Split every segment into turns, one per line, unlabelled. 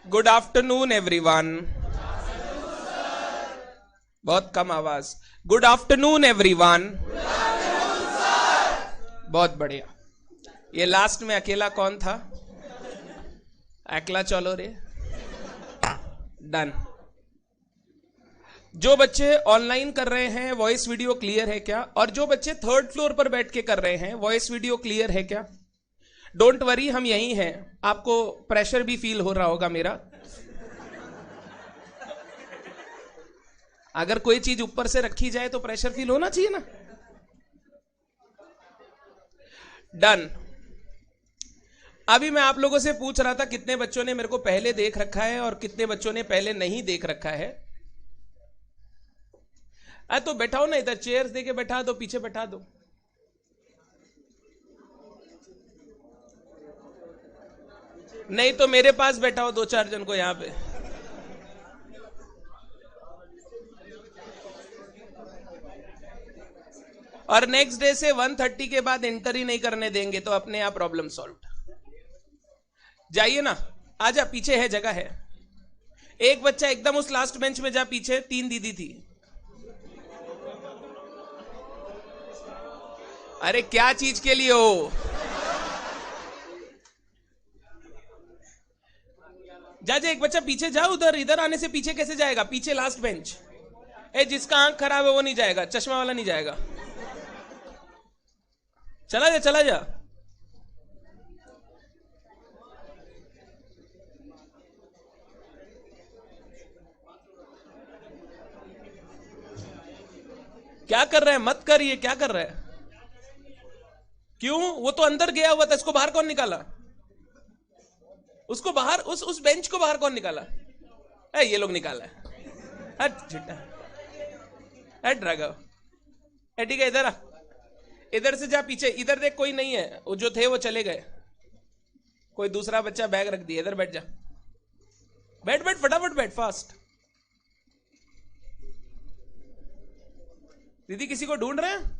Good afternoon everyone. बहुत कम आवाज। Good afternoon everyone. बहुत बढ़िया। ये लास्ट में अकेला कौन था? अकेला चलो रे। डन। जो बच्चे ऑनलाइन कर रहे हैं वॉइस वीडियो क्लियर है क्या? और जो बच्चे थर्ड फ्लोर पर बैठ के कर रहे हैं वॉइस वीडियो क्लियर है क्या? डोंट वरी, हम यही हैं। आपको प्रेशर भी फील हो रहा होगा मेरा। अगर कोई चीज ऊपर से रखी जाए तो प्रेशर फील होना चाहिए ना। डन। अभी मैं आप लोगों से पूछ रहा था कितने बच्चों ने मेरे को पहले देख रखा है और कितने बच्चों ने पहले नहीं देख रखा है। तो बैठाओ ना, इधर चेयर्स देके बैठा दो, पीछे बैठा दो। नहीं तो मेरे पास बैठाओ दो चार जन को यहां पे। और नेक्स्ट डे से 1:30 के बाद एंटर ही नहीं करने देंगे तो अपने आप प्रॉब्लम सॉल्व। जाइए ना, आजा, पीछे है, जगह है। एक बच्चा एकदम उस लास्ट बेंच में जा, पीछे 3 दीदी थी। अरे क्या चीज के लिए हो? जा जा, एक बच्चा पीछे जा। उधर इधर आने से पीछे कैसे जाएगा? पीछे लास्ट बेंच। जिसका आंख खराब है वो नहीं जाएगा, चश्मा वाला नहीं जाएगा। चला जा, चला जा। क्या कर रहा है? मत कर। ये क्या कर रहा है? क्यों? वो तो अंदर गया हुआ था, इसको बाहर कौन निकाला? उसको बाहर, उस बेंच को बाहर कौन निकाला? ये लोग निकाला है। हट झुट्टा। हट राघव। ठीक है, इधर आ। इधर से जा पीछे। इधर देख, कोई नहीं है। वो जो थे वो चले गए। कोई दूसरा बच्चा बैग रख दिया। इधर बैठ जा। बैठ बैठ, फटाफट बैठ, फास्ट। दीदी किसी को ढूंढ रहे हैं?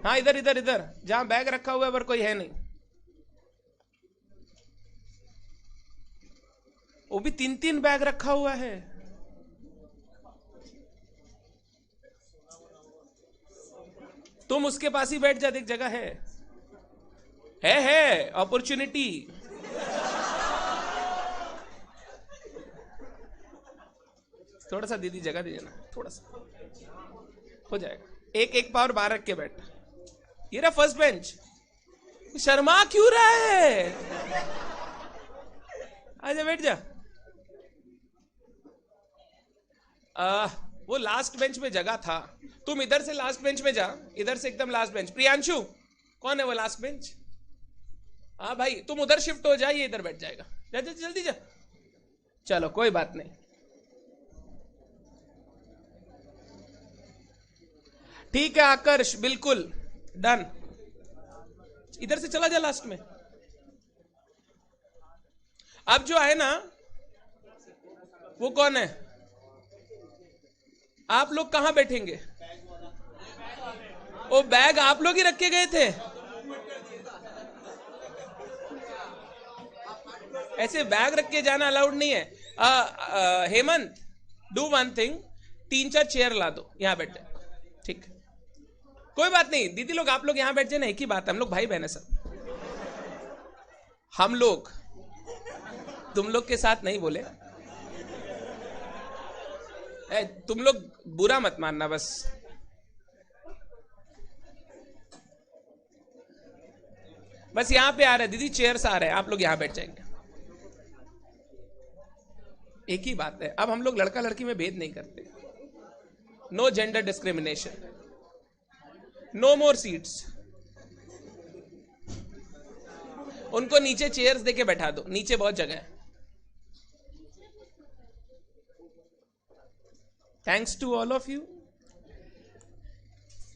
हाँ, इधर इधर इधर, जहां बैग रखा हुआ है पर कोई है नहीं। वो भी 3-3 बैग रखा हुआ है। तुम उसके पास ही बैठ जा, देख जगह है अपॉर्चुनिटी। थोड़ा सा दीदी जगह दे देना, थोड़ा सा हो जाएगा। एक एक पावर बाहर रख के बैठ। ये रहा फर्स्ट बेंच। शर्मा क्यों रहा है? आजा, बैठ जा। वो लास्ट बेंच में जगह था। तुम इधर से लास्ट बेंच में जा, इधर से एकदम लास्ट बेंच। प्रियांशु, कौन है वो लास्ट बेंच? हाँ भाई, तुम उधर शिफ्ट हो जाइए, इधर बैठ जाएगा। जा जा, जल्दी जा। चलो कोई बात नहीं। ठीक है आकर्ष, बिल्कुल डन। इधर से चला जा लास्ट में। अब जो है ना, वो कौन है? आप लोग कहां बैठेंगे? वो बैग आप लोग ही रख के गए थे। ऐसे बैग रख के जाना अलाउड नहीं है। Hemant, do one thing, 3-4 chair ला दो, यहां बैठ जाए। ठीक, कोई बात नहीं। दीदी लोग, आप लोग यहां बैठ जाए ना, एक ही बात है, हम लोग भाई बहन है सब। हम लोग तुम लोग के साथ नहीं बोले। तुम लोग बुरा मत मानना बस। बस यहां पे आ रहे दीदी, चेयर्स आ रहे हैं, आप लोग यहां बैठ जाएंगे। एक ही बात है, अब हम लोग लड़का लड़की में भेद नहीं करते। No gender discrimination. No more seats. उनको नीचे चेयर्स देके बैठा दो, नीचे बहुत जगह है। Thanks to all of you.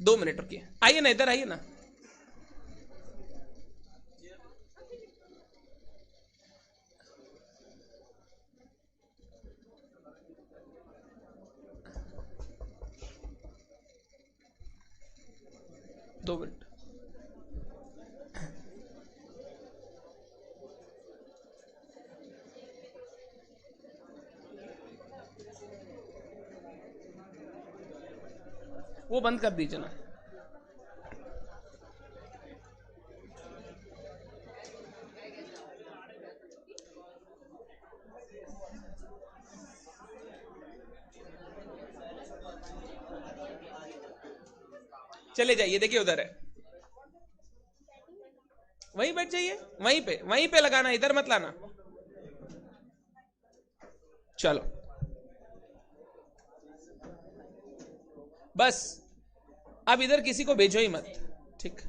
2 minute रुकिए, आइए ना, इधर आइए ना। दो मिनट। वो बंद कर दीजिए ना। चले जाइए, देखिए उधर है, वहीं बैठ जाइए, वहीं पे लगाना, इधर मत लाना। चलो बस, अब इधर किसी को भेजो ही मत, ठीक।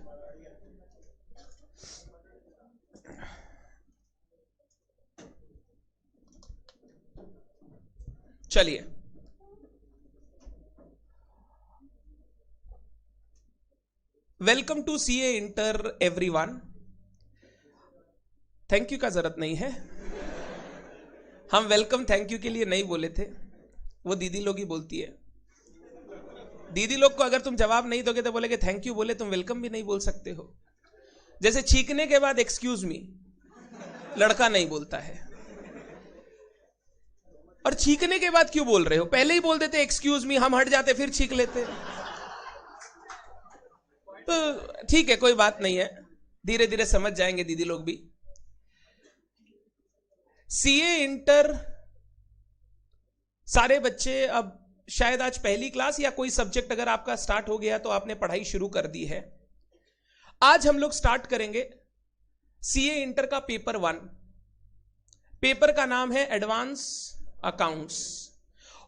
चलिए, welcome to CA inter everyone. Thank you का जरूरत नहीं है, हम वेलकम थैंक यू के लिए नहीं बोले थे, वो दीदी लोग ही बोलती है। दीदी लोग को अगर तुम जवाब नहीं दोगे तो बोलेगे थैंक यू बोले, तुम वेलकम भी नहीं बोल सकते हो। जैसे छींकने के बाद एक्सक्यूज मी लड़का नहीं बोलता है, और छींकने के बाद क्यों बोल रहे हो, पहले ही बोल देते एक्सक्यूज मी, हम हट जाते फिर छींक लेते। तो ठीक है, कोई बात नहीं है, धीरे धीरे समझ जाएंगे दीदी लोग भी। सीए इंटर सारे बच्चे, अब शायद आज पहली क्लास या कोई सब्जेक्ट अगर आपका स्टार्ट हो गया तो आपने पढ़ाई शुरू कर दी है। आज हम लोग स्टार्ट करेंगे सीए इंटर का पेपर 1। पेपर का नाम है एडवांस अकाउंट्स,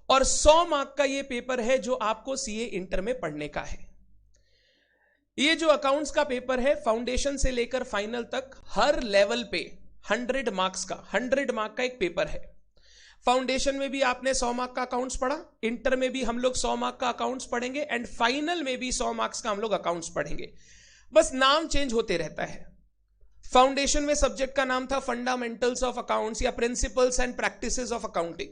और 100 मार्क का ये पेपर है जो आपको सीए इंटर में पढ़ने का है। ये जो अकाउंट्स का पेपर है, फाउंडेशन से लेकर फाइनल तक हर लेवल पे 100 मार्क्स का एक पेपर है। फाउंडेशन में भी आपने 100 मार्क का अकाउंट्स पढ़ा, इंटर में भी हम लोग 100 मार्क का अकाउंट्स पढ़ेंगे, एंड फाइनल में भी 100 मार्क्स का हम लोग अकाउंट्स पढ़ेंगे। बस नाम चेंज होते रहता है। फाउंडेशन में सब्जेक्ट का नाम था फंडामेंटल्स ऑफ अकाउंट्स या principles and practices of accounting.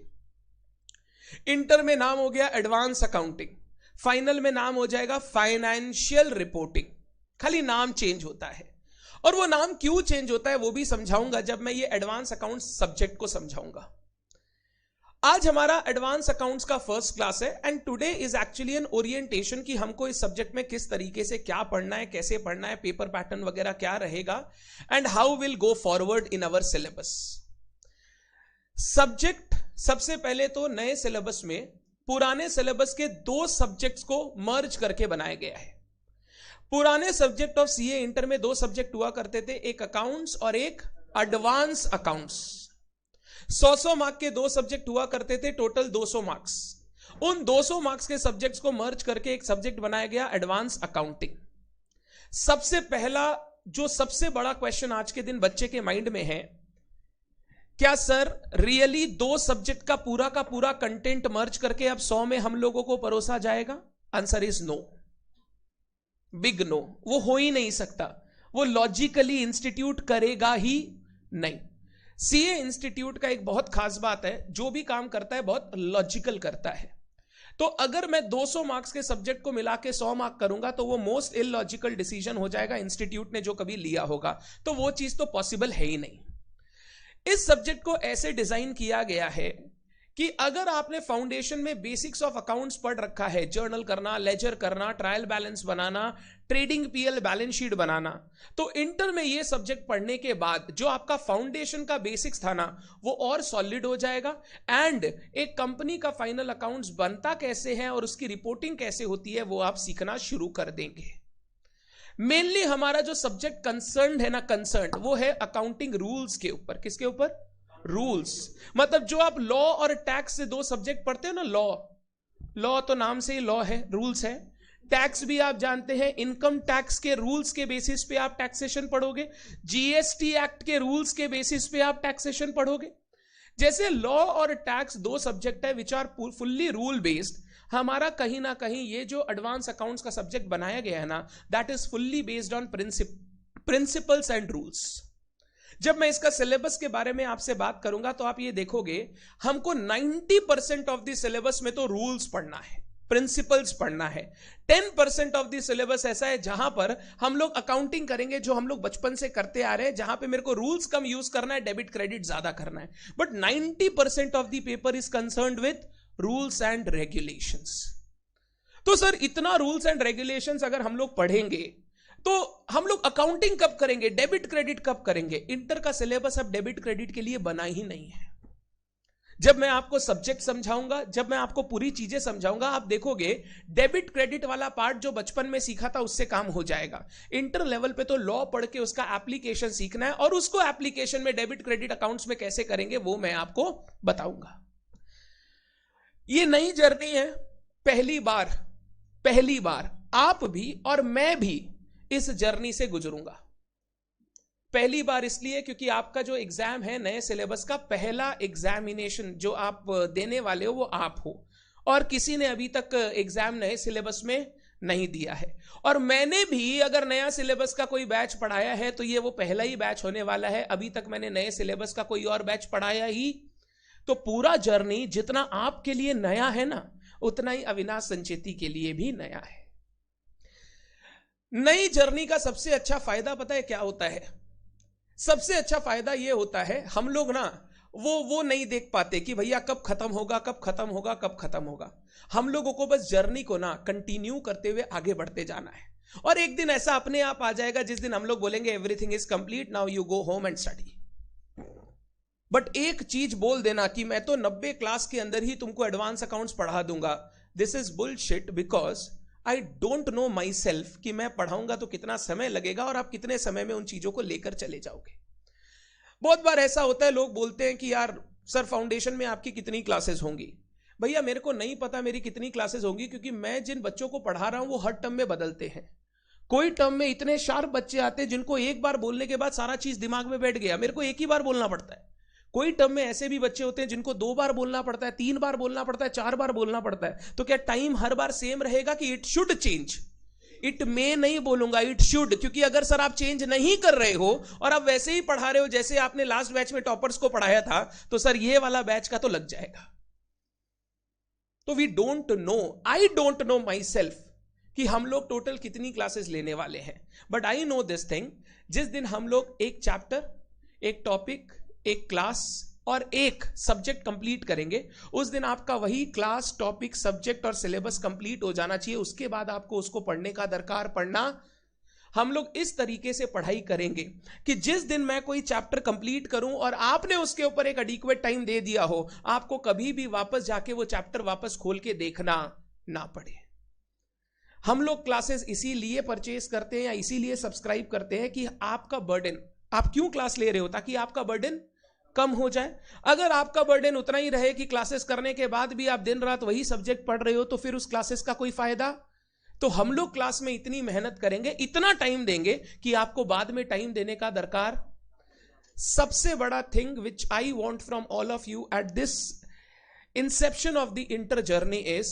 Inter में नाम हो गया एडवांस अकाउंटिंग, फाइनल में नाम हो जाएगा फाइनेंशियल रिपोर्टिंग। खाली नाम चेंज होता है, और वो नाम क्यों चेंज होता है वो भी समझाऊंगा जब मैं ये एडवांस अकाउंट्स सब्जेक्ट को समझाऊंगा। आज हमारा एडवांस अकाउंट्स का फर्स्ट क्लास है, and today is actually an orientation कि हमको इस सब्जेक्ट में किस तरीके से क्या पढ़ना है, कैसे पढ़ना है, पेपर पैटर्न वगैरह क्या रहेगा, and how will go forward in our syllabus. Subject सबसे पहले तो नए सिलेबस में पुराने सिलेबस के 2 सब्जेक्ट्स को मर्ज करके बनाया गया है। पुराने सब्जेक्ट ऑफ सीए इंटर में 2 सब्जेक्ट हुआ करते थे, एक अकाउंट्स और एक एडवांस अकाउंट्स। 100 मार्क के 2 सब्जेक्ट हुआ करते थे, टोटल 200 मार्क्स। उन 200 मार्क्स के सब्जेक्ट्स को मर्ज करके एक सब्जेक्ट बनाया गया एडवांस अकाउंटिंग। सबसे पहला जो सबसे बड़ा क्वेश्चन आज के दिन बच्चे के माइंड में है, क्या सर रियली 2 सब्जेक्ट का पूरा कंटेंट मर्ज करके अब 100 में हम लोगों को परोसा जाएगा? Answer is no, big no. वो हो ही नहीं सकता, वो लॉजिकली इंस्टीट्यूट करेगा ही नहीं। सीए इंस्टीट्यूट का एक बहुत खास बात है, जो भी काम करता है बहुत लॉजिकल करता है। तो अगर मैं 200 मार्क्स के सब्जेक्ट को मिला के 100 मार्क करूंगा तो वो मोस्ट इलॉजिकल डिसीजन हो जाएगा इंस्टीट्यूट ने जो कभी लिया होगा, तो वो चीज तो पॉसिबल है ही नहीं। इस सब्जेक्ट को ऐसे डिजाइन किया गया है कि अगर आपने फाउंडेशन में बेसिक्स ऑफ अकाउंट्स पढ़ रखा है, जर्नल करना, लेजर करना, ट्रायल बैलेंस बनाना, ट्रेडिंग पीएल बैलेंस शीट बनाना, तो इंटर में ये सब्जेक्ट पढ़ने के बाद जो आपका फाउंडेशन का बेसिक्स था ना, वो और सॉलिड हो जाएगा, एंड एक कंपनी का फाइनल अकाउंट्स बनता कैसे है और उसकी रिपोर्टिंग कैसे होती है वो आप सीखना शुरू कर देंगे। मेनली हमारा जो सब्जेक्ट कंसर्न है ना, कंसर्न वो है अकाउंटिंग रूल्स के ऊपर। किसके ऊपर? रूल्स। मतलब जो आप लॉ और टैक्स से 2 सब्जेक्ट पढ़ते हो ना, लॉ तो नाम से ही लॉ है, रूल्स है। टैक्स भी आप जानते हैं, इनकम टैक्स के रूल्स के बेसिस पे आप टैक्सेशन पढ़ोगे, जीएसटी एक्ट के रूल्स के बेसिस पे आप टैक्सेशन पढ़ोगे। जैसे लॉ और टैक्स 2 सब्जेक्ट है which are fully rule based, हमारा कहीं ना कहीं ये जो एडवांस अकाउंट्स का सब्जेक्ट बनाया गया है ना, that is fully based on principles and rules. जब मैं इसका सिलेबस के बारे में आपसे बात करूंगा तो आप ये देखोगे हमको 90% ऑफ द सिलेबस में तो रूल्स पढ़ना है, प्रिंसिपल्स पढ़ना है। 10% ऑफ द सिलेबस ऐसा है जहां पर हम लोग अकाउंटिंग करेंगे जो हम लोग बचपन से करते आ रहे हैं, जहां पे मेरे को रूल्स कम यूज करना है, डेबिट क्रेडिट ज्यादा करना है। But 90% of the paper is concerned with rules and regulations. तो सर इतना रूल्स एंड रेगुलेशंस अगर हम लोग पढ़ेंगे तो हम लोग अकाउंटिंग कब करेंगे, डेबिट क्रेडिट कब करेंगे? इंटर का सिलेबस अब डेबिट क्रेडिट के लिए बना ही नहीं है। जब मैं आपको सब्जेक्ट समझाऊंगा, जब मैं आपको पूरी चीजें समझाऊंगा, आप देखोगे डेबिट क्रेडिट वाला पार्ट जो बचपन में सीखा था उससे काम हो जाएगा। इंटर लेवल पे तो लॉ पढ़ के उसका एप्लीकेशन सीखना है, और उसको एप्लीकेशन में डेबिट क्रेडिट अकाउंट्स में कैसे करेंगे वो मैं आपको बताऊंगा। ये नई जर्नी है, पहली बार आप भी और मैं भी इस जर्नी से गुजरूंगा। पहली बार इसलिए क्योंकि आपका जो एग्जाम है नए सिलेबस का, पहला एग्जामिनेशन जो आप देने वाले हो वो आप हो, और किसी ने अभी तक एग्जाम नए सिलेबस में नहीं दिया है। और मैंने भी अगर नया सिलेबस का कोई बैच पढ़ाया है तो ये वो पहला ही बैच होने वाला है। अभी तक मैंने नए सिलेबस का कोई और बैच पढ़ाया ही, तो पूरा जर्नी जितना आपके लिए नया है ना, उतना ही अविनाश संचेती के लिए भी नया है। नई जर्नी का सबसे अच्छा फायदा पता है क्या होता है? सबसे अच्छा फायदा यह होता है, हम लोग ना वो नहीं देख पाते कि भैया कब खत्म होगा, कब खत्म होगा, कब खत्म होगा। हम लोगों को बस जर्नी को ना कंटिन्यू करते हुए आगे बढ़ते जाना है, और एक दिन ऐसा अपने आप आ जाएगा जिस दिन हम लोग बोलेंगे everything is complete, now you go home and study. But एक चीज बोल देना कि मैं तो 90 क्लास के अंदर ही तुमको एडवांस अकाउंट्स पढ़ा दूंगा, this is bullshit, because I don't know myself कि मैं पढ़ाऊंगा तो कितना समय लगेगा और आप कितने समय में उन चीजों को लेकर चले जाओगे। बहुत बार ऐसा होता है, लोग बोलते हैं कि यार सर फाउंडेशन में आपकी कितनी क्लासेस होंगी? भैया मेरे को नहीं पता मेरी कितनी क्लासेस होंगी, क्योंकि मैं जिन बच्चों को पढ़ा रहा हूं वो हर टर्म में बदलते हैं। कोई टर्म में इतने शार्प बच्चे आते हैं जिनको एक बार बोलने के बाद सारा चीज दिमाग में बैठ गया, मेरे को एक ही बार बोलना पड़ता है। कोई टर्म में ऐसे भी बच्चे होते हैं जिनको 2 बार बोलना पड़ता है, 3 बार बोलना पड़ता है, 4 बार बोलना पड़ता है। तो क्या टाइम हर बार सेम रहेगा कि इट शुड चेंज? इट में नहीं बोलूंगा, इट शुड, क्योंकि अगर सर आप चेंज नहीं कर रहे हो और आप वैसे ही पढ़ा रहे हो जैसे आपने लास्ट बैच में टॉपर्स को पढ़ाया था, तो सर ये वाला बैच का तो लग जाएगा। तो we don't know, I don't know myself कि हम लोग टोटल कितनी क्लासेस लेने वाले हैं। But I know this thing, जिस दिन हम लोग एक चैप्टर, एक टॉपिक, एक क्लास और एक सब्जेक्ट कंप्लीट करेंगे, उस दिन आपका वही क्लास, टॉपिक, सब्जेक्ट और सिलेबस कंप्लीट हो जाना चाहिए। उसके बाद आपको उसको पढ़ने का दरकार पड़ना। हम लोग इस तरीके से पढ़ाई करेंगे कि जिस दिन मैं कोई चैप्टर कंप्लीट करूं और आपने उसके ऊपर एक एडिक्वेट टाइम दे दिया हो, आपको कभी भी वापस जाके वो चैप्टर वापस खोल के देखना ना पड़े। हम लोग क्लासेस इसीलिए परचेज करते हैं या इसीलिए सब्सक्राइब करते हैं कि आपका बर्डन, आप क्यों क्लास ले रहे हो? ताकि आपका बर्डन कम हो जाए। अगर आपका बर्डन उतना ही रहे कि क्लासेस करने के बाद भी आप दिन रात वही सब्जेक्ट पढ़ रहे हो, तो फिर उस क्लासेस का कोई फायदा? तो हम लोग क्लास में इतनी मेहनत करेंगे, इतना टाइम देंगे कि आपको बाद में टाइम देने का दरकार। सबसे बड़ा thing which I want from all of you at this Inception of the inter journey is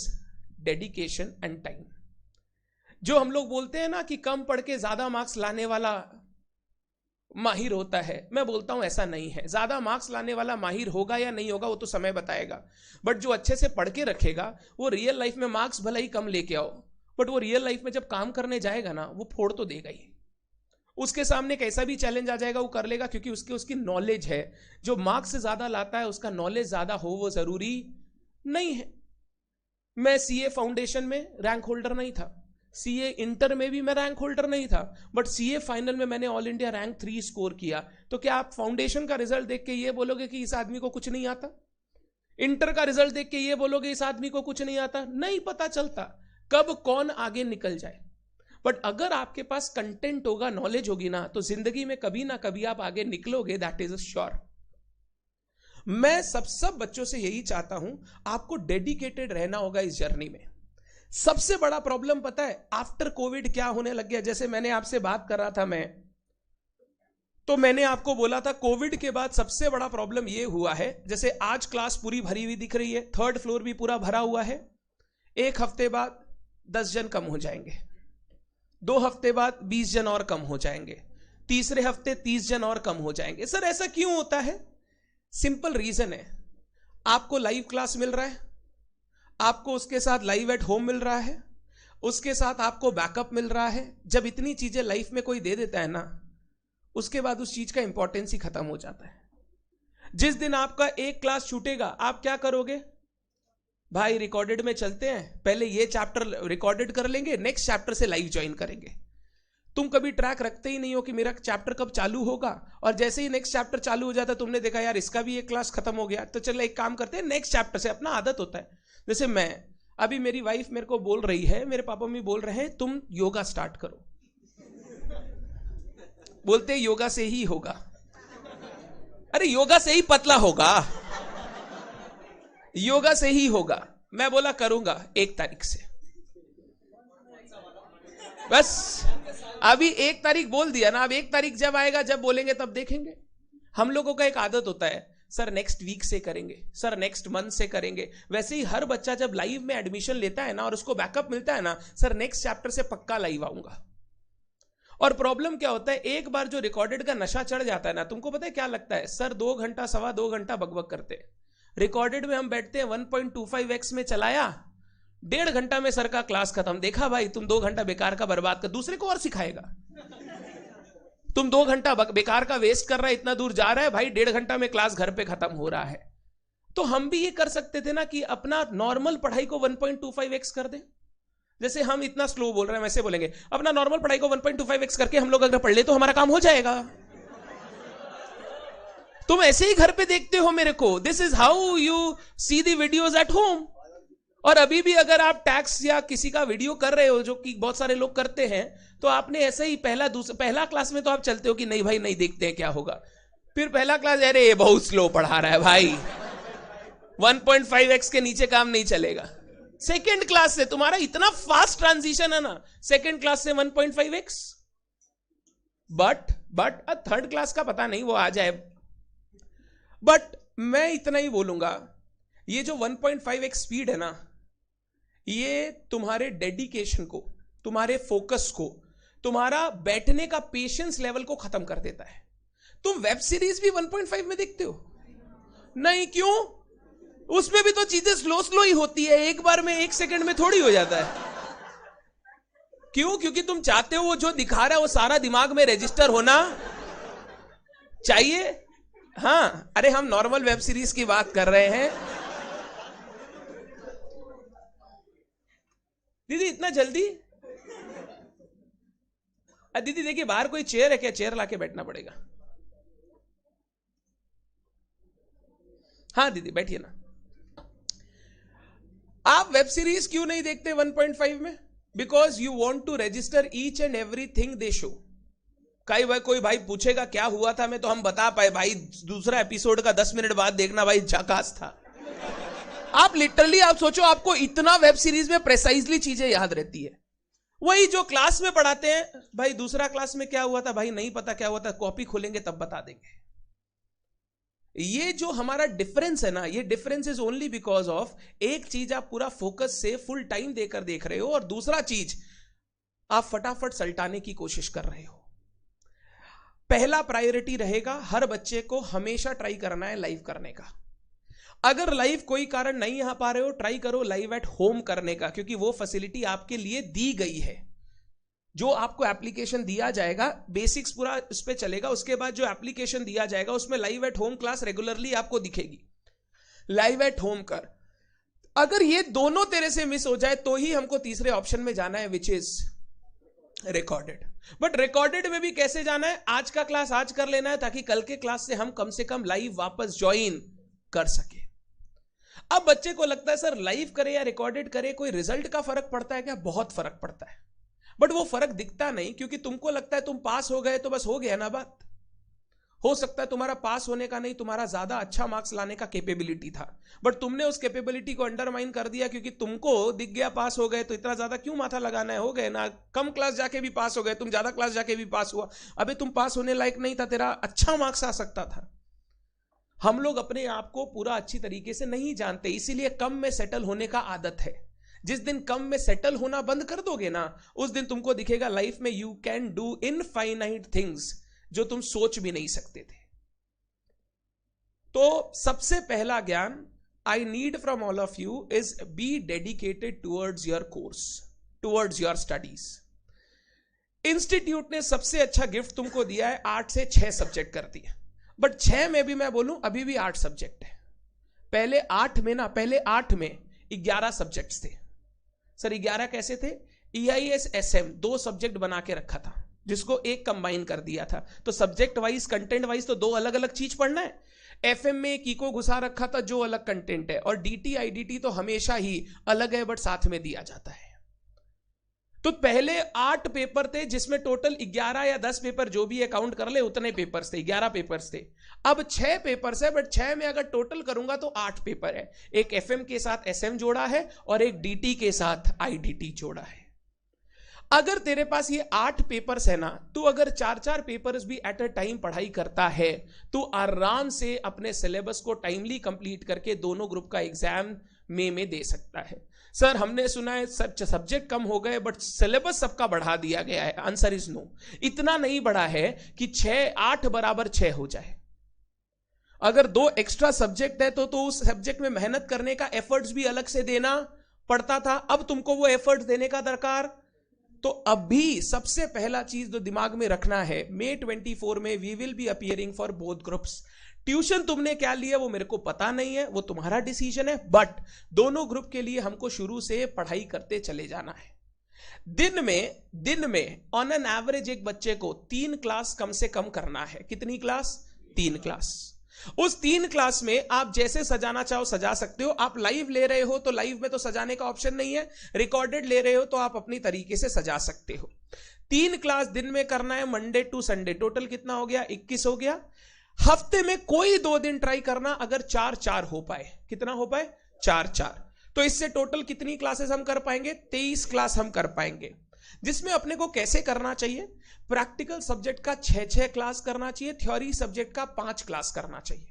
dedication and time. जो हम लोग बोलते हैं ना कि कम पढ़ के ज्यादा मार्क्स लाने वाला माहिर होता है, मैं बोलता हूं ऐसा नहीं है। ज्यादा मार्क्स लाने वाला माहिर होगा या नहीं होगा वो तो समय बताएगा, बट जो अच्छे से पढ़ के रखेगा वो रियल लाइफ में मार्क्स भले ही कम लेके आओ, बट वो रियल लाइफ में जब काम करने जाएगा ना, वो फोड़ तो देगा ही। उसके सामने कैसा भी चैलेंज आ जाएगा वो कर लेगा, क्योंकि उसकी नॉलेज है। जो मार्क्स से ज्यादा लाता है उसका नॉलेज ज्यादा हो वो जरूरी नहीं है। मैं सीए फाउंडेशन में रैंक होल्डर नहीं था, सीए इंटर में भी मैं रैंक होल्डर नहीं था, बट सीए फाइनल में मैंने ऑल इंडिया रैंक 3 स्कोर किया। तो क्या आप फाउंडेशन का रिजल्ट देख के ये बोलोगे कि इस आदमी को कुछ नहीं आता? इंटर का रिजल्ट देख के ये बोलोगे इस आदमी को कुछ नहीं आता? नहीं पता चलता कब कौन आगे निकल जाए। बट अगर आपके पास कंटेंट होगा, नॉलेज होगी ना, तो जिंदगी में कभी ना कभी आप आगे निकलोगे, दैट इज श्योर। मैं सब बच्चों से यही चाहता हूं, आपको डेडिकेटेड रहना होगा इस जर्नी में। सबसे बड़ा प्रॉब्लम पता है आफ्टर कोविड क्या होने लग गया? जैसे मैंने आपसे बात कर रहा था तो मैंने आपको बोला था कोविड के बाद सबसे बड़ा प्रॉब्लम यह हुआ है, जैसे आज क्लास पूरी भरी हुई दिख रही है, 3rd फ्लोर भी पूरा भरा हुआ है, 1 हफ्ते बाद 10 जन कम हो जाएंगे, 2 हफ्ते बाद 20 जन और कम हो जाएंगे, तीसरे हफ्ते 30 जन और कम हो जाएंगे। सर ऐसा क्यों होता है? सिंपल रीजन है, आपको लाइव क्लास मिल रहा है, आपको उसके साथ लाइव एट होम मिल रहा है, उसके साथ आपको बैकअप मिल रहा है। जब इतनी चीजें लाइफ में कोई दे देता है ना, उसके बाद उस चीज का इंपॉर्टेंस ही खत्म हो जाता है। जिस दिन आपका एक क्लास छूटेगा, आप क्या करोगे? भाई रिकॉर्डेड में चलते हैं, पहले ये चैप्टर रिकॉर्डेड कर लेंगे, नेक्स्ट चैप्टर से लाइव ज्वाइन करेंगे। तुम कभी ट्रैक रखते ही नहीं हो कि मेरा चैप्टर कब चालू होगा, और जैसे ही नेक्स्ट चैप्टर चालू हो जाता है तुमने देखा यार इसका भी एक क्लास खत्म हो गया, तो चलो एक काम करते हैं नेक्स्ट चैप्टर से। अपना आदत होता है। जैसे मैं अभी, मेरी वाइफ मेरे को बोल रही है, मेरे पापा मम्मी बोल रहे हैं तुम योगा स्टार्ट करो, बोलते योगा से ही होगा। अरे योगा से ही पतला होगा, योगा से ही होगा। मैं बोला करूंगा 1 तारीख से, बस अभी 1 तारीख बोल दिया ना, अब 1 तारीख जब आएगा, जब बोलेंगे तब देखेंगे। हम लोगों का एक आदत होता है, सर नेक्स्ट वीक से करेंगे, सर नेक्स्ट मंथ से करेंगे। वैसे ही हर बच्चा जब लाइव में एडमिशन लेता है ना और उसको बैकअप मिलता है ना, सर नेक्स्ट चैप्टर से पक्का लाइव आऊंगा। और प्रॉब्लम क्या होता है, एक बार जो रिकॉर्डेड का नशा चढ़ जाता है ना, तुमको पता है क्या लगता है, सर 2 घंटा 2.25 घंटा बकबक करते हैं, रिकॉर्डेड में हम बैठते हैं 1.25x में चलाया, 1.5 घंटा में सर का क्लास खत्म। देखा भाई तुम 2 घंटा बेकार का बर्बाद कर, दूसरे को और सिखाएगा। तुम 2 घंटा बेकार का वेस्ट कर रहा है, इतना दूर जा रहा है भाई, 1.5 घंटा में क्लास घर पे खत्म हो रहा है। तो हम भी ये कर सकते थे ना कि अपना नॉर्मल पढ़ाई को 1.25x कर दें। जैसे हम इतना स्लो बोल रहे हैं, वैसे बोलेंगे अपना नॉर्मल पढ़ाई को 1.25x करके हम लोग अगर पढ़ ले तो हमारा काम हो जाएगा। तुम ऐसे ही घर पे देखते हो मेरे को, this is how you see the videos at home. और अभी भी अगर आप टैक्स या किसी का वीडियो कर रहे हो, जो कि बहुत सारे लोग करते हैं, तो आपने ऐसे ही पहला क्लास में तो आप चलते हो कि नहीं भाई नहीं देखते हैं क्या होगा, फिर पहला क्लास अरे ये बहुत स्लो पढ़ा रहा है भाई, 1.5x के नीचे काम नहीं चलेगा। सेकेंड क्लास से तुम्हारा इतना फास्ट ट्रांजिशन है ना, सेकेंड क्लास से 1.5x, बट थर्ड क्लास का पता नहीं, वो आ जाए। बट मैं इतना ही बोलूंगा, ये जो 1.5x स्पीड है ना, ये तुम्हारे डेडिकेशन को, तुम्हारे फोकस को, तुम्हारा बैठने का पेशेंस लेवल को खत्म कर देता है। तुम वेब सीरीज भी 1.5 में देखते हो? नहीं, क्यों? उसमें भी तो चीजें स्लो ही होती है, एक बार में 1 सेकंड में थोड़ी हो जाता है। क्यों? क्योंकि तुम चाहते हो वो जो दिखा रहा है वो सारा दिमाग में रजिस्टर होना चाहिए। हाँ, अरे हम नॉर्मल वेब सीरीज की बात कर रहे हैं। दीदी इतना जल्दी? दीदी देखिए बाहर कोई चेयर है क्या? चेयर लाके बैठना पड़ेगा। हाँ दीदी बैठिए ना। आप वेब सीरीज क्यों नहीं देखते 1.5 में? Because you want to register each and everything they show. कोई भाई पूछेगा क्या हुआ था मैं, तो हम बता पाए भाई दूसरा एपिसोड का 10 मिनट बाद देखना भाई, झकास था। आप लिटरली आप सोचो, आपको इतना वेब सीरीज में प्रेसाइजली चीजें याद रहती है। वही जो क्लास में पढ़ाते हैं, भाई दूसरा क्लास में क्या हुआ था भाई नहीं पता क्या हुआ था, कॉपी खोलेंगे तब बता देंगे। ये जो हमारा डिफरेंस है ना, ये difference is only because of एक चीज आप पूरा फोकस से फुल टाइम देकर देख रहे हो, और दूसरा चीज आप फटाफट सल्टाने की कोशिश कर रहे हो। पहला प्रायोरिटी रहेगा हर बच्चे को हमेशा ट्राई करना है लाइव करने का। अगर लाइव कोई कारण नहीं आ पा रहे हो, ट्राई करो लाइव एट होम करने का, क्योंकि वो फैसिलिटी आपके लिए दी गई है। जो आपको एप्लीकेशन दिया जाएगा, बेसिक्स पूरा उस पर चलेगा, उसके बाद जो एप्लीकेशन दिया जाएगा उसमें live at home class regularly आपको दिखेगी। लाइव एट होम कर। अगर ये दोनों तेरे से मिस हो जाए तो ही हमको तीसरे ऑप्शन में जाना है, which is recorded. But recorded में भी कैसे जाना है? आज का क्लास आज कर लेना है, ताकि कल के क्लास से हम कम से कम लाइव वापस ज्वाइन कर सके। अब बच्चे को लगता है सर लाइव करे या रिकॉर्डेड करे कोई रिजल्ट का फर्क पड़ता है क्या? बहुत फर्क पड़ता है, बट वो फर्क दिखता नहीं, क्योंकि तुमको लगता है तुम पास हो गए तो बस हो गया ना बात। हो सकता है तुम्हारा पास होने का नहीं, तुम्हारा ज्यादा अच्छा मार्क्स लाने का कैपेबिलिटी था, बट तुमने उस कैपेबिलिटी को अंडरमाइन कर दिया, क्योंकि तुमको दिख गया पास हो गए तो इतना ज्यादा क्यों माथा लगाना है, हो गए ना। कम क्लास जाके भी पास हो गए, तुम ज्यादा क्लास जाके भी पास हुआ। अबे तुम पास होने लायक नहीं था, तेरा अच्छा मार्क्स आ सकता था। हम लोग अपने आप को पूरा अच्छी तरीके से नहीं जानते, इसीलिए कम में सेटल होने का आदत है। जिस दिन कम में सेटल होना बंद कर दोगे ना, उस दिन तुमको दिखेगा लाइफ में you can do infinite things जो तुम सोच भी नहीं सकते थे। तो सबसे पहला ज्ञान I need from all of you is be dedicated towards your course, towards your studies. Institute ने सबसे अच्छा गिफ्ट तुमको दिया है, 8 से 6 सब्जेक्ट कर दिया, बट 6 में भी मैं बोलूं अभी भी 8 सब्जेक्ट है। पहले 8 में 11 सब्जेक्ट्स थे। सर 11 कैसे थे? EIS SM 2 सब्जेक्ट बना के रखा था, जिसको एक कंबाइन कर दिया था। तो सब्जेक्ट वाइज कंटेंट वाइज तो 2 अलग अलग चीज पढ़ना है। FM में एक इको घुसा रखा था जो अलग कंटेंट है, और DT IDT तो हमेशा ही अलग है बट साथ में दिया जाता है। तो पहले 8 पेपर थे जिसमें टोटल 11 या 10 पेपर जो भी अकाउंट कर ले उतने पेपर्स थे, 11 पेपर्स थे। अब 6 पेपर्स है, बट 6 में अगर टोटल करूंगा तो 8 पेपर है। एक FM के साथ SM जोड़ा है और एक DT के साथ IDT जोड़ा है। अगर तेरे पास ये 8 पेपर्स है ना, तू अगर 4-4 पेपर्स भी एट अ टाइम पढ़ाई करता है तो आराम से अपने सिलेबस को टाइमली कंप्लीट करके दोनों ग्रुप का एग्जाम में दे सकता है। सर हमने सुना है सब्जेक्ट कम हो गए बट सिलेबस सबका बढ़ा दिया गया है। Answer is no. इतना नहीं बढ़ा है कि 8 बराबर 6 हो जाए। अगर 2 एक्स्ट्रा सब्जेक्ट है तो उस सब्जेक्ट में मेहनत करने का एफर्ट्स भी अलग से देना पड़ता था। अब तुमको वो एफर्ट्स देने का दरकार। तो अभी सबसे पहला चीज जो दिमाग में रखना है, May 24 में we will be appearing for both groups. Tuition तुमने क्या लिया वो मेरे को पता नहीं है, वो तुम्हारा डिसीजन है, बट दोनों ग्रुप के लिए हमको शुरू से पढ़ाई करते चले जाना है। दिन में ऑन एन एवरेज एक बच्चे को 3 क्लास कम से कम करना है। कितनी क्लास? 3 क्लास। उस 3 क्लास में आप जैसे सजाना चाहो सजा सकते हो। आप लाइव ले रहे हो तो लाइव में तो सजाने का ऑप्शन नहीं है, रिकॉर्डेड ले रहे हो तो आप अपनी तरीके से सजा सकते हो। 3 क्लास दिन में करना है, मंडे टू संडे। टोटल कितना हो गया? 21 हो गया। हफ्ते में कोई 2 दिन ट्राई करना, अगर 4-4 हो पाए। कितना हो पाए? 4-4। तो इससे टोटल कितनी क्लासेस हम कर पाएंगे? 23 क्लास हम कर पाएंगे। जिसमें अपने को कैसे करना चाहिए? प्रैक्टिकल सब्जेक्ट का 6-6 क्लास करना चाहिए, थ्योरी सब्जेक्ट का 5 क्लास करना चाहिए।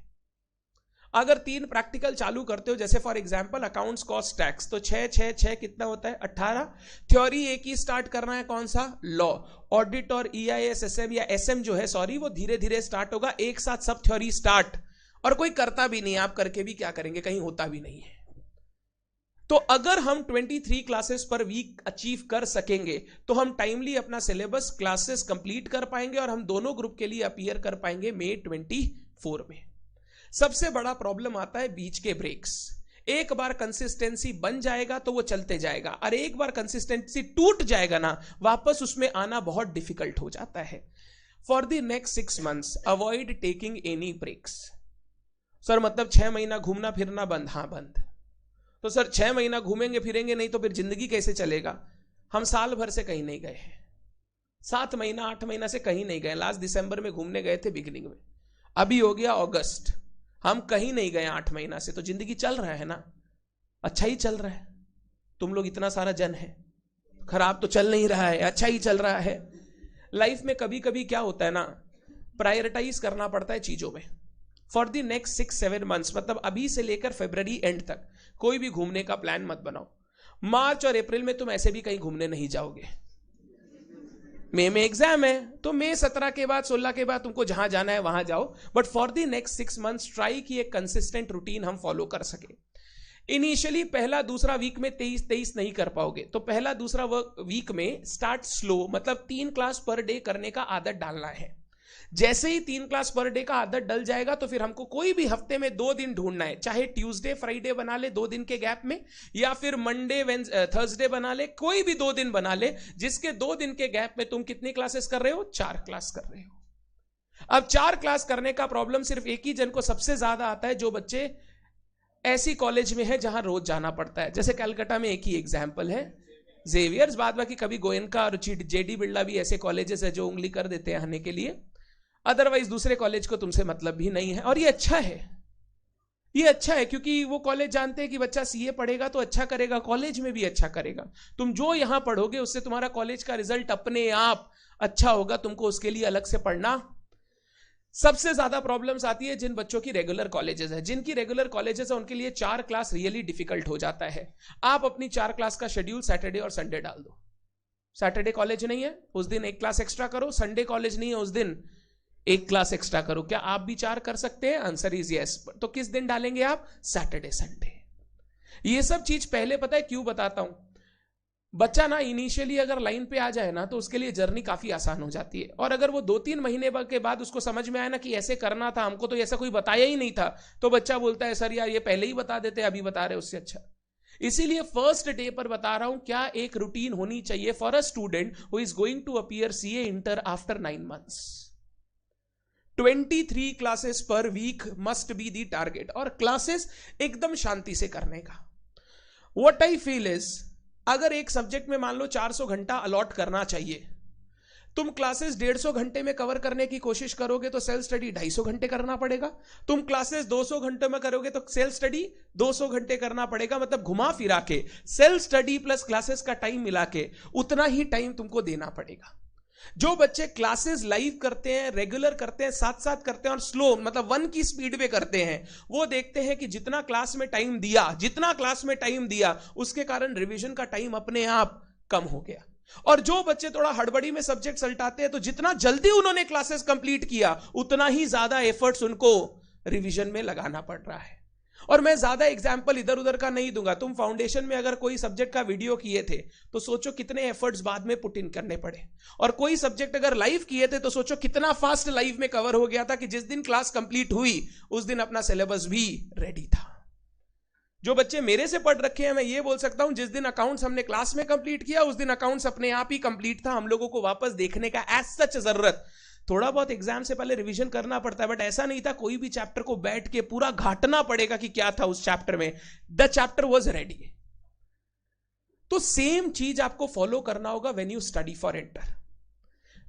अगर 3 प्रैक्टिकल चालू करते हो, जैसे for example accounts cost tax, तो 6-6-6 कितना होता है? 18। थ्योरी एक ही स्टार्ट करना है, कौन सा? लॉ। ऑडिट और EIS SM या SM जो है सॉरी, वो धीरे धीरे स्टार्ट होगा। एक साथ सब थ्योरी स्टार्ट, और कोई करता भी नहीं, आप करके भी क्या करेंगे, कहीं होता भी नहीं है। तो अगर हम 23 क्लासेस पर वीक अचीव कर सकेंगे तो हम टाइमली अपना सिलेबस क्लासेस कंप्लीट कर पाएंगे और हम दोनों ग्रुप के लिए अपीयर कर पाएंगे May 24 में। सबसे बड़ा प्रॉब्लम आता है बीच के ब्रेक्स। एक बार कंसिस्टेंसी बन जाएगा तो वो चलते जाएगा, और एक बार कंसिस्टेंसी टूट जाएगा ना, वापस उसमें आना बहुत डिफिकल्ट हो जाता है। For the next 6 months avoid taking any breaks. Sir मतलब 6 महीना घूमना फिरना बंद? हाँ बंद। तो सर 6 महीना घूमेंगे फिरेंगे नहीं तो फिर जिंदगी कैसे चलेगा? हम साल भर से कहीं नहीं गए हैं, 7 महीना 8 महीना से कहीं नहीं गए। लास्ट दिसंबर में घूमने गए थे बिगिनिंग में, अभी हो गया अगस्त, हम कहीं नहीं गए 8 महीना से। तो जिंदगी चल रहा है ना, अच्छा ही चल रहा है। तुम लोग इतना सारा जन है, खराब तो चल नहीं रहा है, अच्छा ही चल रहा है। लाइफ में कभी कभी क्या होता है ना, प्रायोरिटाइज करना पड़ता है चीजों में। फॉर द नेक्स्ट 6-7 months, मतलब अभी से लेकर फरवरी एंड तक कोई भी घूमने का प्लान मत बनाओ। मार्च और अप्रैल में तुम ऐसे भी कहीं घूमने नहीं जाओगे। मई में एग्जाम है, तो मई 17 के बाद 16 के बाद तुमको जहां जाना है वहां जाओ। But for the next 6 months try की एक कंसिस्टेंट रूटीन हम फॉलो कर सके। इनिशियली पहला दूसरा वीक में 23 नहीं कर पाओगे, तो पहला दूसरा वीक में स्टार्ट स्लो, मतलब 3 क्लास पर डे करने का आदत डालना है। जैसे ही 3 क्लास पर डे का आदत डल जाएगा तो फिर हमको कोई भी हफ्ते में 2 दिन ढूंढना है, चाहे ट्यूसडे फ्राइडे बना ले 2 दिन के गैप में, या फिर मंडे थर्सडे बना ले, कोई भी 2 दिन बना ले, जिसके 2 दिन के गैप में तुम कितनी क्लासेस कर रहे हो? 4 क्लास कर रहे हो। अब 4 क्लास करने का प्रॉब्लम सिर्फ एक ही जन को सबसे ज्यादा आता है, जो बच्चे ऐसी कॉलेज में है जहां रोज जाना पड़ता है। जैसे कलकत्ता में एक ही एग्जाम्पल है, जेवियर्स, बाद बाकी कभी गोयनका और JD बिरला भी ऐसे कॉलेजेस है जो उंगली कर देते हैं आने के लिए। अदरवाइज दूसरे कॉलेज को तुमसे मतलब भी नहीं है, और ये अच्छा है। ये अच्छा है क्योंकि वो कॉलेज जानते हैं कि बच्चा CA पढ़ेगा तो अच्छा करेगा, कॉलेज में भी अच्छा करेगा। तुम जो यहां पढ़ोगे उससे तुम्हारा कॉलेज का रिजल्ट अपने आप अच्छा होगा, तुमको उसके लिए अलग से पढ़ना। सबसे ज्यादा प्रॉब्लम्स आती है जिन बच्चों की रेगुलर कॉलेजेस है। जिनकी रेगुलर कॉलेजेस है उनके लिए 4 क्लास रियली डिफिकल्ट हो जाता है। आप अपनी 4 क्लास का शेड्यूल सैटरडे और संडे डाल दो। सैटरडे कॉलेज नहीं है उस दिन 1 क्लास एक्स्ट्रा करो, संडे कॉलेज नहीं है उस दिन 1 क्लास एक्स्ट्रा करो। क्या आप भी 4 कर सकते हैं? Answer is yes. तो किस दिन डालेंगे आप? Saturday Sunday. ये सब चीज पहले पता है क्यों बताता हूं? बच्चा ना इनिशियली अगर लाइन पे आ जाए ना तो उसके लिए जर्नी काफी आसान हो जाती है, और अगर वो 2-3 महीने के बाद उसको समझ में आए ना कि ऐसे करना था, हमको तो ऐसा कोई बताया ही नहीं था, तो बच्चा बोलता है सर यार ये पहले ही बता देते, अभी बता रहे उससे अच्छा। इसीलिए फर्स्ट डे पर बता रहा हूं क्या एक रूटीन होनी चाहिए for a student who is going to appear CA inter after 9 months. 23 classes per week must be the target, और क्लासेस एकदम शांति से करने का. व्हाट आई फील इज, अगर एक सब्जेक्ट में मान लो 400 घंटा अलॉट करना चाहिए, तुम क्लासेस 150 घंटे में कवर करने की कोशिश करोगे तो सेल्फ स्टडी 250 घंटे करना पड़ेगा. तुम क्लासेस 200 घंटे में करोगे तो सेल्फ स्टडी 200 घंटे करना पड़ेगा. मतलब घुमा फिरा के सेल्फ स्टडी प्लस क्लासेस का टाइम मिला के उतना ही टाइम तुमको देना पड़ेगा. जो बच्चे क्लासेस लाइव करते हैं, रेगुलर करते हैं, साथ साथ करते हैं और स्लो मतलब 1 की स्पीड पे करते हैं, वो देखते हैं कि जितना क्लास में टाइम दिया उसके कारण रिवीजन का टाइम अपने आप कम हो गया. और जो बच्चे थोड़ा हड़बड़ी में सब्जेक्ट सल्टाते हैं तो जितना जल्दी उन्होंने क्लासेस कंप्लीट किया उतना ही ज्यादा एफर्ट्स उनको रिवीजन में लगाना पड़ रहा है. और मैं ज्यादा एग्जांपल इधर उधर का नहीं दूंगा. तुम फाउंडेशन में अगर कोई सब्जेक्ट का वीडियो किए थे तो सोचो कितने एफर्ट्स बाद में पुट इन करने पड़े, और कोई सब्जेक्ट अगर लाइव किए थे तो सोचो कितना फास्ट लाइव में कवर हो गया था कि जिस दिन क्लास कंप्लीट हुई उस दिन अपना सिलेबस भी रेडी था. जो बच्चे मेरे से पढ़ रखे हैं मैं ये बोल सकता हूं जिस दिन अकाउंट्स हमने क्लास में कंप्लीट किया उस दिन अकाउंट्स अपने आप ही कंप्लीट था. हम लोगों को वापस देखने का एज सच जरूरत, थोड़ा बहुत एग्जाम से पहले रिवीजन करना पड़ता है, बट ऐसा नहीं था कोई भी चैप्टर को बैठ के पूरा घाटना पड़ेगा कि क्या था उस चैप्टर में. The chapter was ready. तो सेम चीज आपको फॉलो करना होगा when you study for inter.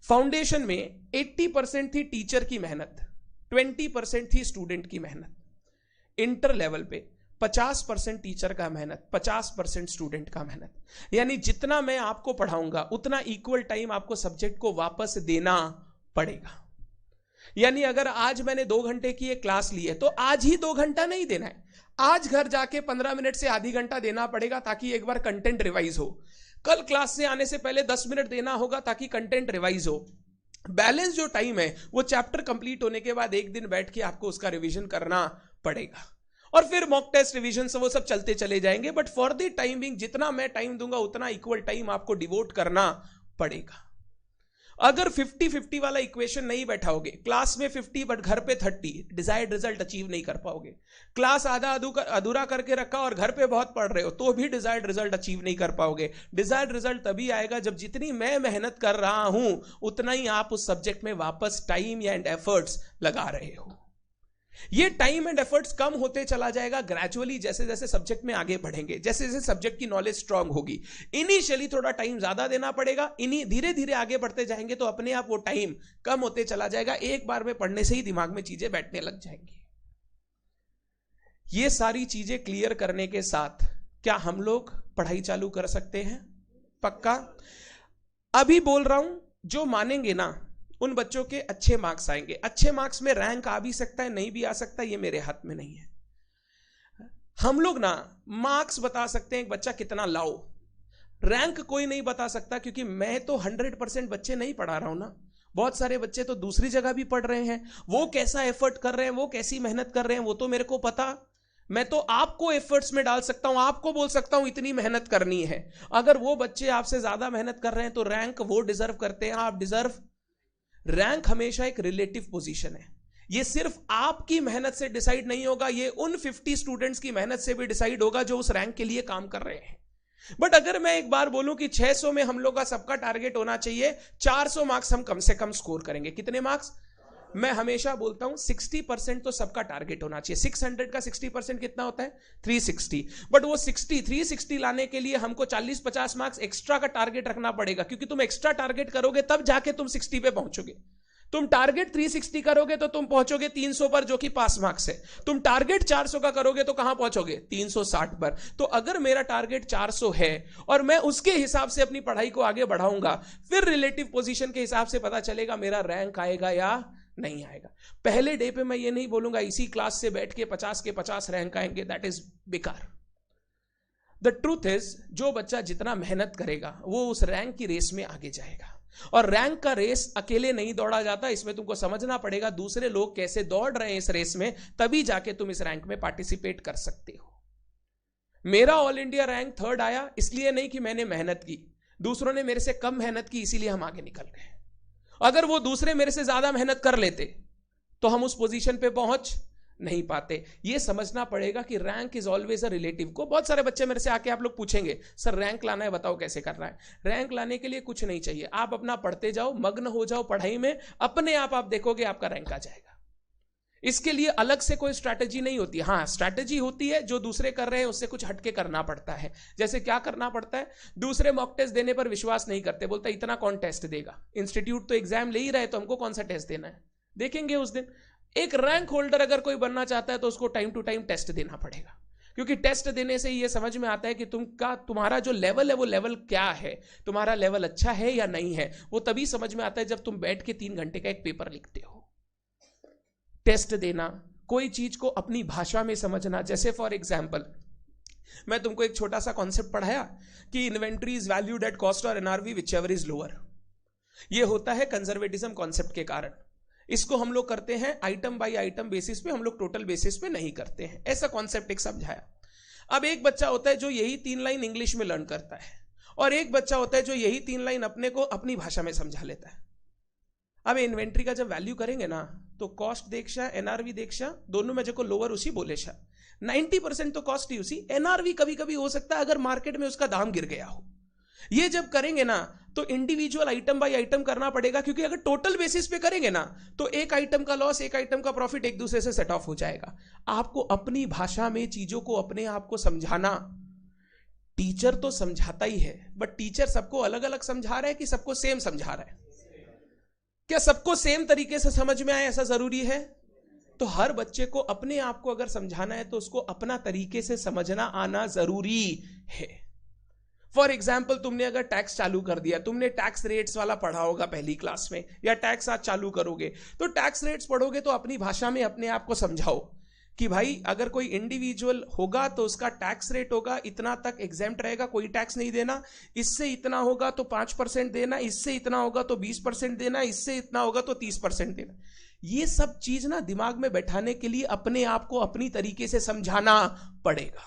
Foundation में 80% थी टीचर की मेहनत, 20% थी स्टूडेंट की मेहनत. इंटर लेवल पे 50% टीचर का मेहनत, 50% स्टूडेंट का मेहनत. यानी जितना मैं आपको पढ़ाऊंगा उतना इक्वल टाइम आपको सब्जेक्ट को वापस देना पड़ेगा. यानी अगर आज मैंने 2 घंटे की एक क्लास ली है तो आज ही 2 घंटा नहीं देना है, आज घर जाके 15 मिनट से आधी घंटा देना पड़ेगा ताकि एक बार कंटेंट रिवाइज हो. कल क्लास से आने से पहले 10 मिनट देना होगा ताकि कंटेंट रिवाइज हो. बैलेंस जो टाइम है वो चैप्टर कंप्लीट होने के बाद एक दिन बैठ के आपको उसका रिवीजन करना पड़ेगा, और फिर मॉक टेस्ट रिवीजन से वो सब चलते चले जाएंगे. बट फॉर द टाइमिंग जितना मैं टाइम दूंगा उतना इक्वल टाइम आपको डिवोट करना पड़ेगा. अगर 50-50 वाला इक्वेशन नहीं बैठाओगे, क्लास में 50 बट घर पे 30, डिजायर्ड रिजल्ट अचीव नहीं कर पाओगे. क्लास आधा अधूरा करके रखा और घर पे बहुत पढ़ रहे हो तो भी डिजायर्ड रिजल्ट अचीव नहीं कर पाओगे. डिजायर्ड रिजल्ट तभी आएगा जब जितनी मैं मेहनत कर रहा हूं उतना ही आप उस सब्जेक्ट में वापस टाइम एंड एफर्ट्स लगा रहे हो. ये टाइम एंड एफर्ट्स कम होते चला जाएगा ग्रेजुअली जैसे जैसे सब्जेक्ट में आगे बढ़ेंगे, जैसे जैसे सब्जेक्ट की नॉलेज स्ट्रांग होगी. इनिशियली थोड़ा टाइम ज्यादा देना पड़ेगा, इन्हीं धीरे धीरे आगे बढ़ते जाएंगे तो अपने आप वो टाइम कम होते चला जाएगा. एक बार में पढ़ने से ही दिमाग में चीजें बैठने लग जाएंगी. ये सारी चीजें क्लियर करने के साथ क्या हम लोग पढ़ाई चालू कर सकते हैं? पक्का? अभी बोल रहा हूं, जो मानेंगे ना उन बच्चों के अच्छे मार्क्स आएंगे. अच्छे मार्क्स में रैंक आ भी सकता है, नहीं भी आ सकता, ये मेरे हाथ में नहीं है. हम लोग ना मार्क्स बता सकते हैं एक बच्चा कितना लाओ, रैंक कोई नहीं बता सकता, क्योंकि मैं तो 100% बच्चे नहीं पढ़ा रहा हूं ना. बहुत सारे बच्चे तो दूसरी जगह भी पढ़ रहे हैं, वो कैसा एफर्ट कर रहे हैं, वो कैसी मेहनत कर रहे हैं वो तो मेरे को पता. मैं तो आपको एफर्ट्स में डाल सकता हूं, आपको बोल सकता हूं इतनी मेहनत करनी है. अगर वो बच्चे आपसे ज्यादा मेहनत कर रहे हैं तो रैंक वो डिजर्व करते हैं, आप डिजर्व. रैंक हमेशा एक रिलेटिव पोजीशन है. ये सिर्फ आपकी मेहनत से डिसाइड नहीं होगा, ये उन 50 स्टूडेंट्स की मेहनत से भी डिसाइड होगा जो उस रैंक के लिए काम कर रहे हैं. बट अगर मैं एक बार बोलूं कि 600 में हम लोग का सबका टारगेट होना चाहिए, 400 मार्क्स हम कम से कम स्कोर करेंगे. कितने मार्क्स? मैं हमेशा बोलता हूं 60% तो सबका टारगेट होना चाहिए. 600 का 60% कितना होता है? 360. बट वो 360 लाने के लिए हमको 40-50 मार्क्स एक्स्ट्रा का टारगेट रखना पड़ेगा, क्योंकि तुम एक्स्ट्रा टारगेट करोगे तब जाके तुम 60 पे पहुंचोगे. तुम टारगेट 360 करोगे तो तुम पहुंचोगे 300 पर, जो कि पास मार्क्स है. तुम टारगेट 400 का करोगे तो कहां पहुंचोगे? 360 पर. तो अगर मेरा टारगेट 400 है और मैं उसके हिसाब से अपनी पढ़ाई को आगे बढ़ाऊंगा, फिर रिलेटिव पोजीशन के हिसाब से पता चलेगा मेरा रैंक आएगा या नहीं आएगा. पहले डे पे मैं ये नहीं बोलूंगा इसी क्लास से बैठ के 50 के 50 रैंक आएंगे, दैट इज बेकार. द ट्रूथ इज जो बच्चा जितना मेहनत करेगा वो उस रैंक की रेस में आगे जाएगा. और रैंक का रेस अकेले नहीं दौड़ा जाता, इसमें तुमको समझना पड़ेगा दूसरे लोग कैसे दौड़ रहे हैं इस रेस में, तभी जाके तुम इस रैंक में पार्टिसिपेट कर सकते हो. मेरा ऑल इंडिया रैंक 3rd आया इसलिए नहीं कि मैंने मेहनत की, दूसरों ने मेरे से कम मेहनत की इसीलिए हम आगे निकल गए. अगर वो दूसरे मेरे से ज्यादा मेहनत कर लेते तो हम उस पोजीशन पे पहुंच नहीं पाते। ये समझना पड़ेगा कि rank is always a relative. को बहुत सारे बच्चे मेरे से आके आप लोग पूछेंगे, सर रैंक लाना है बताओ कैसे करना है। रैंक लाने के लिए कुछ नहीं चाहिए, आप अपना पढ़ते जाओ, मग्न हो जाओ पढ़ाई में, अपने आप देखोगे आपका रैंक आ जाएगा। इसके लिए अलग से कोई स्ट्रैटेजी नहीं होती। हाँ स्ट्रैटेजी होती है, जो दूसरे कर रहे हैं उससे कुछ हटके करना पड़ता है। जैसे क्या करना पड़ता है, दूसरे मॉक टेस्ट देने पर विश्वास नहीं करते, बोलता इतना कौन टेस्ट देगा, इंस्टीट्यूट तो एग्जाम ले ही रहे तो हमको कौन सा टेस्ट देना है, देखेंगे उस दिन। एक रैंक होल्डर अगर कोई बनना चाहता है तो उसको टाइम टू टाइम टेस्ट देना पड़ेगा, क्योंकि टेस्ट देने से ये समझ में आता है कि तुम्हारा जो लेवल है वो लेवल क्या है, तुम्हारा लेवल अच्छा है या नहीं है। वो तभी समझ में आता है जब तुम बैठ के 3 घंटे का एक पेपर लिखते हो। टेस्ट देना, कोई चीज को अपनी भाषा में समझना। जैसे फॉर एग्जाम्पल मैं तुमको एक छोटा सा कॉन्सेप्ट पढ़ाया कि inventory is valued at cost और NRV whichever is lower. ये होता है कंजर्वेटिज्म कॉन्सेप्ट के कारण। इसको हम लोग करते हैं आइटम बाय आइटम बेसिस पे, हम लोग टोटल बेसिस पे नहीं करते हैं। ऐसा कॉन्सेप्ट एक समझाया। अब एक बच्चा होता है जो यही 3 लाइन इंग्लिश में लर्न करता है, और एक बच्चा होता है जो यही 3 लाइन अपने को अपनी भाषा में समझा लेता है। अब इन्वेंट्री का जब वैल्यू करेंगे ना तो कॉस्ट देखशा एनआरवी देखशा दोनों में जो लोअर उसी बोलेशा 90% तो कॉस्ट ही उसी, एनआरवी कभी कभी हो सकता है अगर मार्केट में उसका दाम गिर गया हो। ये जब करेंगे ना तो इंडिविजुअल आइटम बाय आइटम करना पड़ेगा, क्योंकि अगर टोटल बेसिस पे करेंगे ना तो एक आइटम का लॉस एक आइटम का प्रॉफिट एक दूसरे से सेट ऑफ हो जाएगा। आपको अपनी भाषा में चीजों को अपने आप को समझाना। टीचर तो समझाता ही है, बट टीचर सबको अलग अलग समझा रहा है कि सबको सेम समझा रहा है? क्या सबको सेम तरीके से समझ में आए ऐसा जरूरी है? तो हर बच्चे को अपने आप को अगर समझाना है तो उसको अपना तरीके से समझना आना जरूरी है। फॉर एग्जाम्पल तुमने अगर टैक्स चालू कर दिया, तुमने टैक्स रेट्स वाला पढ़ा होगा पहली क्लास में, या टैक्स आज चालू करोगे तो टैक्स रेट्स पढ़ोगे तो अपनी भाषा में अपने आप को समझाओ कि भाई अगर कोई इंडिविजुअल होगा तो उसका टैक्स रेट होगा इतना तक एग्जेम्प्ट रहेगा, कोई टैक्स नहीं देना, इससे इतना होगा तो 5% देना, इससे इतना होगा तो 20% देना, इससे इतना होगा तो 30% देना। ये सब चीज ना दिमाग में बैठाने के लिए अपने आप को अपनी तरीके से समझाना पड़ेगा।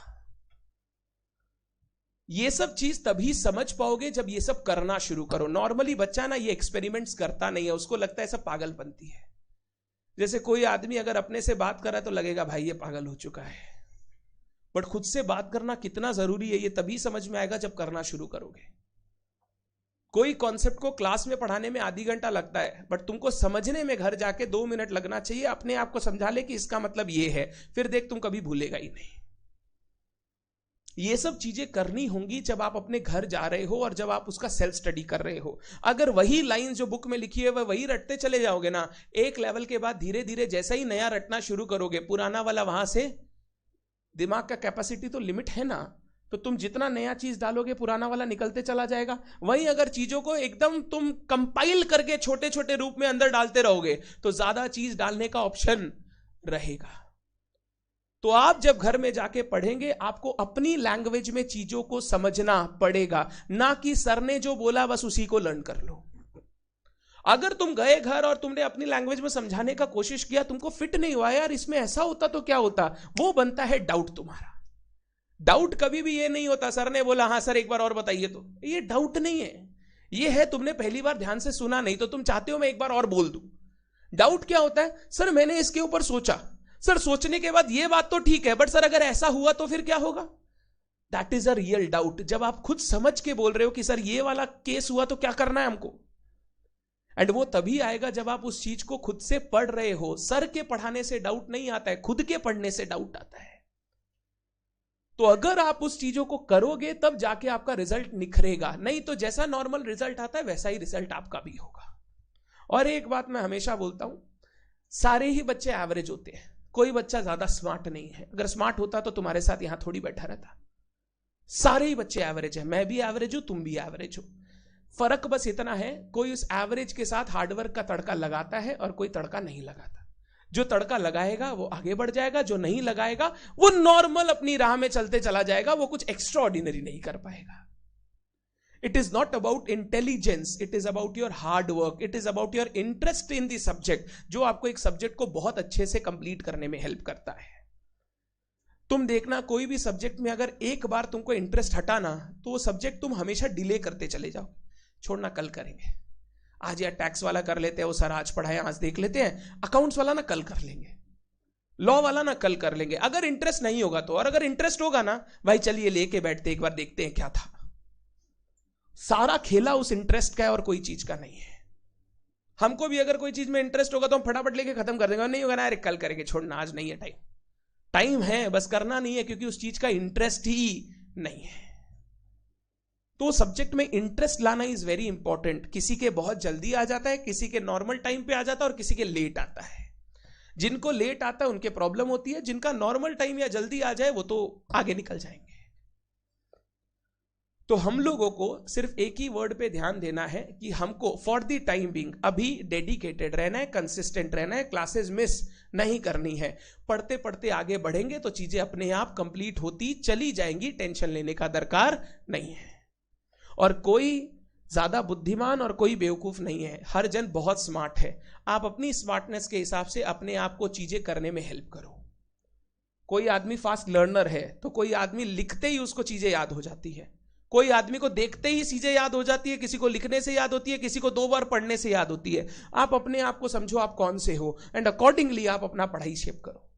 ये सब चीज तभी समझ पाओगे जब ये सब करना शुरू करो। नॉर्मली बच्चा ना ये एक्सपेरिमेंट्स करता नहीं है, उसको लगता है सब पागलपंती है। जैसे कोई आदमी अगर अपने से बात कर रहा है तो लगेगा भाई ये पागल हो चुका है, बट खुद से बात करना कितना जरूरी है ये तभी समझ में आएगा जब करना शुरू करोगे। कोई कॉन्सेप्ट को क्लास में पढ़ाने में आधी घंटा लगता है, बट तुमको समझने में घर जाके 2 मिनट लगना चाहिए। अपने आप को समझा ले कि इसका मतलब ये है, फिर देख तुम कभी भूलेगा ही नहीं। ये सब चीजें करनी होंगी जब आप अपने घर जा रहे हो और जब आप उसका सेल्फ स्टडी कर रहे हो। अगर वही लाइन जो बुक में लिखी है वही रटते चले जाओगे ना, एक लेवल के बाद धीरे धीरे जैसा ही नया रटना शुरू करोगे, पुराना वाला वहां से, दिमाग का कैपेसिटी तो लिमिट है ना, तो तुम जितना नया चीज डालोगे पुराना वाला निकलते चला जाएगा। वहीं अगर चीजों को एकदम तुम कंपाइल करके छोटे छोटे रूप में अंदर डालते रहोगे तो ज्यादा चीज डालने का ऑप्शन रहेगा। तो आप जब घर में जाके पढ़ेंगे आपको अपनी लैंग्वेज में चीजों को समझना पड़ेगा, ना कि सर ने जो बोला बस उसी को लर्न कर लो। अगर तुम गए घर और तुमने अपनी लैंग्वेज में समझाने का कोशिश किया, तुमको फिट नहीं हुआ यार इसमें ऐसा होता तो क्या होता, वो बनता है डाउट तुम्हारा। डाउट कभी भी ये नहीं होता सर ने बोला हाँ सर एक बार और बताइए, तो ये डाउट नहीं है, ये है तुमने पहली बार ध्यान से सुना नहीं तो तुम चाहते हो मैं एक बार और बोल दूं। डाउट क्या होता है, सर मैंने इसके ऊपर सोचा, सर सोचने के बाद ये बात तो ठीक है बट सर अगर ऐसा हुआ तो फिर क्या होगा। That is a real doubt, जब आप खुद समझ के बोल रहे हो कि सर ये वाला केस हुआ तो क्या करना है हमको। एंड वो तभी आएगा जब आप उस चीज को खुद से पढ़ रहे हो। सर के पढ़ाने से डाउट नहीं आता है, खुद के पढ़ने से डाउट आता है। तो अगर आप उस चीजों को करोगे तब जाके आपका रिजल्ट निखरेगा, नहीं तो जैसा नॉर्मल रिजल्ट आता है वैसा ही रिजल्ट आपका भी होगा। और एक बात मैं हमेशा बोलता हूं, सारे ही बच्चे एवरेज होते हैं, कोई बच्चा ज्यादा स्मार्ट नहीं है। अगर स्मार्ट होता तो तुम्हारे साथ यहां थोड़ी बैठा रहता। सारे ही बच्चे एवरेज है, मैं भी एवरेज हूं, तुम भी एवरेज हो। फर्क बस इतना है, कोई उस एवरेज के साथ हार्डवर्क का तड़का लगाता है और कोई तड़का नहीं लगाता। जो तड़का लगाएगा वो आगे बढ़ जाएगा, जो नहीं लगाएगा वो नॉर्मल अपनी राह में चलते चला जाएगा, वो कुछ एक्स्ट्रा ऑर्डिनरी नहीं कर पाएगा। It is not about intelligence, it is about your hard work, it is about your interest in the subject, जो आपको एक सब्जेक्ट को बहुत अच्छे से कंप्लीट करने में हेल्प करता है। तुम देखना कोई भी सब्जेक्ट में अगर एक बार तुमको इंटरेस्ट हटाना तो वो सब्जेक्ट तुम हमेशा डिले करते चले जाओ, छोड़ना कल करेंगे, आज यार टैक्स वाला कर लेते हैं, वो सर आज पढ़ाए आज देख लेते हैं, अकाउंट्स वाला ना कल कर लेंगे। लॉ वाला ना कल कर लेंगे, अगर इंटरेस्ट नहीं होगा तो। और अगर इंटरेस्ट होगा ना, भाई चलिए लेके बैठते एक बार, देखते हैं क्या था। सारा खेला उस इंटरेस्ट का है और कोई चीज का नहीं है। हमको भी अगर कोई चीज में इंटरेस्ट होगा तो हम फटाफट लेके खत्म कर देंगे, नहीं होगा ना अरे कल करेंगे, छोड़ना आज नहीं है, टाइम टाइम है बस करना नहीं है, क्योंकि उस चीज का इंटरेस्ट ही नहीं है। तो सब्जेक्ट में इंटरेस्ट लाना इज वेरी इंपॉर्टेंट। किसी के बहुत जल्दी आ जाता है, किसी के नॉर्मल टाइम पे आ जाता है, और किसी के लेट आता है। जिनको लेट आता है उनके प्रॉब्लम होती है, जिनका नॉर्मल टाइम या जल्दी आ जाए वो तो आगे निकल जाएंगे। तो हम लोगों को सिर्फ एक ही वर्ड पे ध्यान देना है कि हमको फॉर द टाइम बिंग अभी डेडिकेटेड रहना है, कंसिस्टेंट रहना है, क्लासेस मिस नहीं करनी है। पढ़ते पढ़ते आगे बढ़ेंगे तो चीजें अपने आप कंप्लीट होती चली जाएंगी, टेंशन लेने का दरकार नहीं है। और कोई ज्यादा बुद्धिमान और कोई बेवकूफ नहीं है, हर जन बहुत स्मार्ट है। आप अपनी स्मार्टनेस के हिसाब से अपने आप को चीजें करने में हेल्प करो। कोई आदमी फास्ट लर्नर है तो कोई आदमी लिखते ही उसको चीजें याद हो जाती है, कोई आदमी को देखते ही चीजें याद हो जाती है, किसी को लिखने से याद होती है, किसी को 2 बार पढ़ने से याद होती है। आप अपने आप को समझो आप कौन से हो, एंड अकॉर्डिंगली आप अपना पढ़ाई शेप करो।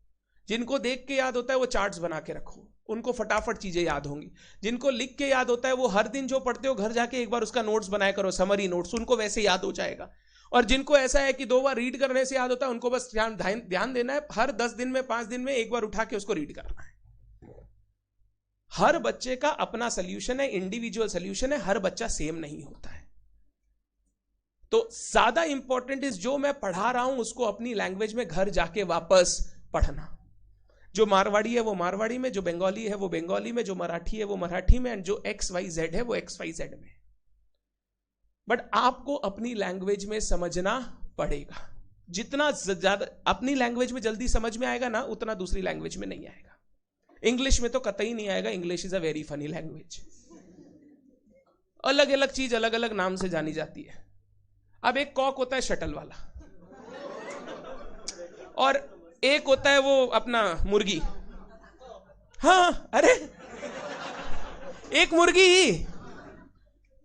जिनको देख के याद होता है वो चार्ट्स बना के रखो, उनको फटाफट चीजें याद होंगी। जिनको लिख के याद होता है वो हर दिन जो पढ़ते हो घर जाके एक बार उसका नोट्स बनाया करो, समरी नोट्स, उनको वैसे याद हो जाएगा। और जिनको ऐसा है कि 2 बार रीड करने से याद होता है, उनको बस ध्यान देना है, हर 10 दिन में 5 दिन में एक बार उठा के उसको रीड करना है। हर बच्चे का अपना सोल्यूशन है, इंडिविजुअल सोल्यूशन है, हर बच्चा सेम नहीं होता है। तो ज्यादा इंपॉर्टेंट इज जो मैं पढ़ा रहा हूं उसको अपनी लैंग्वेज में घर जाके वापस पढ़ना। जो मारवाड़ी है वो मारवाड़ी में, जो बंगाली है वो बंगाली में, जो मराठी है वो मराठी में, एंड जो XYZ है वो XYZ में। बट आपको अपनी लैंग्वेज में समझना पड़ेगा। जितना ज्यादा अपनी लैंग्वेज में जल्दी समझ में आएगा ना, उतना दूसरी लैंग्वेज में नहीं आएगा। इंग्लिश में तो कतई नहीं आएगा, English is a very funny language. अलग अलग चीज अलग अलग नाम से जानी जाती है। अब एक कॉक होता है शटल वाला, और एक होता है वो अपना मुर्गी। हाँ अरे एक मुर्गी ही,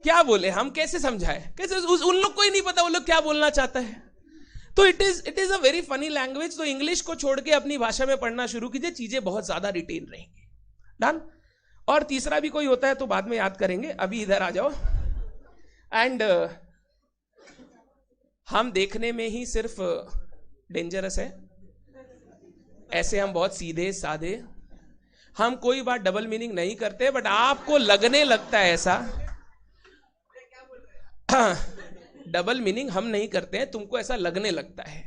क्या बोले हम, कैसे समझाए, कैसे उन लोग को ही नहीं पता वो लोग क्या बोलना चाहता है। तो it is a very funny language. तो इंग्लिश को छोड़ के अपनी भाषा में पढ़ना शुरू कीजिए, चीजें बहुत ज्यादा रिटेन रहेंगी। डन। और तीसरा भी कोई होता है तो बाद में याद करेंगे, अभी इधर आ जाओ। एंड हम देखने में ही सिर्फ डेंजरस है, ऐसे हम बहुत सीधे साधे, हम कोई बात डबल मीनिंग नहीं करते, बट आपको लगने लगता है ऐसा। डबल मीनिंग हम नहीं करते हैं, तुमको ऐसा लगने लगता है।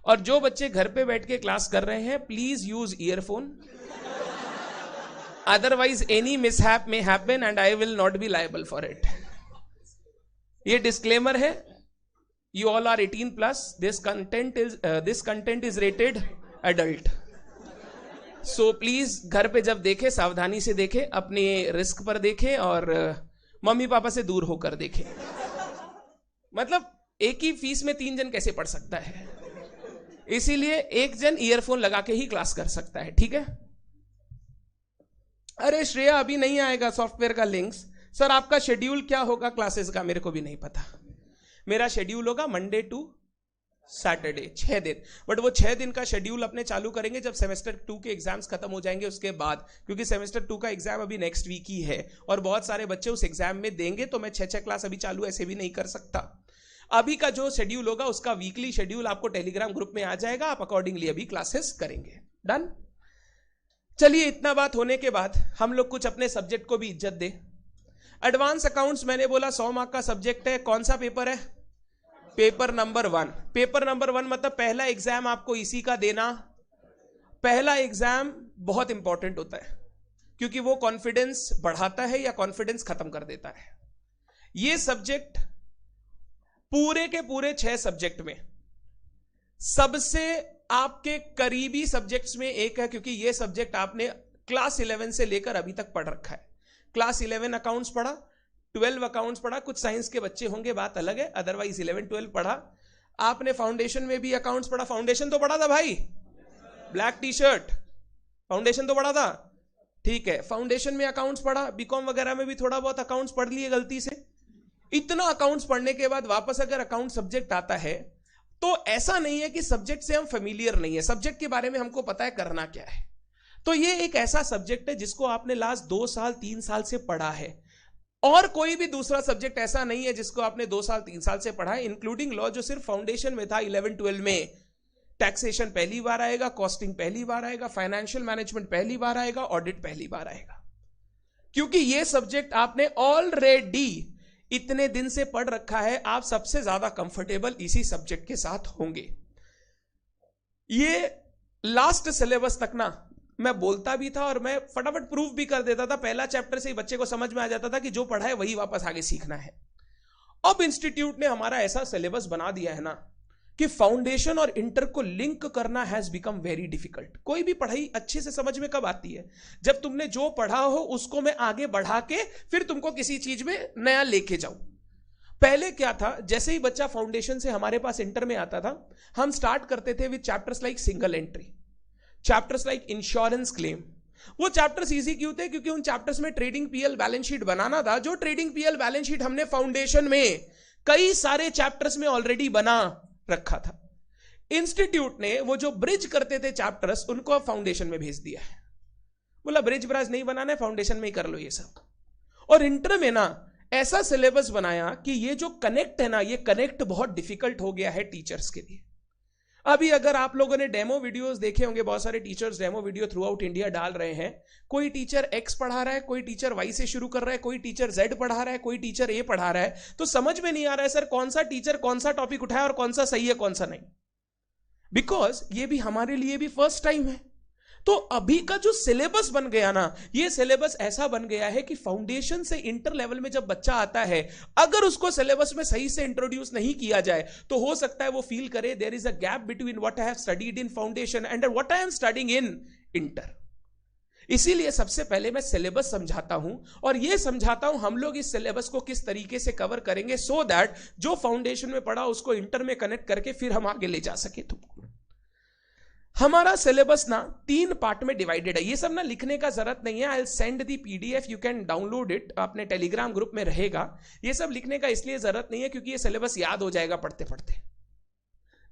और जो बच्चे घर पे बैठ के क्लास कर रहे हैं, please use earphone, otherwise any mishap में happen and I will not be liable for it. ये डिस्क्लेमर है, you all are 18+, this content is rated adult. So please घर पे जब देखे सावधानी से देखे, अपने रिस्क पर देखे, और मम्मी पापा से दूर होकर देखे। मतलब एक ही फीस में 3 जन कैसे पढ़ सकता है, इसीलिए एक जन ईयरफोन लगा के ही क्लास कर सकता है, ठीक है। अरे श्रेया अभी नहीं आएगा सॉफ्टवेयर का लिंक्स। सर आपका शेड्यूल क्या होगा क्लासेस का, मेरे को भी नहीं पता। मेरा शेड्यूल होगा मंडे टू सैटरडे, 6 दिन। बट वो 6 दिन का शेड्यूल अपने चालू करेंगे जब सेमेस्टर 2 के एग्जाम्स खत्म हो जाएंगे उसके बाद, क्योंकि सेमेस्टर 2 का एग्जाम अभी नेक्स्ट वीक ही है और बहुत सारे बच्चे उस एग्जाम में देंगे, तो मैं 6 क्लास अभी चालू ऐसे भी नहीं कर सकता। अभी का जो शेड्यूल होगा उसका वीकली शेड्यूल आपको टेलीग्राम ग्रुप में आ जाएगा, आप अकॉर्डिंगली अभी क्लासेस करेंगे। डन। चलिए इतना बात होने के बाद हम लोग कुछ अपने सब्जेक्ट को भी इज्जत दे। एडवांस अकाउंट्स मैंने बोला 100 मार्क का सब्जेक्ट है। कौन सा पेपर है? Paper number 1। पेपर नंबर 1 मतलब पहला एग्जाम आपको इसी का देना। पहला एग्जाम बहुत इंपॉर्टेंट होता है क्योंकि वो कॉन्फिडेंस बढ़ाता है या कॉन्फिडेंस खत्म कर देता है। ये सब्जेक्ट पूरे के पूरे 6 सब्जेक्ट में सबसे आपके करीबी सब्जेक्ट्स में एक है, क्योंकि ये सब्जेक्ट आपने क्लास 11 से लेकर अभी तक पढ़ रखा है। क्लास 11 अकाउंट्स पढ़ा, 12 अकाउंट्स पढ़ा, कुछ साइंस के बच्चे होंगे बात अलग है, अदरवाइज 11-12 पढ़ा। आपने फाउंडेशन में भी अकाउंट्स पढ़ा। फाउंडेशन तो पढ़ा था भाई, ब्लैक टी शर्ट, फाउंडेशन तो पढ़ा था, ठीक है। फाउंडेशन में अकाउंट्स पढ़ा, बीकॉम वगैरह में भी थोड़ा बहुत अकाउंट्स पढ़ लिए गलती से। इतना अकाउंट्स पढ़ने के बाद वापस अगर अकाउंट सब्जेक्ट आता है तो ऐसा नहीं है कि सब्जेक्ट से हम फेमिलियर नहीं है, सब्जेक्ट के बारे में हमको पता है करना क्या है। तो ये एक ऐसा सब्जेक्ट है जिसको आपने लास्ट 2 साल 3 साल से पढ़ा है, और कोई भी दूसरा सब्जेक्ट ऐसा नहीं है जिसको आपने 2 साल 3 साल से पढ़ा है, इंक्लूडिंग लॉ जो सिर्फ फाउंडेशन में था 11 12 में। टैक्सेशन पहली बार आएगा, कॉस्टिंग पहली बार आएगा, फाइनेंशियल मैनेजमेंट पहली बार आएगा, ऑडिट पहली बार आएगा, क्योंकि ये सब्जेक्ट आपने ऑलरेडी इतने दिन से पढ़ रखा है। आप सबसे ज्यादा कंफर्टेबल इसी सब्जेक्ट के साथ होंगे। ये लास्ट सिलेबस तक ना मैं बोलता भी था और मैं फटाफट प्रूफ भी कर देता था, पहला चैप्टर से ही बच्चे को समझ में आ जाता था कि जो पढ़ा है वही वापस आगे सीखना है। अब इंस्टीट्यूट ने हमारा ऐसा सिलेबस बना दिया है ना कि फाउंडेशन और इंटर को लिंक करना हैज बिकम वेरी डिफिकल्ट। कोई भी पढ़ाई अच्छे से समझ में कब आती है? जब तुमने जो पढ़ा हो उसको मैं आगे बढ़ा के फिर तुमको किसी चीज में नया लेके जाऊं। पहले क्या था, जैसे ही बच्चा फाउंडेशन से हमारे पास इंटर में आता था, हम स्टार्ट करते थे with chapters like single entry, chapters like insurance claim. वो चैप्टर्स इजी क्यों थे? क्योंकि उन चैप्टर्स में ट्रेडिंग पीएल बैलेंस शीट बनाना था, जो ट्रेडिंग पीएल बैलेंस शीट हमने फाउंडेशन में कई सारे चैप्टर्स में ऑलरेडी बना रखा था। इंस्टीट्यूट ने वो जो ब्रिज करते थे चैप्टर्स, उनको फाउंडेशन में भेज दिया है। बोला ब्रिज ब्राज नहीं बनाना है, फाउंडेशन में ही कर लो ये सब। और इंटर में ना ऐसा सिलेबस बनाया कि ये जो कनेक्ट है ना, ये कनेक्ट बहुत डिफिकल्ट हो गया है टीचर्स के लिए। अभी अगर आप लोगों ने डेमो वीडियोस देखे होंगे, बहुत सारे teachers demo video through out India डाल रहे हैं। कोई टीचर एक्स पढ़ा रहा है, कोई टीचर वाई से शुरू कर रहा है, कोई टीचर जेड पढ़ा रहा है, कोई टीचर ए पढ़ा रहा है। तो समझ में नहीं आ रहा है सर कौन सा टीचर कौन सा टॉपिक उठाया और कौन सा सही है कौन सा नहीं, बिकॉज ये भी हमारे लिए भी फर्स्ट टाइम है। तो अभी का जो सिलेबस बन गया ना, ये सिलेबस ऐसा बन गया है कि फाउंडेशन से इंटर लेवल में जब बच्चा आता है, अगर उसको सिलेबस में सही से इंट्रोड्यूस नहीं किया जाए तो हो सकता है वो फील करे there is a gap between what I have studied in foundation and what I am studying in inter. इसीलिए सबसे पहले मैं सिलेबस समझाता हूं, और यह समझाता हूं हम लोग इस सिलेबस को किस तरीके से कवर करेंगे, सो दैट जो फाउंडेशन में पढ़ा उसको इंटर में कनेक्ट करके फिर हम आगे ले जा सके। तुमको हमारा सिलेबस ना 3 पार्ट में डिवाइडेड है। ये सब ना लिखने का जरूरत नहीं है, I will send the PDF, you can download it, अपने टेलीग्राम ग्रुप में रहेगा। ये सब लिखने का इसलिए जरूरत नहीं है क्योंकि ये सिलेबस याद हो जाएगा पढ़ते पढ़ते।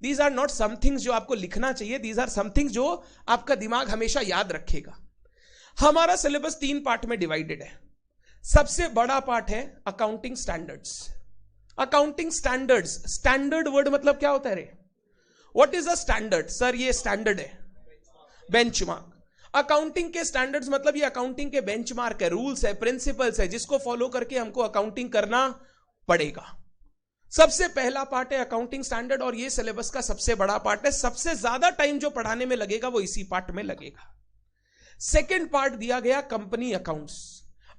दीज आर नॉट समथिंग्स जो आपको लिखना चाहिए, दीज आर समथिंग्स जो आपका दिमाग हमेशा याद रखेगा। हमारा सिलेबस 3 पार्ट में डिवाइडेड है। सबसे बड़ा पार्ट है accounting standards. Accounting standards, standard word मतलब क्या होता है रे? What is a standard? Sir ये स्टैंडर्ड है, बेंचमार्क। अकाउंटिंग के स्टैंडर्ड्स मतलब ये अकाउंटिंग के बेंचमार्क है, रूल्स है, प्रिंसिपल्स है, जिसको फॉलो करके हमको अकाउंटिंग करना पड़ेगा। सबसे पहला पार्ट है अकाउंटिंग स्टैंडर्ड, और ये सिलेबस का सबसे बड़ा पार्ट है। सबसे ज्यादा टाइम जो पढ़ाने में लगेगा वो इसी पार्ट में लगेगा। सेकेंड पार्ट दिया गया कंपनी अकाउंट्स।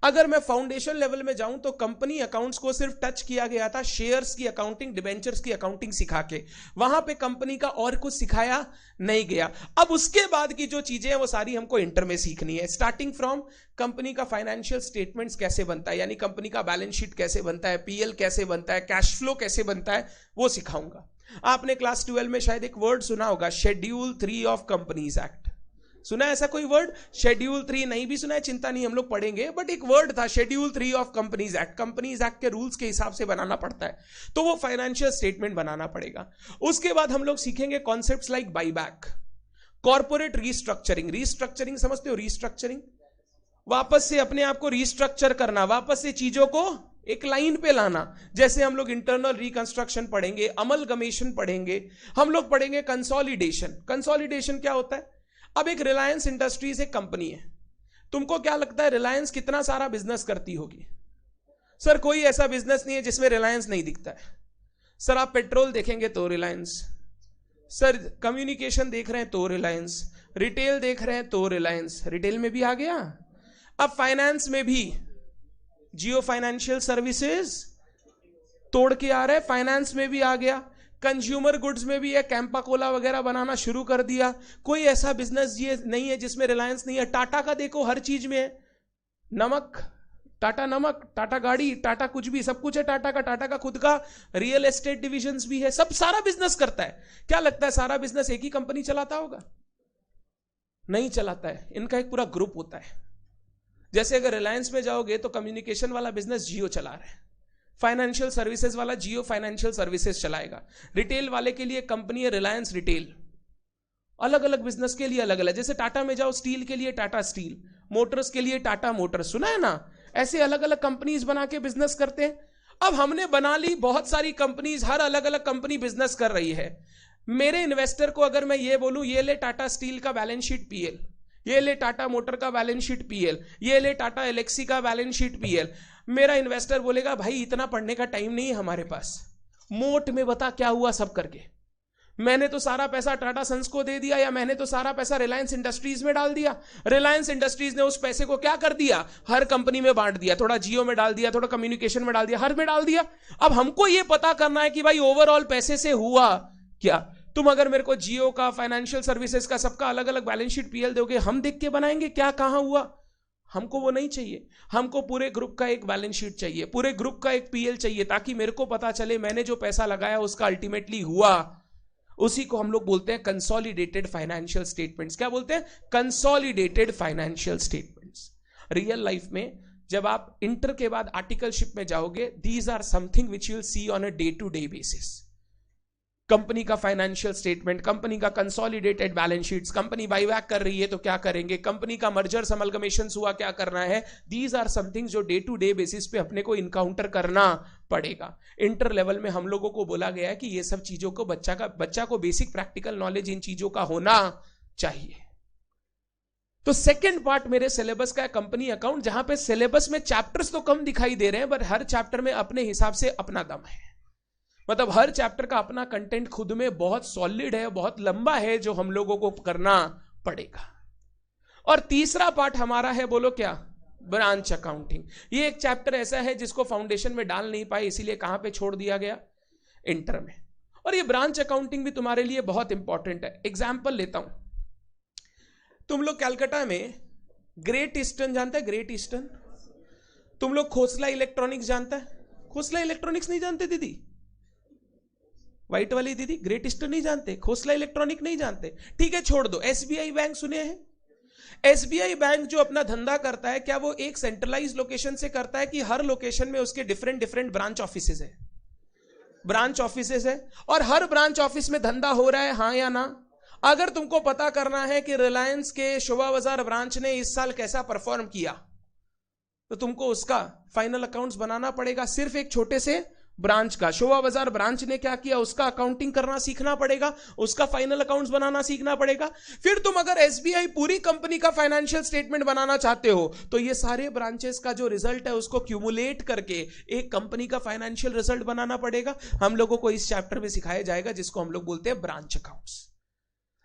अगर मैं फाउंडेशन लेवल में जाऊं तो कंपनी अकाउंट्स को सिर्फ टच किया गया था शेयर्स की अकाउंटिंग, डिबेंचर्स की अकाउंटिंग सिखा के, वहां पे कंपनी का और कुछ सिखाया नहीं गया। अब उसके बाद की जो चीजें हैं वो सारी हमको इंटर में सीखनी है, स्टार्टिंग फ्रॉम कंपनी का फाइनेंशियल स्टेटमेंट्स कैसे बनता है, यानी कंपनी का बैलेंस शीट कैसे बनता है, पीएल कैसे बनता है, कैश फ्लो कैसे बनता है, वो सिखाऊंगा। आपने क्लास 12 में शायद एक वर्ड सुना होगा, शेड्यूल 3 ऑफ कंपनीज एक्ट। सुना है ऐसा कोई वर्ड? शेड्यूल 3 नहीं भी सुना है, चिंता नहीं, हम लोग पढ़ेंगे, बट एक वर्ड था schedule 3 of companies act. Companies act के रूल्स के हिसाब से बनाना पड़ता है, तो वो फाइनेंशियल स्टेटमेंट बनाना पड़ेगा। उसके बाद हम लोग सीखेंगे concepts like buyback, corporate restructuring. Restructuring समझते हो? रीस्ट्रक्चरिंग वापस से अपने आप को रीस्ट्रक्चर करना, वापस से चीजों को एक लाइन पे लाना। जैसे हम लोग इंटरनल रिकंस्ट्रक्शन पढ़ेंगे, अमलगमेशन पढ़ेंगे, हम लोग पढ़ेंगे कंसोलिडेशन। कंसोलिडेशन क्या होता है? अब एक रिलायंस इंडस्ट्रीज एक कंपनी है, तुमको क्या लगता है रिलायंस कितना सारा बिजनेस करती होगी? सर कोई ऐसा बिजनेस नहीं है जिसमें रिलायंस नहीं दिखता है। सर आप पेट्रोल देखेंगे तो रिलायंस, सर कम्युनिकेशन देख रहे हैं तो रिलायंस, रिटेल देख रहे हैं तो रिलायंस, रिटेल में भी आ गया। अब फाइनेंस में भी जियो फाइनेंशियल सर्विसेज तोड़ के आ रहे हैं, फाइनेंस में भी आ गया। कंज्यूमर गुड्स में भी है, कैंपा कोला वगैरह बनाना शुरू कर दिया। कोई ऐसा बिजनेस ये नहीं है जिसमें रिलायंस नहीं है। टाटा का देखो हर चीज में है, नमक टाटा, नमक टाटा, गाड़ी टाटा, कुछ भी सब कुछ है टाटा का। टाटा का खुद का रियल एस्टेट डिविजन्स भी है, सब सारा बिजनेस करता है। क्या लगता है सारा बिजनेस एक ही कंपनी चलाता होगा? नहीं चलाता है, इनका एक पूरा ग्रुप होता है। जैसे अगर रिलायंस में जाओगे तो कम्युनिकेशन वाला बिजनेस जियो चला रहा है, फाइनेंशियल सर्विसेज वाला जियो फाइनेंशियल सर्विसेज चलाएगा, रिटेल वाले के लिए कंपनी है रिलायंस रिटेल, अलग अलग बिजनेस के लिए अलग अलग, जैसे टाटा में जाओ स्टील के लिए टाटा स्टील, मोटर्स के लिए टाटा मोटर्स, सुना है ना, ऐसे अलग अलग कंपनीज बना के बिजनेस करते हैं। अब हमने बना ली बहुत सारी कंपनीज, हर अलग अलग कंपनी बिजनेस कर रही है। मेरे इन्वेस्टर को अगर मैं ये बोलूं ये ले टाटा स्टील का बैलेंस शीट पीएल, ये ले टाटा मोटर का बैलेंस शीट पीएल, ये ले टाटा एलेक्सी का बैलेंस शीट पीएल, मेरा इन्वेस्टर बोलेगा भाई इतना पढ़ने का टाइम नहीं है हमारे पास, मोट में बता क्या हुआ सब करके, मैंने तो सारा पैसा टाटा सन्स को दे दिया या मैंने तो सारा पैसा रिलायंस इंडस्ट्रीज में डाल दिया, रिलायंस इंडस्ट्रीज ने उस पैसे को क्या कर दिया, हर कंपनी में बांट दिया, थोड़ा जियो में डाल दिया, थोड़ा कम्युनिकेशन में डाल दिया, हर में डाल दिया। अब हमको यह पता करना है कि भाई ओवरऑल पैसे से हुआ क्या। तुम अगर मेरे को जियो का, फाइनेंशियल सर्विसेज का, सबका अलग अलग बैलेंस शीट पीएल दोगे, हम देख के बनाएंगे क्या कहां हुआ, हमको वो नहीं चाहिए। हमको पूरे ग्रुप का एक बैलेंस शीट चाहिए, पूरे ग्रुप का एक पीएल चाहिए, ताकि मेरे को पता चले मैंने जो पैसा लगाया उसका अल्टीमेटली हुआ। उसी को हम लोग बोलते हैं कंसोलिडेटेड फाइनेंशियल स्टेटमेंट्स। क्या बोलते हैं? Consolidated financial statements. Real life में जब आप इंटर के बाद आर्टिकलशिप में जाओगे, these are something which you will see on a day to day basis. Company का फाइनेंशियल स्टेटमेंट, कंपनी का consolidated balance sheets, company buyback कर रही है तो क्या करेंगे, कंपनी का मर्जर्स अमलगमेशंस हुआ क्या करना है, दीज आर समथिंग जो डे टू डे बेसिस पे अपने को इनकाउंटर करना पड़ेगा। इंटर लेवल में हम लोगों को बोला गया है कि ये सब चीजों को बच्चा को बेसिक प्रैक्टिकल नॉलेज इन चीजों का होना चाहिए। तो सेकेंड पार्ट मेरे सिलेबस का है कंपनी अकाउंट, जहां पे सिलेबस में चैप्टर्स तो कम दिखाई दे रहे हैं, बट हर चैप्टर में अपने हिसाब से अपना दम है। मतलब हर चैप्टर का अपना कंटेंट खुद में बहुत सॉलिड है, बहुत लंबा है, जो हम लोगों को करना पड़ेगा। और तीसरा पार्ट हमारा है, बोलो क्या, ब्रांच अकाउंटिंग। ये एक चैप्टर ऐसा है जिसको फाउंडेशन में डाल नहीं पाए, इसीलिए कहां पे छोड़ दिया गया, इंटर में। और ये ब्रांच अकाउंटिंग भी तुम्हारे लिए बहुत इंपॉर्टेंट है। एग्जाम्पल लेता हूं, तुम लोग कलकत्ता में ग्रेट ईस्टर्न जानते हैं, ग्रेट ईस्टर्न। तुम लोग खोसला इलेक्ट्रॉनिक्स जानता है, खोसला इलेक्ट्रॉनिक्स नहीं जानते दीदी, व्हाइट वाली दीदी, ग्रेट ईस्टर्न नहीं जानते, खोसला इलेक्ट्रॉनिक नहीं जानते, ठीक है छोड़ दो। एसबीआई बैंक सुने हैं? एसबीआई बैंक जो अपना धंधा करता है, क्या वो एक सेंट्रलाइज लोकेशन से करता है कि हर लोकेशन में उसके डिफरेंट डिफरेंट ब्रांच ऑफिसेज है? ब्रांच ऑफिसेज है, और हर ब्रांच ऑफिस में धंधा हो रहा है, हाँ या ना? अगर तुमको पता करना है कि रिलायंस के शोभा बाजार ब्रांच ने इस साल कैसा परफॉर्म किया, तो तुमको उसका फाइनल अकाउंट्स बनाना पड़ेगा, सिर्फ एक छोटे से ब्रांच का। शोभा बाजार ब्रांच ने क्या किया, उसका अकाउंटिंग करना सीखना पड़ेगा, उसका फाइनल अकाउंट्स बनाना सीखना पड़ेगा। फिर तुम अगर एसबीआई पूरी कंपनी का फाइनेंशियल स्टेटमेंट बनाना चाहते हो, तो ये सारे ब्रांचेस का जो रिजल्ट है उसको क्यूमुलेट करके एक कंपनी का फाइनेंशियल रिजल्ट बनाना पड़ेगा। हम लोगों को इस चैप्टर में सिखाया जाएगा, जिसको हम लोग बोलते हैं branch accounts.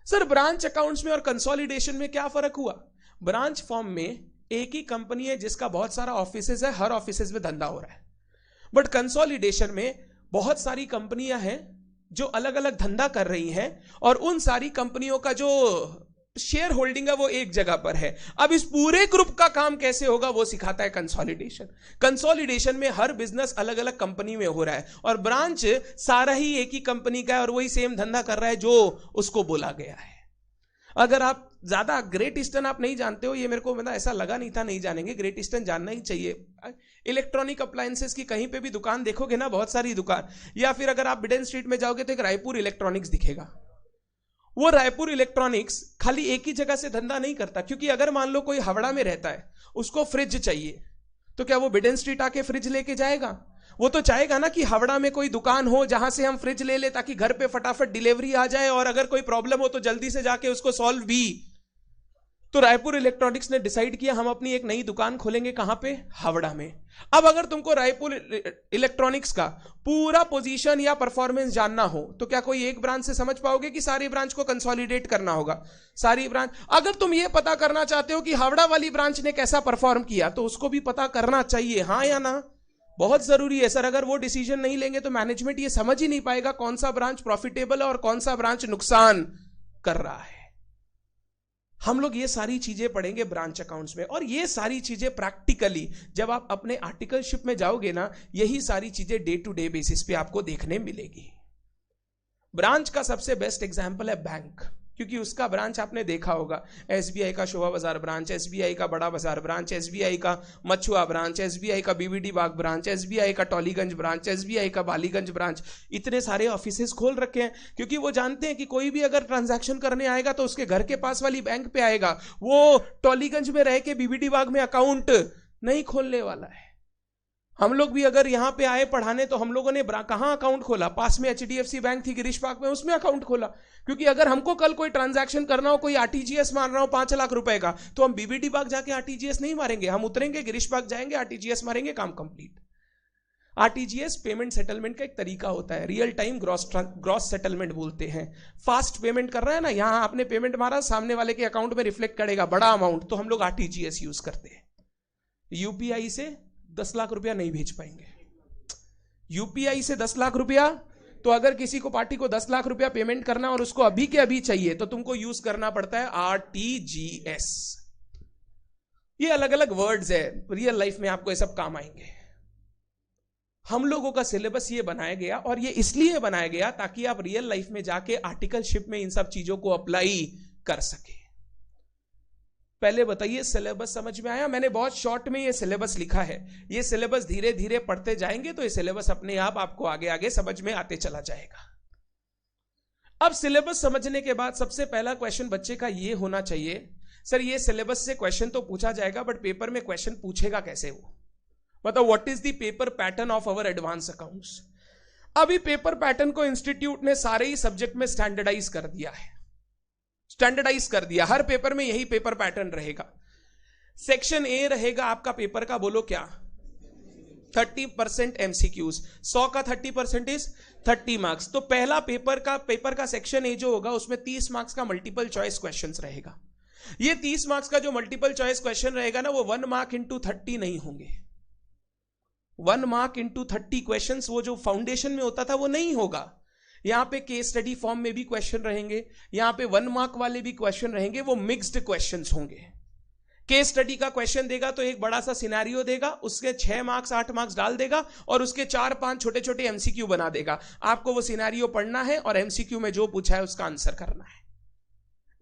Sir branch accounts में और कंसोलिडेशन में क्या फर्क हुआ? ब्रांच फॉर्म में एक ही कंपनी है जिसका बहुत सारा ऑफिसेज है, हर ऑफिसेज में धंधा हो रहा है। बट कंसोलिडेशन में बहुत सारी कंपनियां हैं जो अलग अलग धंधा कर रही हैं, और उन सारी कंपनियों का जो शेयर होल्डिंग है वो एक जगह पर है। अब इस पूरे ग्रुप का काम कैसे होगा वो सिखाता है कंसोलिडेशन। कंसोलिडेशन में हर बिजनेस अलग अलग कंपनी में हो रहा है, और ब्रांच सारा ही एक ही कंपनी का है और वही सेम धंधा कर रहा है जो उसको बोला गया है। अगर आप ज्यादा ग्रेट ईस्टर्न आप नहीं जानते हो, ये मेरे को मतलब ऐसा लगा नहीं था नहीं जानेंगे, ग्रेट ईस्टर्न जानना ही चाहिए। इलेक्ट्रॉनिक अप्लायंसेस की कहीं पे भी दुकान देखोगे ना, बहुत सारी दुकान, या फिर अगर आप बिडेन स्ट्रीट में जाओगे तो एक रायपुर इलेक्ट्रॉनिक्स दिखेगा। वो रायपुर इलेक्ट्रॉनिक्स खाली एक ही जगह से धंधा नहीं करता, क्योंकि अगर मान लो कोई हावड़ा में रहता है, उसको फ्रिज चाहिए, तो क्या वो बिडेन स्ट्रीट आके फ्रिज लेके जाएगा? वो तो चाहेगा ना कि हावड़ा में कोई दुकान हो जहां से हम फ्रिज ले ले, ताकि घर पे फटाफट डिलीवरी आ जाए, और अगर कोई प्रॉब्लम हो तो जल्दी से जाके उसको सॉल्व भी। तो रायपुर इलेक्ट्रॉनिक्स ने डिसाइड किया हम अपनी एक नई दुकान खोलेंगे, कहां पे? हावड़ा में। अब अगर तुमको रायपुर इलेक्ट्रॉनिक्स का पूरा पोजीशन या परफॉर्मेंस जानना हो, तो क्या कोई एक ब्रांच से समझ पाओगे कि सारी ब्रांच को कंसोलिडेट करना होगा? सारी ब्रांच। अगर तुम ये पता करना चाहते हो कि हावड़ा वाली ब्रांच ने कैसा परफॉर्म किया, तो उसको भी पता करना चाहिए, हाँ या ना? बहुत जरूरी है सर। अगर वो डिसीजन नहीं लेंगे तो मैनेजमेंट ये समझ ही नहीं पाएगा कौन सा ब्रांच प्रॉफिटेबल है और कौन सा ब्रांच नुकसान कर रहा है। हम लोग ये सारी चीजें पढ़ेंगे ब्रांच अकाउंट्स में, और ये सारी चीजें प्रैक्टिकली जब आप अपने आर्टिकलशिप में जाओगे ना, यही सारी चीजें डे टू डे बेसिस पे आपको देखने मिलेगी। ब्रांच का सबसे बेस्ट एग्जांपल है बैंक, क्योंकि उसका ब्रांच आपने देखा होगा, एसबीआई का शोभा बाजार ब्रांच, एसबीआई का बड़ा बाजार ब्रांच, एसबीआई का मछुआ ब्रांच, एसबीआई का बीबीडी बाग ब्रांच, एसबीआई का टॉलीगंज ब्रांच, एसबीआई का बालीगंज ब्रांच, इतने सारे ऑफिसेस खोल रखे हैं क्योंकि वो जानते हैं कि कोई भी अगर ट्रांजैक्शन करने आएगा तो उसके घर के पास वाली बैंक पे आएगा, वो टॉलीगंज में रह के बीबीडी बाग में अकाउंट नहीं खोलने वाला है। हम लोग भी अगर यहां पे आए पढ़ाने तो हम लोगों ने कहां अकाउंट खोला, पास में एचडीएफसी बैंक थी गिरीश पार्क में, उसमें अकाउंट खोला, क्योंकि अगर हमको कल कोई ट्रांजैक्शन करना हो, कोई आरटीजीएस मार रहा हो 5 लाख रुपए का, तो हम बीबीडी बाग जाके आरटीजीएस नहीं मारेंगे, हम उतरेंगे गिरीश पार्क जाएंगे, आरटीजीएस मारेंगे, काम कंप्लीट। आरटीजीएस पेमेंट सेटलमेंट का एक तरीका होता है, रियल टाइम ग्रॉस सेटलमेंट बोलते हैं। फास्ट पेमेंट कर रहा है ना, यहां आपने पेमेंट मारा, सामने वाले के अकाउंट में रिफ्लेक्ट करेगा बड़ा अमाउंट, तो हम लोग आरटीजीएस यूज करते हैं। यूपीआई से 10 लाख रुपया नहीं भेज पाएंगे, यूपीआई से 10 लाख रुपया, तो अगर किसी को पार्टी को 10 लाख रुपया पेमेंट करना और उसको अभी के अभी चाहिए तो तुमको यूज करना पड़ता है आरटीजीएस। ये अलग अलग वर्ड्स है, रियल लाइफ में आपको ये सब काम आएंगे। हम लोगों का सिलेबस ये बनाया गया, और ये इसलिए बनाया गया ताकि आप रियल लाइफ में जाके आर्टिकलशिप में इन सब चीजों को अप्लाई कर सके। पहले बताइए सिलेबस समझ में आया? मैंने बहुत शॉर्ट में ये सिलेबस लिखा है, ये सिलेबस धीरे धीरे पढ़ते जाएंगे तो ये सिलेबस अपने आप आपको आगे आगे समझ में आते चला जाएगा। अब सिलेबस समझने के बाद सबसे पहला क्वेश्चन बच्चे का ये होना चाहिए, सर ये सिलेबस से क्वेश्चन तो पूछा जाएगा बट पेपर में क्वेश्चन पूछेगा कैसे वो, मतलब what is the paper pattern of our advance accounts. अभी पेपर पैटर्न को इंस्टीट्यूट ने सारे ही सब्जेक्ट में स्टैंडर्डाइज कर दिया है, स्टैंडर्डाइज कर दिया, हर पेपर में यही पेपर पैटर्न रहेगा। सेक्शन ए रहेगा आपका पेपर का, बोलो क्या, 30% एमसीक्यूज, 100 का 30% इज 30 मार्क्स। तो पहला पेपर का सेक्शन ए जो होगा उसमें 30 मार्क्स का मल्टीपल चॉइस क्वेश्चंस रहेगा। ये 30 मार्क्स का जो मल्टीपल चॉइस क्वेश्चन रहेगा ना, वो 1 मार्क इंटू 30 नहीं होंगे, 1 मार्क इंटू 30 क्वेश्चन वो जो फाउंडेशन में होता था वो नहीं होगा। यहां पे केस स्टडी फॉर्म में भी क्वेश्चन रहेंगे, यहां पे 1 मार्क वाले भी क्वेश्चन रहेंगे, वो मिक्स्ड क्वेश्चंस होंगे। केस स्टडी का क्वेश्चन देगा तो एक बड़ा सा सिनेरियो देगा, उसके 6 मार्क्स 8 मार्क्स डाल देगा और उसके 4-5 छोटे छोटे एमसीक्यू बना देगा। आपको वो सिनेरियो पढ़ना है और एमसीक्यू में जो पूछा है उसका आंसर करना है।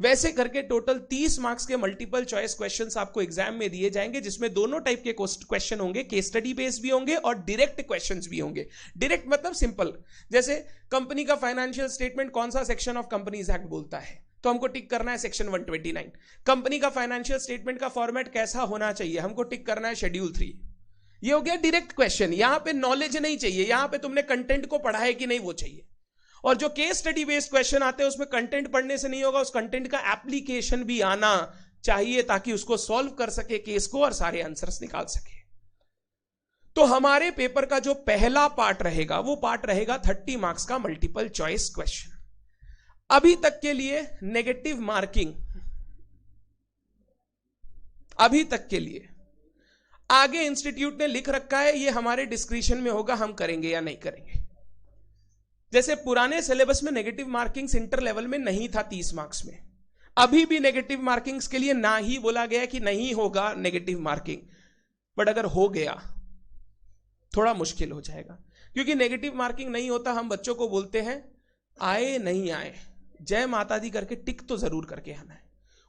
वैसे करके टोटल 30 मार्क्स के मल्टीपल चॉइस क्वेश्चंस आपको एग्जाम में दिए जाएंगे, जिसमें दोनों टाइप के क्वेश्चन होंगे, केस स्टडी बेस्ड भी होंगे और डायरेक्ट क्वेश्चंस भी होंगे। डायरेक्ट मतलब सिंपल, जैसे कंपनी का फाइनेंशियल स्टेटमेंट कौन सा सेक्शन ऑफ कंपनीज एक्ट बोलता है, तो हमको टिक करना है सेक्शन 129। कंपनी का फाइनेंशियल स्टेटमेंट का फॉर्मेट कैसा होना चाहिए, हमको टिक करना है शेड्यूल 3। ये हो गया डायरेक्ट क्वेश्चन, यहां पे नॉलेज नहीं चाहिए, यहां पे तुमने कंटेंट को पढ़ा है कि नहीं वो चाहिए। और जो केस स्टडी बेस्ड क्वेश्चन आते हैं उसमें कंटेंट पढ़ने से नहीं होगा, उस कंटेंट का एप्लीकेशन भी आना चाहिए ताकि उसको सॉल्व कर सके केस को और सारे आंसर्स निकाल सके। तो हमारे पेपर का जो पहला पार्ट रहेगा वो पार्ट रहेगा 30 मार्क्स का मल्टीपल चॉइस क्वेश्चन। अभी तक के लिए नेगेटिव मार्किंग, अभी तक के लिए आगे इंस्टीट्यूट ने लिख रखा है, ये हमारे डिस्क्रिप्शन में होगा, हम करेंगे या नहीं करेंगे। जैसे पुराने सिलेबस में नेगेटिव मार्किंग्स इंटर लेवल में नहीं था 30 मार्क्स में, अभी भी नेगेटिव मार्किंग्स के लिए ना ही बोला गया कि नहीं होगा नेगेटिव मार्किंग, बट अगर हो गया थोड़ा मुश्किल हो जाएगा, क्योंकि नेगेटिव मार्किंग नहीं होता, हम बच्चों को बोलते हैं आए नहीं आए जय माता दी करके टिक तो जरूर करके आना है।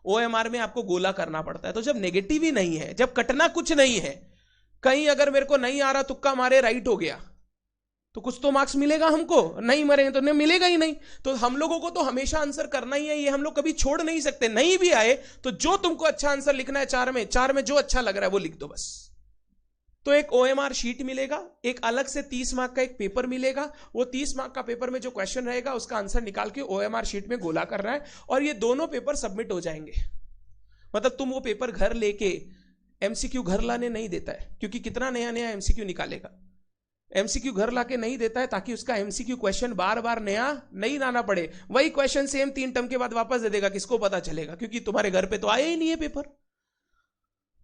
ओएमआर में आपको गोला करना पड़ता है, तो जब नेगेटिव ही नहीं है, जब कटना कुछ नहीं है, कहीं अगर मेरे को नहीं आ रहा तुक्का मारे राइट हो गया तो कुछ तो मार्क्स मिलेगा हमको, नहीं मरेंगे तो नहीं मिलेगा ही नहीं। तो हम लोगों को तो हमेशा आंसर करना ही है, ये हम लोग कभी छोड़ नहीं सकते। नहीं भी आए तो जो तुमको अच्छा आंसर लिखना है चार में जो अच्छा लग रहा है वो लिख दो बस। तो एक ओएमआर शीट मिलेगा, एक अलग से 30 मार्क का एक पेपर मिलेगा, वो 30 मार्क का पेपर में जो क्वेश्चन रहेगा उसका आंसर निकाल के ओएमआर शीट में गोला करना है, और ये दोनों पेपर सबमिट हो जाएंगे। मतलब तुम वो पेपर घर लेके, एमसीक्यू घर लाने नहीं देता है, क्योंकि कितना नया नया एमसीक्यू निकालेगा, एमसीक्यू घर लाके नहीं देता है ताकि उसका एमसीक्यू क्वेश्चन बार बार नया नहीं लाना पड़े, वही क्वेश्चन सेम 3 टर्म के बाद वापस दे देगा, किसको पता चलेगा, क्योंकि तुम्हारे घर पे तो आया ही नहीं है पेपर।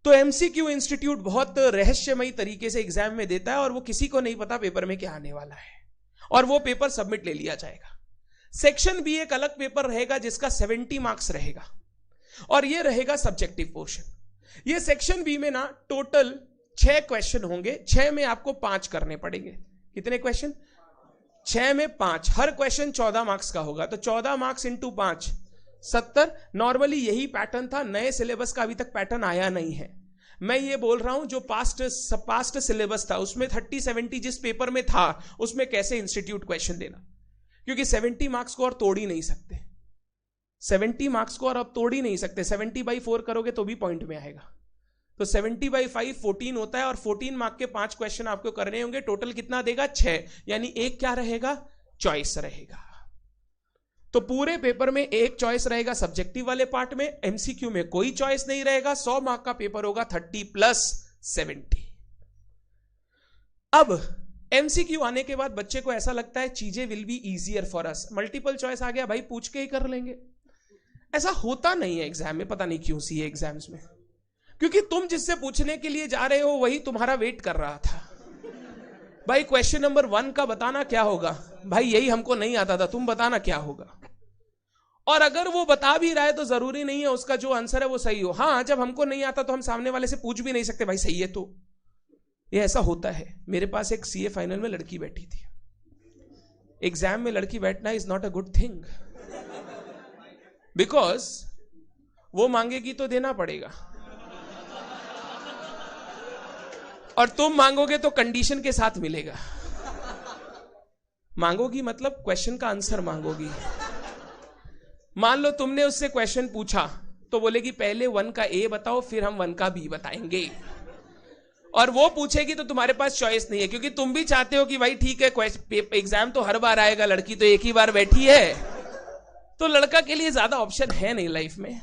तो एमसीक्यू इंस्टीट्यूट बहुत रहस्यमयी तरीके से एग्जाम में देता है और वो किसी को नहीं पता पेपर में क्या आने वाला है, और वो पेपर सबमिट ले लिया जाएगा। सेक्शन बी एक अलग पेपर रहेगा जिसका 70 मार्क्स रहेगा, और ये रहेगा सब्जेक्टिव पोर्शन। ये सेक्शन बी में ना टोटल 6 क्वेश्चन होंगे, 6 में आपको 5 करने पड़ेंगे। कितने क्वेश्चन? 6 में 5, हर क्वेश्चन 14 मार्क्स का होगा, तो 14 मार्क्स इंटू 5 70। नॉर्मली यही पैटर्न था, नए सिलेबस का अभी तक पैटर्न आया नहीं है। मैं ये बोल रहा हूं जो पास्ट सिलेबस था उसमें 30-70 जिस पेपर में था उसमें कैसे इंस्टीट्यूट क्वेश्चन देना, क्योंकि 70 मार्क्स को और तोड़ ही नहीं सकते। 70 मार्क्स को और अब तोड़ ही नहीं सकते। 70/4 करोगे तो भी पॉइंट में आएगा। तो 70/5 14 होता है और 14 मार्क के 5 क्वेश्चन आपको करने होंगे। टोटल कितना देगा? 6। यानी एक क्या रहेगा? चॉइस रहेगा। तो पूरे पेपर में एक चॉइस रहेगा सब्जेक्टिव वाले पार्ट में, एमसीक्यू में कोई चॉइस नहीं रहेगा। 100 मार्क का पेपर होगा 30+70। अब एमसीक्यू आने के बाद बच्चे को ऐसा लगता है चीजें will be easier for us, multiple choice आ गया भाई पूछ के ही कर लेंगे। ऐसा होता नहीं है एग्जाम में, पता नहीं क्यों सीए एग्जाम्स में, क्योंकि तुम जिससे पूछने के लिए जा रहे हो वही तुम्हारा वेट कर रहा था। भाई क्वेश्चन नंबर 1 का बताना क्या होगा? भाई यही हमको नहीं आता था, तुम बताना क्या होगा। और अगर वो बता भी रहा है तो जरूरी नहीं है उसका जो आंसर है वो सही हो। हाँ, जब हमको नहीं आता तो हम सामने वाले से पूछ भी नहीं सकते भाई सही है तो। ये ऐसा होता है। मेरे पास एक सीए फाइनल में लड़की बैठी थी। एग्जाम में लड़की बैठना is not a good thing, because वो मांगेगी तो देना पड़ेगा, और तुम मांगोगे तो कंडीशन के साथ मिलेगा। मांगोगी मतलब क्वेश्चन का आंसर मांगोगी। मान लो तुमने उससे क्वेश्चन पूछा तो बोलेगी पहले 1 का ए बताओ फिर हम 1 का बी बताएंगे। और वो पूछेगी तो तुम्हारे पास चॉइस नहीं है, क्योंकि तुम भी चाहते हो कि भाई ठीक है एग्जाम तो हर बार आएगा, लड़की तो एक ही बार बैठी है। तो लड़का के लिए ज्यादा ऑप्शन है नहीं लाइफ में,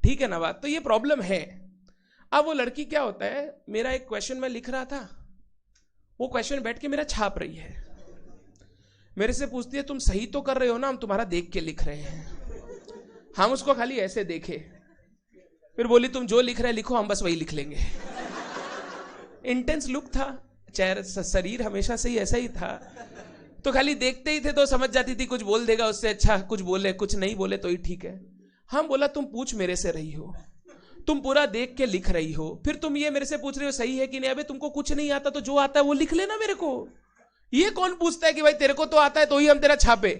ठीक है ना बात। तो ये प्रॉब्लम है। अब वो लड़की क्या होता है, मेरा एक क्वेश्चन मैं लिख रहा था, वो क्वेश्चन बैठ के मेरा छाप रही है, मेरे से पूछती है तुम सही तो कर रहे हो ना, हम तुम्हारा देख के लिख रहे हैं। हम उसको खाली ऐसे देखे, फिर बोली तुम जो लिख रहे लिखो, हम बस वही लिख लेंगे। इंटेंस लुक था, चेहरा शरीर हमेशा से ही ऐसा ही था, तो खाली देखते ही थे तो समझ जाती थी कुछ बोल देगा उससे अच्छा कुछ बोले, कुछ नहीं बोले तो ही ठीक है। हम बोला तुम पूछ मेरे से रही हो, तुम पूरा देख के लिख रही हो, फिर तुम ये मेरे से पूछ रहे हो सही है कि नहीं। अबे तुमको कुछ नहीं आता तो जो आता है वो लिख लेना मेरे को। ये कौन पूछता है कि भाई तेरे को तो आता है तो ही हम तेरा छापे?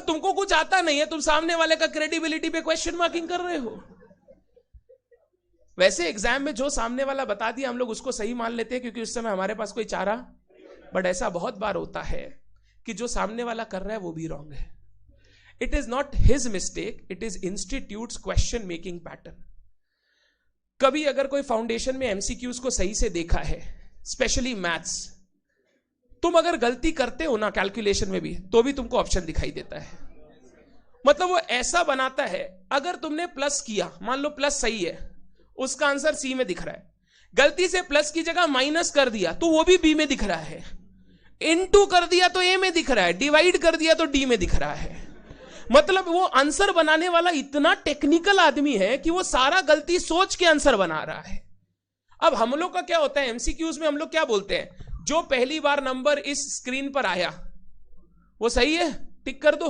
तुमको कुछ आता नहीं है, तुम सामने वाले का क्रेडिबिलिटी पे क्वेश्चन मार्किंग कर रहे हो। वैसे एग्जाम में जो सामने वाला बता दिया हम लोग उसको सही मान लेते हैं, क्योंकि उस समय हमारे पास कोई चारा। बट ऐसा बहुत बार होता है कि जो सामने वाला कर रहा है वो भी रॉन्ग है। It is not his mistake, it is institutes question making pattern. कभी अगर कोई फाउंडेशन में एमसीक्यूज को सही से देखा है, स्पेशली मैथ्स, तुम अगर गलती करते हो ना कैलकुलेशन में भी, तो भी तुमको ऑप्शन दिखाई देता है। मतलब वो ऐसा बनाता है, अगर तुमने प्लस किया, मान लो प्लस सही है, उसका आंसर सी में दिख रहा है, गलती से प्लस की जगह माइनस कर दिया तो वो भी बी में दिख रहा है, इनटू कर दिया तो ए में दिख रहा है, डिवाइड कर दिया तो डी में दिख रहा है। मतलब वो आंसर बनाने वाला इतना टेक्निकल आदमी है कि वो सारा गलती सोच के आंसर बना रहा है। अब हम लोग का क्या होता है एमसीक्यूज में, हम लोग क्या बोलते हैं, जो पहली बार नंबर इस स्क्रीन पर आया वो सही है, टिक कर दो।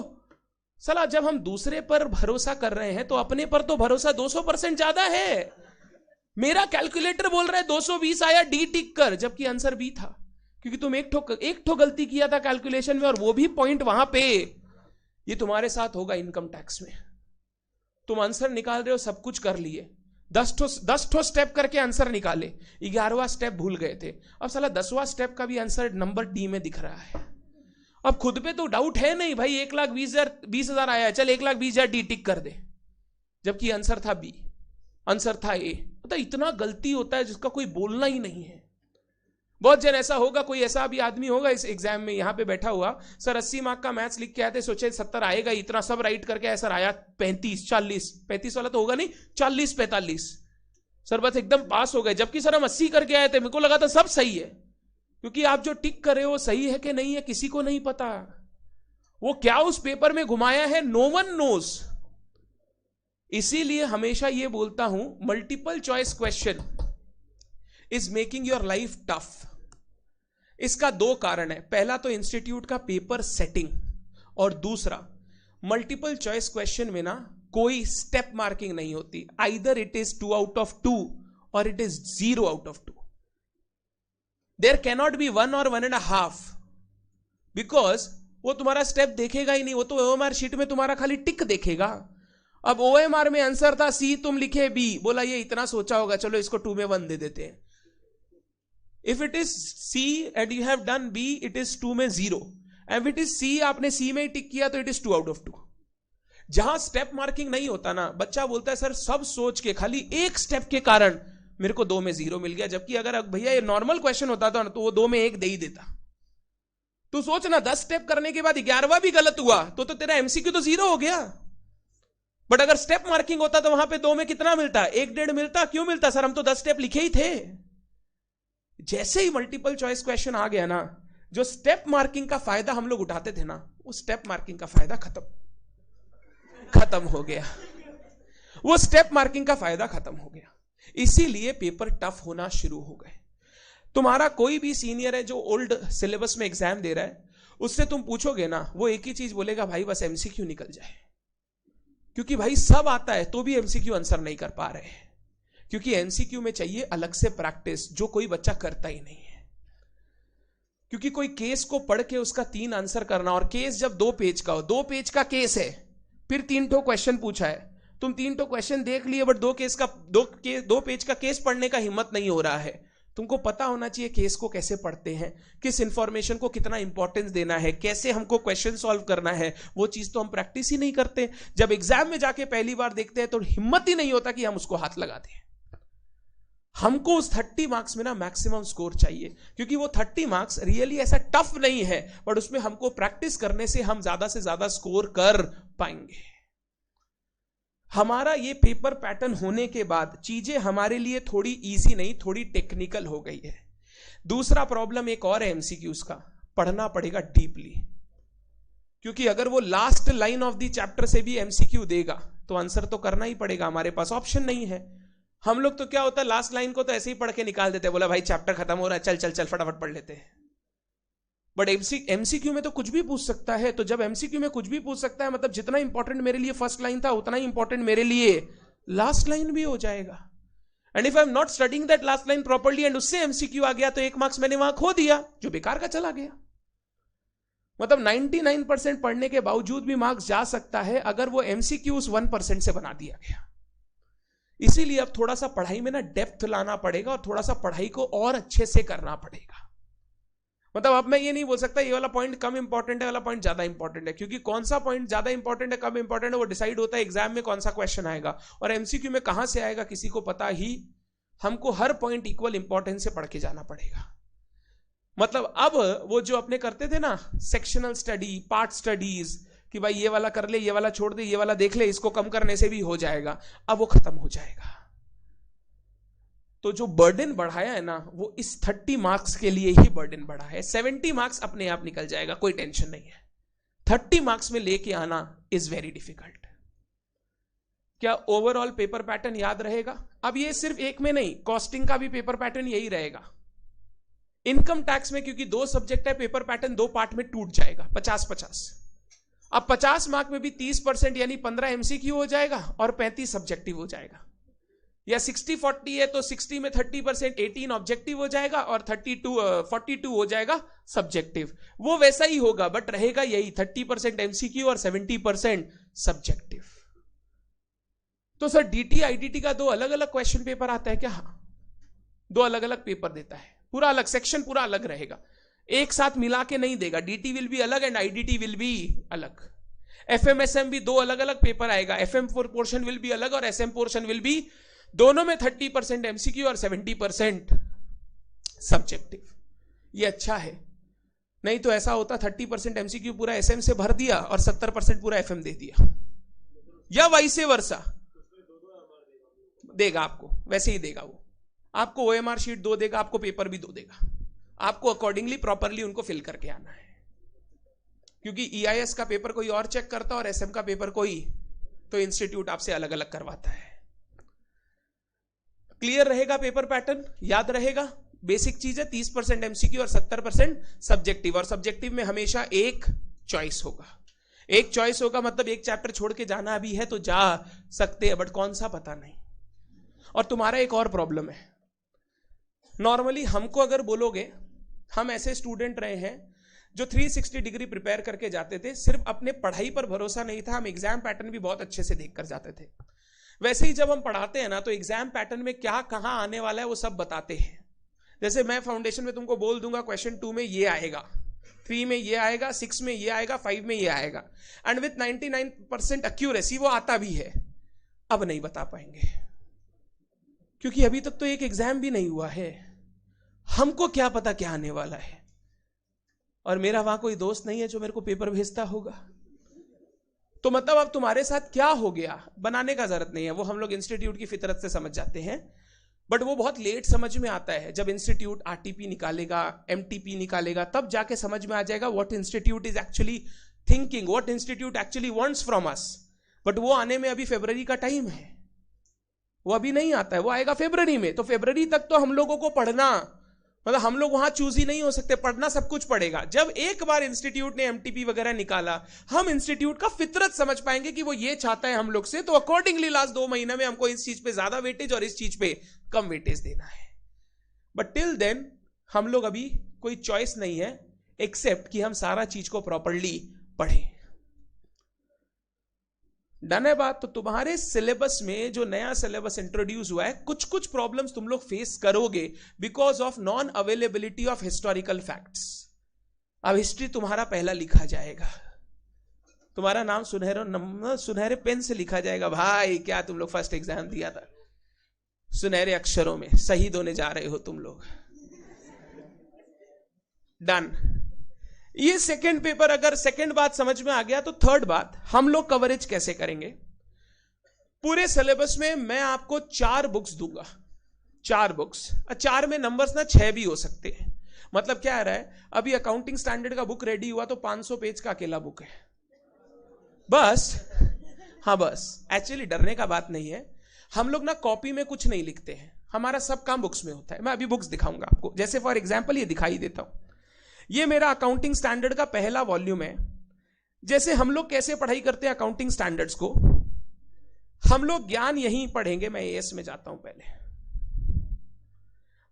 साला जब हम दूसरे पर भरोसा कर रहे हैं तो अपने पर तो भरोसा 200% ज्यादा है। मेरा कैलकुलेटर बोल रहा है 220 आया, डी टिक कर, जबकि आंसर बी था, क्योंकि तुम एक ठो गलती किया था कैलकुलेशन में और वो भी पॉइंट वहां पे। ये तुम्हारे साथ होगा इनकम टैक्स में। तुम आंसर निकाल रहे हो, सब कुछ कर लिए, 10 ठो स्टेप करके आंसर निकाले, 11वां स्टेप भूल गए थे। अब साला 10वां स्टेप का भी आंसर नंबर डी में दिख रहा है। अब खुद पे तो डाउट है नहीं भाई, 1,20,000 आया, चल 1,20,000 डी टिक कर दे, जबकि आंसर था बी, आंसर था ए। मतलब इतना गलती होता है जिसका कोई बोलना ही नहीं है। बहुत जन ऐसा होगा, कोई ऐसा भी आदमी होगा इस एग्जाम में यहां पे बैठा हुआ, सर 80 मार्क का मैथ्स लिख के आए थे, सोचे 70 आएगा, इतना सब राइट करके आया, सर आया 35, 40, 35 वाला तो होगा नहीं, 40, 45, सर बस एकदम पास हो गए। जबकि सर हम 80 करके आए थे, मेरे को लगा था सब सही है, क्योंकि आप जो टिक कर रहे हो सही है कि नहीं है किसी को नहीं पता। वो क्या उस पेपर में घुमाया है, नो वन नोज। इसीलिए हमेशा ये बोलता हूं, multiple choice question is making your life tough. इसका 2 कारण है, पहला तो इंस्टीट्यूट का पेपर सेटिंग, और दूसरा मल्टीपल चॉइस क्वेश्चन में ना कोई स्टेप मार्किंग नहीं होती। Either it is 2 out of 2 और it is 0 out of 2। There cannot be 1 or 1.5, because वो तुम्हारा स्टेप देखेगा ही नहीं, वो तो ओएमआर शीट में तुम्हारा खाली टिक देखेगा। अब ओएमआर में आंसर था सी, तुम लिखे बी, बोला ये इतना सोचा होगा, चलो इसको 2 में 1 दे देते हैं। If it is C and you have done B, it is 2 में 0। इफ इट इज सी, आपने सी में ही टिक किया तो इट इज 2 आउट ऑफ 2। जहां स्टेप मार्किंग नहीं होता ना, बच्चा बोलता है सर सब सोच के खाली एक स्टेप के कारण मेरे को 2 में 0 मिल गया, जबकि अगर भैया ये नॉर्मल क्वेश्चन होता था ना तो वो 2 में 1 दे ही देता। तू सोच ना, 10 स्टेप करने के बाद 11वां भी गलत हुआ तो तेरा एमसीक्यू तो 0 हो गया। बट अगर स्टेप मार्किंग होता तो वहां पे 2 में कितना मिलता? 1.5 मिलता। क्यों मिलता सर? हम तो 10 स्टेप लिखे ही थे। जैसे ही मल्टीपल चॉइस क्वेश्चन आ गया ना, जो स्टेप मार्किंग का फायदा हम लोग उठाते थे ना, वो स्टेप मार्किंग का फायदा खत्म हो गया। वो स्टेप मार्किंग का फायदा खत्म हो गया, इसीलिए पेपर टफ होना शुरू हो गए। तुम्हारा कोई भी सीनियर है जो ओल्ड सिलेबस में एग्जाम दे रहा है, उससे तुम पूछोगे ना, वो एक ही चीज बोलेगा, भाई बस एमसीक्यू निकल जाए। क्योंकि भाई सब आता है तो भी एमसीक्यू आंसर नहीं कर पा रहे हैं, क्योंकि एमसीक्यू में चाहिए अलग से प्रैक्टिस, जो कोई बच्चा करता ही नहीं है। क्योंकि कोई केस को पढ़ के उसका 3 आंसर करना, और केस जब 2 पेज का हो, 2 पेज का केस है, फिर 3 ठो क्वेश्चन पूछा है, तुम 3 ठो क्वेश्चन देख लिए, बट 2 पेज का केस पढ़ने का हिम्मत नहीं हो रहा है। तुमको पता होना चाहिए केस को कैसे पढ़ते हैं, किस इंफॉर्मेशन को कितना इंपॉर्टेंस देना है, कैसे हमको क्वेश्चन सॉल्व करना है। वो चीज तो हम प्रैक्टिस ही नहीं करते। जब एग्जाम में जाके पहली बार देखते हैं तो हिम्मत ही नहीं होता कि हम उसको हाथ लगा दें। हमको उस 30 मार्क्स में ना मैक्सिमम स्कोर चाहिए, क्योंकि वो 30 मार्क्स रियली ऐसा टफ नहीं है, बट उसमें हमको प्रैक्टिस करने से हम ज्यादा से ज्यादा स्कोर कर पाएंगे। हमारा ये पेपर पैटर्न होने के बाद चीजें हमारे लिए थोड़ी इजी नहीं, थोड़ी टेक्निकल हो गई है। दूसरा प्रॉब्लम एक और है एमसीक्यूज का, पढ़ना पड़ेगा डीपली। क्योंकि अगर वो last line of the chapter से भी एमसीक्यू देगा तो आंसर तो करना ही पड़ेगा, हमारे पास ऑप्शन नहीं है। हम लोग तो क्या होता है, लास्ट लाइन को तो ऐसे ही पढ़ के निकाल देते हैं, बोला भाई चैप्टर खत्म हो रहा है, चल चल चल फटाफट पढ़ लेते हैं। बट एमसीक्यू में तो कुछ भी पूछ सकता है। तो जब एमसीक्यू में कुछ भी पूछ सकता है, मतलब जितना इंपॉर्टेंट मेरे लिए फर्स्ट लाइन था, उतना ही इंपॉर्टेंट मेरे लिए लास्ट लाइन भी हो जाएगा। And if I am not studying that last line properly and उससे एमसीक्यू आ गया, तो 1 मार्क्स मैंने वहां खो दिया, जो बेकार का चला गया। मतलब 99% पढ़ने के बावजूद भी मार्क्स जा सकता है अगर वो एमसीक्यू उस 1% से बना दिया गया। इसीलिए अब थोड़ा सा पढ़ाई में ना डेप्थ लाना पड़ेगा, और थोड़ा सा पढ़ाई को और अच्छे से करना पड़ेगा। मतलब अब मैं ये नहीं बोल सकता ये वाला पॉइंट कम इंपॉर्टेंट है, वाला पॉइंट ज्यादा इंपॉर्टेंट है, क्योंकि कौन सा पॉइंट ज्यादा इंपॉर्टेंट है, कम इंपॉर्टेंट है, वो डिसाइड होता है एग्जाम में कौन सा क्वेश्चन आएगा, और एमसीक्यू में कहां से आएगा किसी को पता ही। हमको हर पॉइंट इक्वल इंपॉर्टेंस से पढ़ के जाना पड़ेगा। मतलब अब वो जो अपने करते थे ना सेक्शनल स्टडी, पार्ट स्टडीज, कि भाई ये वाला कर ले, ये वाला छोड़ दे, ये वाला देख ले, इसको कम करने से भी हो जाएगा, अब वो खत्म हो जाएगा। तो जो बर्डन बढ़ाया है ना, वो इस 30 मार्क्स के लिए ही बर्डन बढ़ा है। 70 मार्क्स अपने आप निकल जाएगा, कोई टेंशन नहीं है। 30 मार्क्स में लेके आना इज वेरी डिफिकल्ट। क्या ओवरऑल पेपर पैटर्न याद रहेगा? अब ये सिर्फ एक में नहीं, कॉस्टिंग का भी पेपर पैटर्न यही रहेगा। इनकम टैक्स में क्योंकि 2 सब्जेक्ट है, पेपर पैटर्न 2 पार्ट में टूट जाएगा, 50-50। अब 50 मार्क में भी 30% यानी 15 एमसीक्यू हो जाएगा और 35 सब्जेक्टिव हो जाएगा। या 60-40 है तो 60 में 30% 18 ऑब्जेक्टिव हो जाएगा और 42 हो जाएगा सब्जेक्टिव। वो वैसा ही होगा, बट रहेगा यही 30% एमसीक्यू और 70% सब्जेक्टिव। तो सर डीटी आईडीटी का 2 अलग अलग क्वेश्चन पेपर आता है क्या? हाँ, 2 अलग अलग पेपर देता है, पूरा अलग सेक्शन, पूरा अलग रहेगा, एक साथ मिला के नहीं देगा। डीटी विल बी अलग एंड आईडीटी विल बी अलग। एफएमएसएम भी 2 अलग अलग पेपर आएगा, एफएम पोर्शन विल बी अलग और एसएम पोर्शन विल बी, दोनों में 30% एमसीक्यू और 70% सब्जेक्टिव। ये अच्छा है, नहीं तो ऐसा होता 30% एमसीक्यू पूरा एसएम से भर दिया और 70% पूरा एफएम दे दिया, या वाइसे वर्सा देगा आपको, वैसे ही देगा वो आपको। ओएमआर शीट 2 देगा आपको, पेपर भी 2 देगा आपको, अकॉर्डिंगली प्रॉपरली उनको फिल करके आना है। क्योंकि ईआईएस का पेपर कोई और चेक करता और एसएम का पेपर कोई, तो इंस्टीट्यूट आपसे अलग अलग करवाता है। क्लियर रहेगा पेपर पैटर्न, याद रहेगा। बेसिक चीज है, 30% एमसीक्यू और 70% सब्जेक्टिव, और सब्जेक्टिव में हमेशा एक चॉइस होगा। एक चॉइस होगा मतलब एक चैप्टर छोड़ के जाना भी है तो जा सकते हैं, बट कौन सा पता नहीं। और तुम्हारा एक और प्रॉब्लम है, नॉर्मली हमको अगर बोलोगे, हम ऐसे स्टूडेंट रहे हैं जो 360 डिग्री प्रिपेयर करके जाते थे, सिर्फ अपने पढ़ाई पर भरोसा नहीं था, हम एग्जाम पैटर्न भी बहुत अच्छे से देख कर जाते थे। वैसे ही जब हम पढ़ाते हैं ना, तो एग्जाम पैटर्न में क्या कहां आने वाला है वो सब बताते हैं। जैसे मैं फाउंडेशन में तुमको बोल दूंगा क्वेश्चन 2 में ये आएगा, 3 में ये आएगा, 6 में ये आएगा, 5 में ये आएगा, एंड विथ 99% एक्यूरेसी वो आता भी है। अब नहीं बता पाएंगे, क्योंकि अभी तक तो एक एग्जाम भी नहीं हुआ है, हमको क्या पता क्या आने वाला है। और मेरा वहां कोई दोस्त नहीं है जो मेरे को पेपर भेजता होगा। तो मतलब अब तुम्हारे साथ क्या हो गया, बनाने का जरूरत नहीं है, वो हम लोग इंस्टीट्यूट की फितरत से समझ जाते हैं। बट वो बहुत लेट समझ में आता है, जब इंस्टीट्यूट आरटीपी निकालेगा, एमटीपी निकालेगा, तब जाके समझ में आ जाएगा what institute is actually thinking, what institute actually wants from us. But वो आने में अभी फरवरी का टाइम है, वो अभी नहीं आता है, वो आएगा फरवरी में। तो फरवरी तक तो हम लोगों को पढ़ना, मतलब हम लोग वहां चूज ही नहीं हो सकते, पढ़ना सब कुछ पड़ेगा। जब एक बार इंस्टीट्यूट ने एमटीपी वगैरह निकाला, हम इंस्टीट्यूट का फितरत समझ पाएंगे कि वो ये चाहता है हम लोग से, तो अकॉर्डिंगली लास्ट 2 महीने में हमको इस चीज पे ज्यादा वेटेज और इस चीज पे कम वेटेज देना है। बट टिल देन हम लोग अभी कोई चॉइस नहीं है एक्सेप्ट कि हम सारा चीज को प्रॉपरली पढ़ें। डन है बात? तो तुम्हारे सिलेबस में जो नया सिलेबस इंट्रोड्यूस हुआ है, कुछ कुछ प्रॉब्लम्स तुम लोग फेस करोगे because of non availability of historical facts. अब हिस्ट्री तुम्हारा पहला लिखा जाएगा, तुम्हारा नाम सुनहरे पेन से लिखा जाएगा। भाई क्या तुम लोग फर्स्ट एग्जाम दिया था, सुनहरे अक्षरों में शहीद होने जा रहे हो तुम लोग। डन। ये सेकंड पेपर, अगर सेकंड बात समझ में आ गया, तो थर्ड बात हम लोग कवरेज कैसे करेंगे। पूरे सिलेबस में मैं आपको 4 बुक्स दूंगा, 4 बुक्स, 4 में नंबर्स ना 6 भी हो सकते हैं। मतलब क्या आ रहा है, अभी अकाउंटिंग स्टैंडर्ड का बुक रेडी हुआ तो 500 पेज का अकेला बुक है बस। हाँ बस, एक्चुअली डरने का बात नहीं है, हम लोग ना कॉपी में कुछ नहीं लिखते हैं, हमारा सब काम बुक्स में होता है। मैं अभी बुक्स दिखाऊंगा आपको, जैसे फॉर एग्जाम्पल ये दिखाई देता हूं, ये मेरा अकाउंटिंग स्टैंडर्ड का पहला वॉल्यूम है। जैसे हम लोग कैसे पढ़ाई करते हैं अकाउंटिंग स्टैंडर्ड्स को, हम लोग ज्ञान यहीं पढ़ेंगे। मैं एएस में जाता हूं पहले,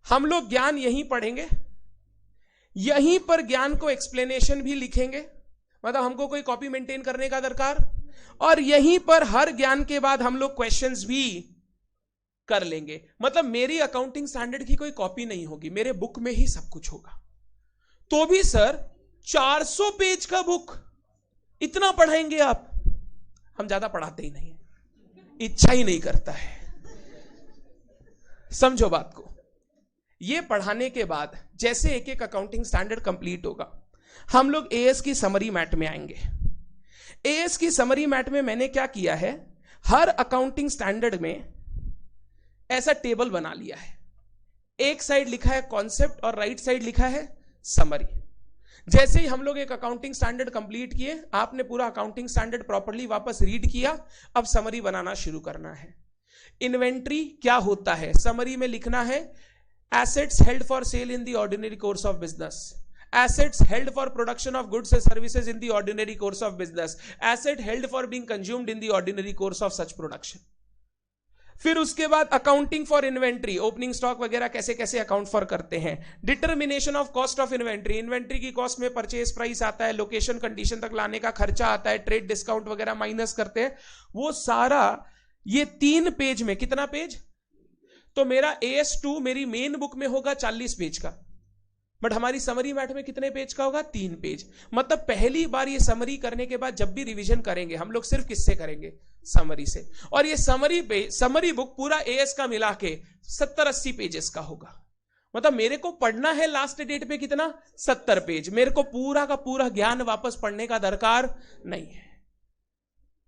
हम लोग ज्ञान यहीं पढ़ेंगे, यहीं पर ज्ञान को एक्सप्लेनेशन भी लिखेंगे, मतलब हमको कोई कॉपी मेंटेन करने का दरकार, और यहीं पर हर ज्ञान के बाद हम लोग क्वेश्चंस भी कर लेंगे। मतलब मेरी अकाउंटिंग स्टैंडर्ड की कोई कॉपी नहीं होगी, मेरे बुक में ही सब कुछ होगा। तो भी सर 400 पेज का बुक, इतना पढ़ाएंगे आप? हम ज्यादा पढ़ाते ही नहीं, इच्छा ही नहीं करता है, समझो बात को। ये पढ़ाने के बाद जैसे एक एक अकाउंटिंग स्टैंडर्ड कंप्लीट होगा, हम लोग एएस की समरी मैट में आएंगे। एएस की समरी मैट में मैंने क्या किया है, हर अकाउंटिंग स्टैंडर्ड में ऐसा टेबल बना लिया है। एक साइड लिखा है कॉन्सेप्ट और राइट साइड लिखा है समरी। जैसे ही हम लोग एक अकाउंटिंग स्टैंडर्ड कंप्लीट किए, आपने पूरा अकाउंटिंग स्टैंडर्ड प्रॉपर्ली वापस रीड किया, अब समरी बनाना शुरू करना है। इन्वेंट्री क्या होता है, समरी में लिखना है assets held for sale in the ordinary course of business, assets held for production of goods and services in the ordinary course of business, asset held for being consumed in the ordinary course of such production। फिर उसके बाद accounting for inventory, opening stock वगैरह कैसे कैसे account for करते हैं। Determination of cost of inventory, inventory की cost में परचेज प्राइस आता है, लोकेशन कंडीशन तक लाने का खर्चा आता है, ट्रेड डिस्काउंट वगैरह माइनस करते हैं, वो सारा ये 3 पेज में। कितना पेज? तो मेरा AS2 मेरी मेन बुक में होगा 40 पेज का, बट हमारी समरी मैट में कितने पेज का होगा? 3 पेज। मतलब पहली बार ये समरी करने के बाद जब भी रिवीजन करेंगे हम लोग सिर्फ किससे करेंगे? समरी से। और ये समरी बुक पूरा एएस का मिला के 70-80 पेजेस का होगा। मतलब मेरे को पढ़ना है लास्ट डेट पे कितना? 70 पेज। मेरे को पूरा का पूरा ज्ञान वापस पढ़ने का दरकार नहीं है।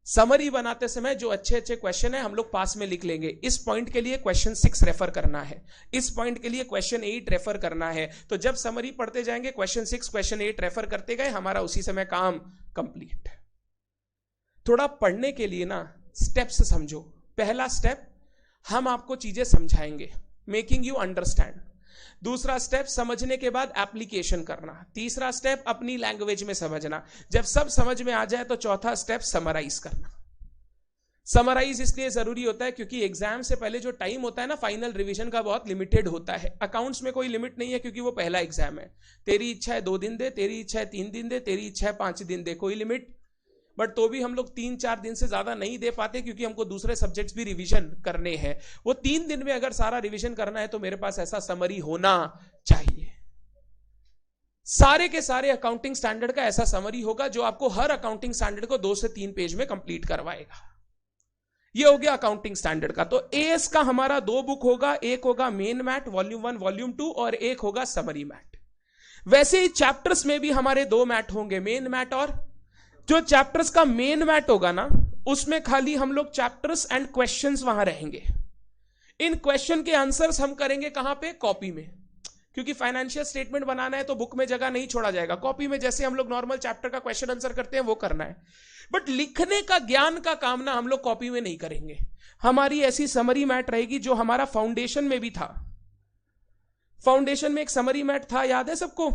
समरी बनाते समय जो अच्छे अच्छे क्वेश्चन है हम लोग पास में लिख लेंगे। इस पॉइंट के लिए क्वेश्चन 6 रेफर करना है, इस पॉइंट के लिए क्वेश्चन 8 रेफर करना है। तो जब समरी पढ़ते जाएंगे क्वेश्चन 6 क्वेश्चन 8 रेफर करते गए, हमारा उसी समय काम कंप्लीट। थोड़ा पढ़ने के लिए ना स्टेप्स समझो। पहला स्टेप, हम आपको चीजें समझाएंगे, मेकिंग यू अंडरस्टैंड। दूसरा स्टेप, समझने के बाद एप्लीकेशन करना। तीसरा स्टेप, अपनी लैंग्वेज में समझना। जब सब समझ में आ जाए तो चौथा स्टेप, समराइज करना। समराइज इसलिए जरूरी होता है क्योंकि एग्जाम से पहले जो टाइम होता है ना फाइनल रिवीजन का, बहुत लिमिटेड होता है। अकाउंट्स में कोई लिमिट नहीं है क्योंकि वो पहला एग्जाम है। तेरी इच्छा है 2 दिन दे, तेरी इच्छा है 3 दिन दे, तेरी इच्छा है 5 दिन दे, कोई लिमिट। बट तो भी हम लोग 3-4 दिन से ज्यादा नहीं दे पाते क्योंकि हमको दूसरे सब्जेक्ट्स भी रिवीजन करने हैं। वो 3 दिन में अगर सारा रिवीजन करना है तो मेरे पास ऐसा समरी होना चाहिए। सारे के सारे अकाउंटिंग स्टैंडर्ड का ऐसा समरी होगा जो आपको हर अकाउंटिंग स्टैंडर्ड को 2 से 3 पेज में कंप्लीट करवाएगा। ये हो गया अकाउंटिंग स्टैंडर्ड का। तो एएस का हमारा 2 बुक होगा, एक होगा मेन मैट वॉल्यूम 1 वॉल्यूम 2 और एक होगा समरी मैट। वैसे ही चैप्टर्स में भी हमारे 2 मैट होंगे, मेन मैट और जो चैप्टर्स का मेन मैट होगा ना उसमें खाली हम लोग चैप्टर्स एंड क्वेश्चंस वहां रहेंगे। इन क्वेश्चन के आंसर्स हम करेंगे कहां पे? कॉपी में, क्योंकि फाइनेंशियल स्टेटमेंट बनाना है तो बुक में जगह नहीं छोड़ा जाएगा। कॉपी में जैसे हम लोग नॉर्मल चैप्टर का क्वेश्चन आंसर करते हैं वो करना है। बट लिखने का ज्ञान का काम ना हम लोग कॉपी में नहीं करेंगे। हमारी ऐसी समरी मैट रहेगी जो हमारा फाउंडेशन में भी था। फाउंडेशन में एक समरी मैट था, याद है सबको?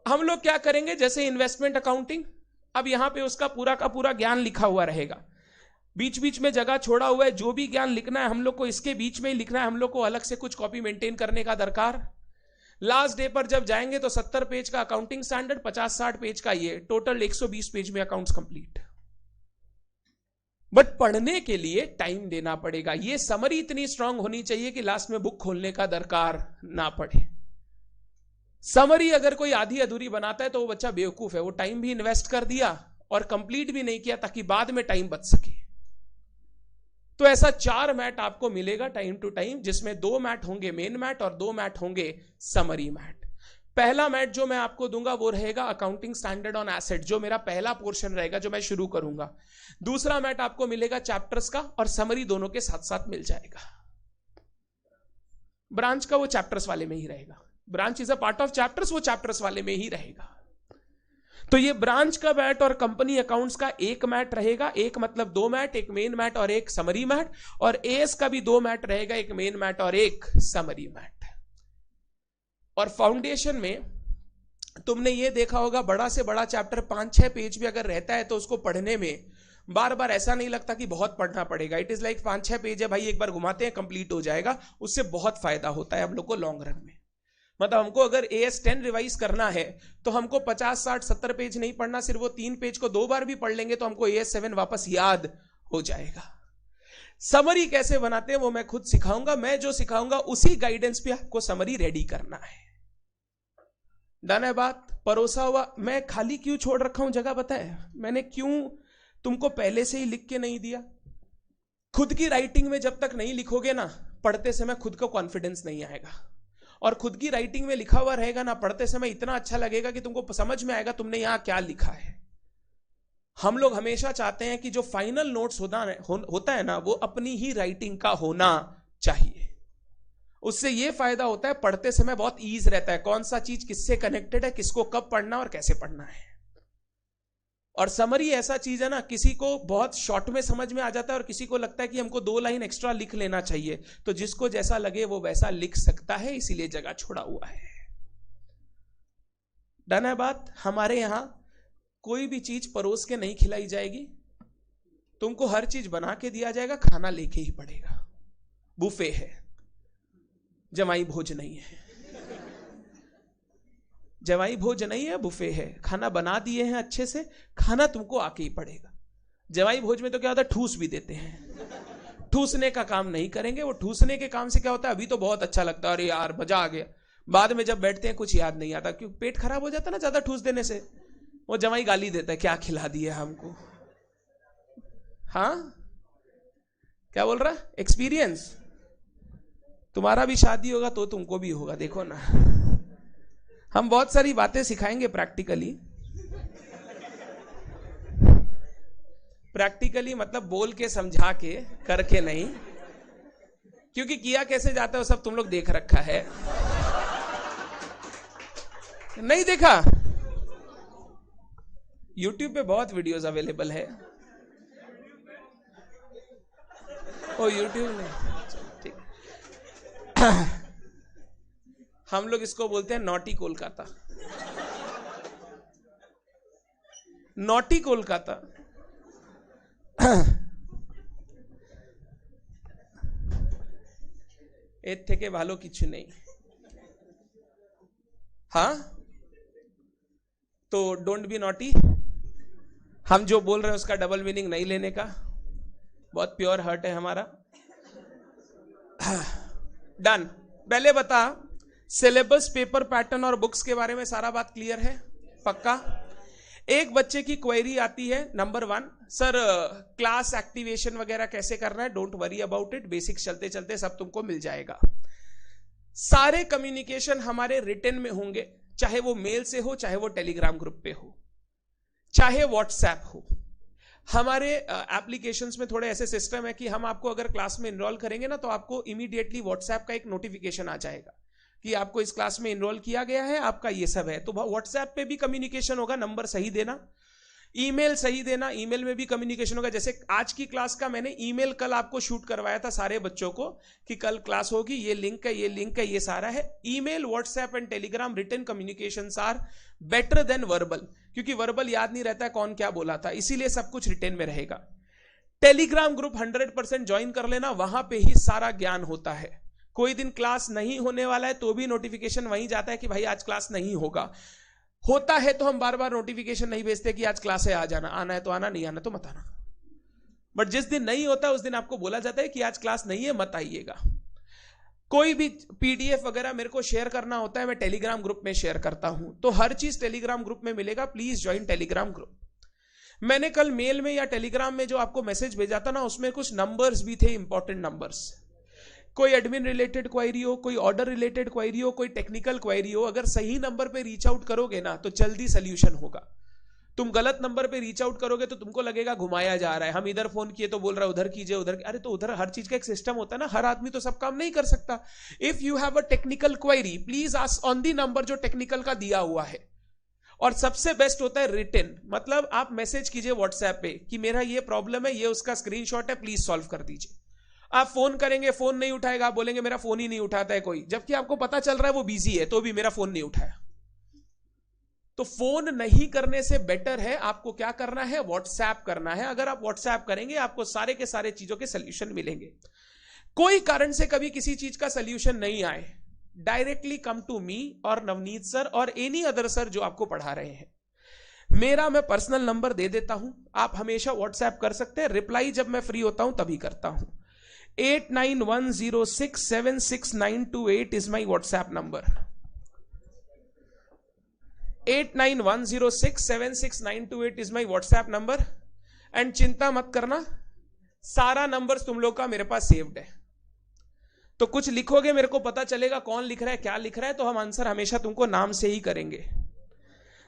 हम लोग क्या करेंगे, जैसे इन्वेस्टमेंट अकाउंटिंग, अब यहां पे उसका पूरा का पूरा ज्ञान लिखा हुआ रहेगा। बीच बीच में जगह छोड़ा हुआ है, जो भी ज्ञान लिखना है हम लोग को इसके बीच में ही लिखना है। हम लोग को अलग से कुछ कॉपी मेंटेन करने का दरकार। लास्ट डे पर जब जाएंगे तो 70 पेज का अकाउंटिंग स्टैंडर्ड, 50-60 पेज का ये, टोटल 120 पेज में अकाउंट्स कंप्लीट। बट पढ़ने के लिए टाइम देना पड़ेगा। ये समरी इतनी स्ट्रांग होनी चाहिए कि लास्ट में बुक खोलने का दरकार ना पड़े। समरी अगर कोई आधी अधूरी बनाता है तो वो बच्चा बेवकूफ है। वो टाइम भी इन्वेस्ट कर दिया और कंप्लीट भी नहीं किया ताकि बाद में टाइम बच सके। तो ऐसा 4 मैट आपको मिलेगा टाइम टू टाइम, जिसमें 2 मैट होंगे मेन मैट और 2 मैट होंगे समरी मैट। पहला मैट जो मैं आपको दूंगा वो रहेगा अकाउंटिंग स्टैंडर्ड ऑन एसेट, जो मेरा पहला पोर्शन रहेगा जो मैं शुरू करूंगा। दूसरा मैट आपको मिलेगा चैप्टर्स का, और समरी दोनों के साथ साथ मिल जाएगा। ब्रांच का वो चैप्टर्स वाले में ही रहेगा। Branch is a part of chapters, वो चैप्टर्स वाले में ही रहेगा। तो ये ब्रांच का मैट और कंपनी अकाउंट्स का एक मैट रहेगा, एक मतलब 2 मैट, एक मेन मैट और एक समरी मैट। और एएस का भी 2 मैट रहेगा, एक मेन मैट और एक समरी मैट। और फाउंडेशन में तुमने ये देखा होगा, बड़ा से बड़ा चैप्टर 5-6 पेज में अगर रहता है तो उसको पढ़ने में बार बार ऐसा नहीं लगता कि बहुत पढ़ना पड़ेगा। इट इज लाइक 5-6 पेज है भाई, एक बार घुमाते हैं कंप्लीट हो जाएगा। उससे बहुत फायदा होता है हम लोग को लॉन्ग रन में। मतलब हमको अगर एएस 10 रिवाइज करना है तो हमको 50, 60, 70 पेज नहीं पढ़ना, सिर्फ वो 3 पेज को 2 बार भी पढ़ लेंगे तो हमको एएस 7 वापस याद हो जाएगा। समरी कैसे बनाते हैं वो मैं खुद सिखाऊंगा। मैं जो सिखाऊंगा उसी गाइडेंस पे आपको समरी रेडी करना है। डन है बात? परोसा हुआ। मैं खाली क्यों छोड़ रखा हूं जगह, पता है मैंने क्यों तुमको पहले से ही लिख के नहीं दिया? खुद की राइटिंग में जब तक नहीं लिखोगे ना, पढ़ते समय खुद को कॉन्फिडेंस नहीं आएगा। और खुद की राइटिंग में लिखा हुआ रहेगा ना, पढ़ते समय इतना अच्छा लगेगा कि तुमको समझ में आएगा तुमने यहां क्या लिखा है। हम लोग हमेशा चाहते हैं कि जो फाइनल नोट्स होता है ना, वो अपनी ही राइटिंग का होना चाहिए। उससे ये फायदा होता है, पढ़ते समय बहुत ईज रहता है, कौन सा चीज किससे कनेक्टेड है, किसको कब पढ़ना और कैसे पढ़ना है। और समरी ऐसा चीज है ना, किसी को बहुत शॉर्ट में समझ में आ जाता है और किसी को लगता है कि हमको 2 लाइन एक्स्ट्रा लिख लेना चाहिए। तो जिसको जैसा लगे वो वैसा लिख सकता है, इसीलिए जगह छोड़ा हुआ है। डन है बात? हमारे यहां कोई भी चीज परोस के नहीं खिलाई जाएगी, तुमको हर चीज बना के दिया जाएगा, खाना लेके ही पड़ेगा। बुफे है, जमाई भोज नहीं है। जवाई भोज नहीं है, बुफे है। खाना बना दिए हैं अच्छे से, खाना तुमको आके ही पड़ेगा। जवाई भोज में तो क्या होता है, ठूस भी देते हैं। ठूसने का काम नहीं करेंगे। वो ठूसने के काम से क्या होता है, अभी तो बहुत अच्छा लगता है, अरे यार मजा आ गया। बाद में जब बैठते हैं कुछ याद नहीं आता, क्योंकि पेट खराब हो जाता है ना ज्यादा ठूस देने से। वो जवाई गाली देता है, क्या खिला दिया हमको। हाँ क्या बोल रहा? एक्सपीरियंस। तुम्हारा भी शादी होगा तो तुमको भी होगा, देखो ना। हम बहुत सारी बातें सिखाएंगे प्रैक्टिकली। प्रैक्टिकली मतलब बोल के, समझा के, करके नहीं, क्योंकि किया कैसे जाता है वो सब तुम लोग देख रखा है। नहीं देखा? YouTube पे बहुत वीडियोस अवेलेबल है। ओ YouTube में, ठीक। हम लोग इसको बोलते हैं नॉटी कोलकाता। नॉटी कोलकाता। এর থেকে ভালো কিছু নেই। हाँ, तो डोंट बी नॉटी। हम जो बोल रहे हैं उसका डबल मीनिंग नहीं लेने का, बहुत प्योर हर्ट है हमारा। डन। पहले बता, सिलेबस, पेपर पैटर्न और बुक्स के बारे में सारा बात क्लियर है? पक्का? एक बच्चे की क्वेरी आती है, नंबर 1, सर क्लास एक्टिवेशन वगैरह कैसे करना है? Don't worry about it, basics चलते चलते सब तुमको मिल जाएगा। सारे कम्युनिकेशन हमारे रिटन में होंगे, चाहे वो मेल से हो, चाहे वो टेलीग्राम ग्रुप पे हो, चाहे व्हाट्सएप हो। हमारे एप्लीकेशंस में थोड़े ऐसे सिस्टम है कि हम आपको अगर क्लास में इनरोल करेंगे ना, तो आपको इमीडिएटली व्हाट्सएप का एक नोटिफिकेशन आ जाएगा कि आपको इस क्लास में इनरोल किया गया है, आपका ये सब है। तो व्हाट्सएप पे भी कम्युनिकेशन होगा, नंबर सही देना, ईमेल सही देना, ईमेल में भी कम्युनिकेशन होगा। जैसे आज की क्लास का मैंने ईमेल कल आपको शूट करवाया था सारे बच्चों को कि कल क्लास होगी, ये लिंक है, ये लिंक है, ये सारा है। Email, WhatsApp and Telegram written communications are better than verbal, क्योंकि वर्बल याद नहीं रहता है कौन क्या बोला था, इसीलिए सब कुछ रिटन में रहेगा। टेलीग्राम ग्रुप 100% ज्वाइन कर लेना, वहां पे ही सारा ज्ञान होता है। कोई दिन क्लास नहीं होने वाला है तो भी नोटिफिकेशन वहीं जाता है कि भाई आज क्लास नहीं होगा। होता है तो हम बार बार नोटिफिकेशन नहीं भेजते कि आज क्लास है, आ जाना, आना है तो आना, नहीं आना तो मत आना। बट जिस दिन नहीं होता उस दिन आपको बोला जाता है कि आज क्लास नहीं है, मत आइएगा। कोई भी पीडीएफ वगैरह मेरे को शेयर करना होता है, मैं टेलीग्राम ग्रुप में शेयर करता हूं, तो हर चीज टेलीग्राम ग्रुप में मिलेगा। Please join Telegram group. मैंने कल मेल में या टेलीग्राम में जो आपको मैसेज भेजा था ना, उसमें कुछ नंबर्स भी थे, इंपॉर्टेंट नंबर्स। कोई एडमिन रिलेटेड क्वेरी हो, कोई ऑर्डर रिलेटेड क्वेरी हो, कोई टेक्निकल क्वेरी हो, अगर सही नंबर पे रीच आउट करोगे ना तो जल्दी सोल्यूशन होगा। तुम गलत नंबर पे रीच आउट करोगे तो तुमको लगेगा घुमाया जा रहा है, हम इधर फोन किए तो बोल रहा है उधर कीजिए, उधर। अरे तो उधर हर चीज का एक सिस्टम होता है ना, हर आदमी तो सब काम नहीं कर सकता। If you have a technical query, please ask on the number जो टेक्निकल का दिया हुआ है। और सबसे बेस्ट होता है रिटन, मतलब आप मैसेज कीजिए व्हाट्सएप पे कि मेरा ये प्रॉब्लम है, ये उसका स्क्रीनशॉट है, प्लीज सॉल्व कर दीजिए। आप फोन करेंगे, फोन नहीं उठाएगा, आप बोलेंगे मेरा फोन ही नहीं उठाता है कोई, जबकि आपको पता चल रहा है वो बिजी है, तो भी मेरा फोन नहीं उठाया। तो फोन नहीं करने से बेटर है आपको क्या करना है, व्हाट्सएप करना है। अगर आप व्हाट्सएप करेंगे आपको सारे के सारे चीजों के सोल्यूशन मिलेंगे। कोई कारण से कभी किसी चीज का सोल्यूशन नहीं आए, डायरेक्टली कम टू मी और नवनीत सर और एनी अदर सर जो आपको पढ़ा रहे हैं। मेरा मैं पर्सनल नंबर दे देता हूं, आप हमेशा व्हाट्सएप कर सकते हैं। रिप्लाई जब मैं फ्री होता हूं तभी करता हूं। 8910676928 is my WhatsApp number. 8910676928 is my WhatsApp number. And चिंता मत करना, सारा नंबर तुम लोग का मेरे पास सेव्ड है। तो कुछ लिखोगे मेरे को पता चलेगा कौन लिख रहा है, क्या लिख रहा है, तो हम आंसर हमेशा तुमको नाम से ही करेंगे।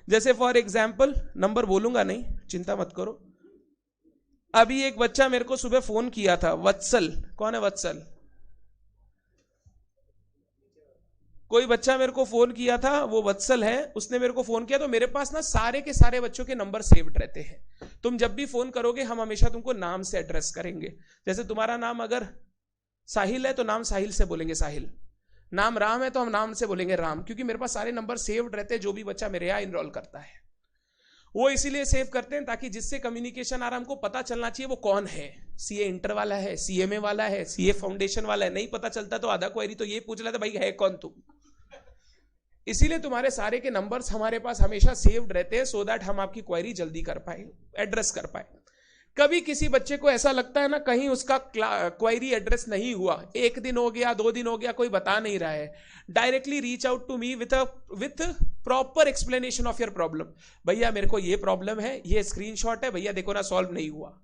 जैसे फॉर एग्जाम्पल, नंबर बोलूंगा नहीं, चिंता मत करो। अभी एक बच्चा मेरे को सुबह फोन किया था, वत्सल। कौन है वत्सल? कोई बच्चा मेरे को फोन किया था, वो वत्सल है, उसने मेरे को फोन किया। तो मेरे पास ना सारे के सारे बच्चों के नंबर सेव्ड रहते हैं। तुम जब भी फोन करोगे हम हमेशा तुमको नाम से एड्रेस करेंगे। जैसे तुम्हारा नाम अगर साहिल है तो नाम साहिल से बोलेंगे साहिल, नाम राम है तो हम नाम से बोलेंगे राम, क्योंकि मेरे पास सारे नंबर सेव्ड रहते हैं जो भी बच्चा मेरे यहाँ इनरोल करता है। वो इसीलिए सेव करते हैं ताकि जिससे कम्युनिकेशन आ रहा है हमको पता चलना चाहिए वो कौन है। सीए इंटर वाला है, सीएमए वाला है, सीए फाउंडेशन वाला है, नहीं पता चलता तो आधा क्वेरी तो ये पूछ लेता भाई है कौन तू। इसीलिए तुम्हारे सारे के नंबर्स हमारे पास हमेशा सेव्ड रहते हैं, सो दैट हम आपकी क्वेरी जल्दी कर पाए, एड्रेस कर पाए। कभी किसी बच्चे को ऐसा लगता है ना कहीं उसका क्वेरी एड्रेस नहीं हुआ, 1 दिन हो गया, 2 दिन हो गया, कोई बता नहीं रहा है, directly reach out to me with proper explanation of your problem. भैया मेरे को ये प्रॉब्लम है, ये स्क्रीनशॉट है, भैया देखो ना सॉल्व नहीं हुआ।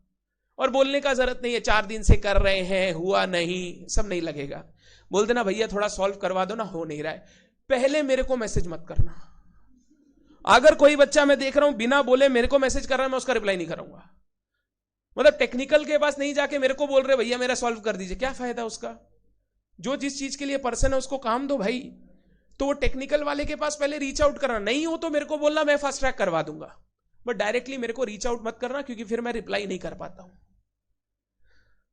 और बोलने का जरूरत नहीं है 4 दिन से कर रहे हैं, हुआ नहीं, सब नहीं लगेगा। बोल देना भैया थोड़ा सॉल्व करवा दो ना, हो नहीं रहा है। पहले मेरे को मैसेज मत करना। अगर कोई बच्चा मैं देख रहा हूं बिना बोले मेरे को मैसेज कर रहा है, मैं उसका रिप्लाई नहीं करूंगा। मतलब टेक्निकल के पास नहीं जाके मेरे को बोल रहे भैया मेरा सॉल्व कर दीजिए, क्या फायदा उसका? जो जिस चीज के लिए पर्सन है उसको काम दो भाई। तो वो टेक्निकल वाले के पास पहले रीच आउट करना, नहीं हो तो मेरे को बोलना, मैं फास्ट ट्रैक करवा दूंगा। बट डायरेक्टली मेरे को रीच आउट मत करना, क्योंकि फिर मैं रिप्लाई नहीं कर पाता हूं।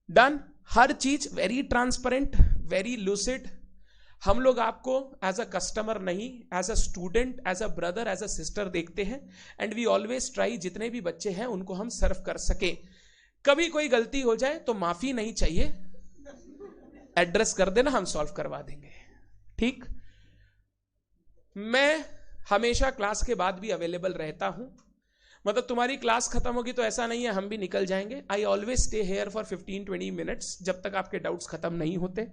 डन। हर चीज वेरी ट्रांसपेरेंट, वेरी लूसिड। हम लोग आपको एज अ कस्टमर नहीं, as a student, as a brother, as a sister देखते हैं। एंड वी ऑलवेज ट्राई जितने भी बच्चे हैं उनको हम सर्व कर सके। कभी कोई गलती हो जाए तो माफी नहीं चाहिए, एड्रेस कर देना, हम सॉल्व करवा देंगे। ठीक, मैं हमेशा क्लास के बाद भी अवेलेबल रहता हूं, मतलब तुम्हारी क्लास खत्म होगी तो ऐसा नहीं है हम भी निकल जाएंगे। I always stay here for 15-20 minutes, जब तक आपके डाउट्स खत्म नहीं होते।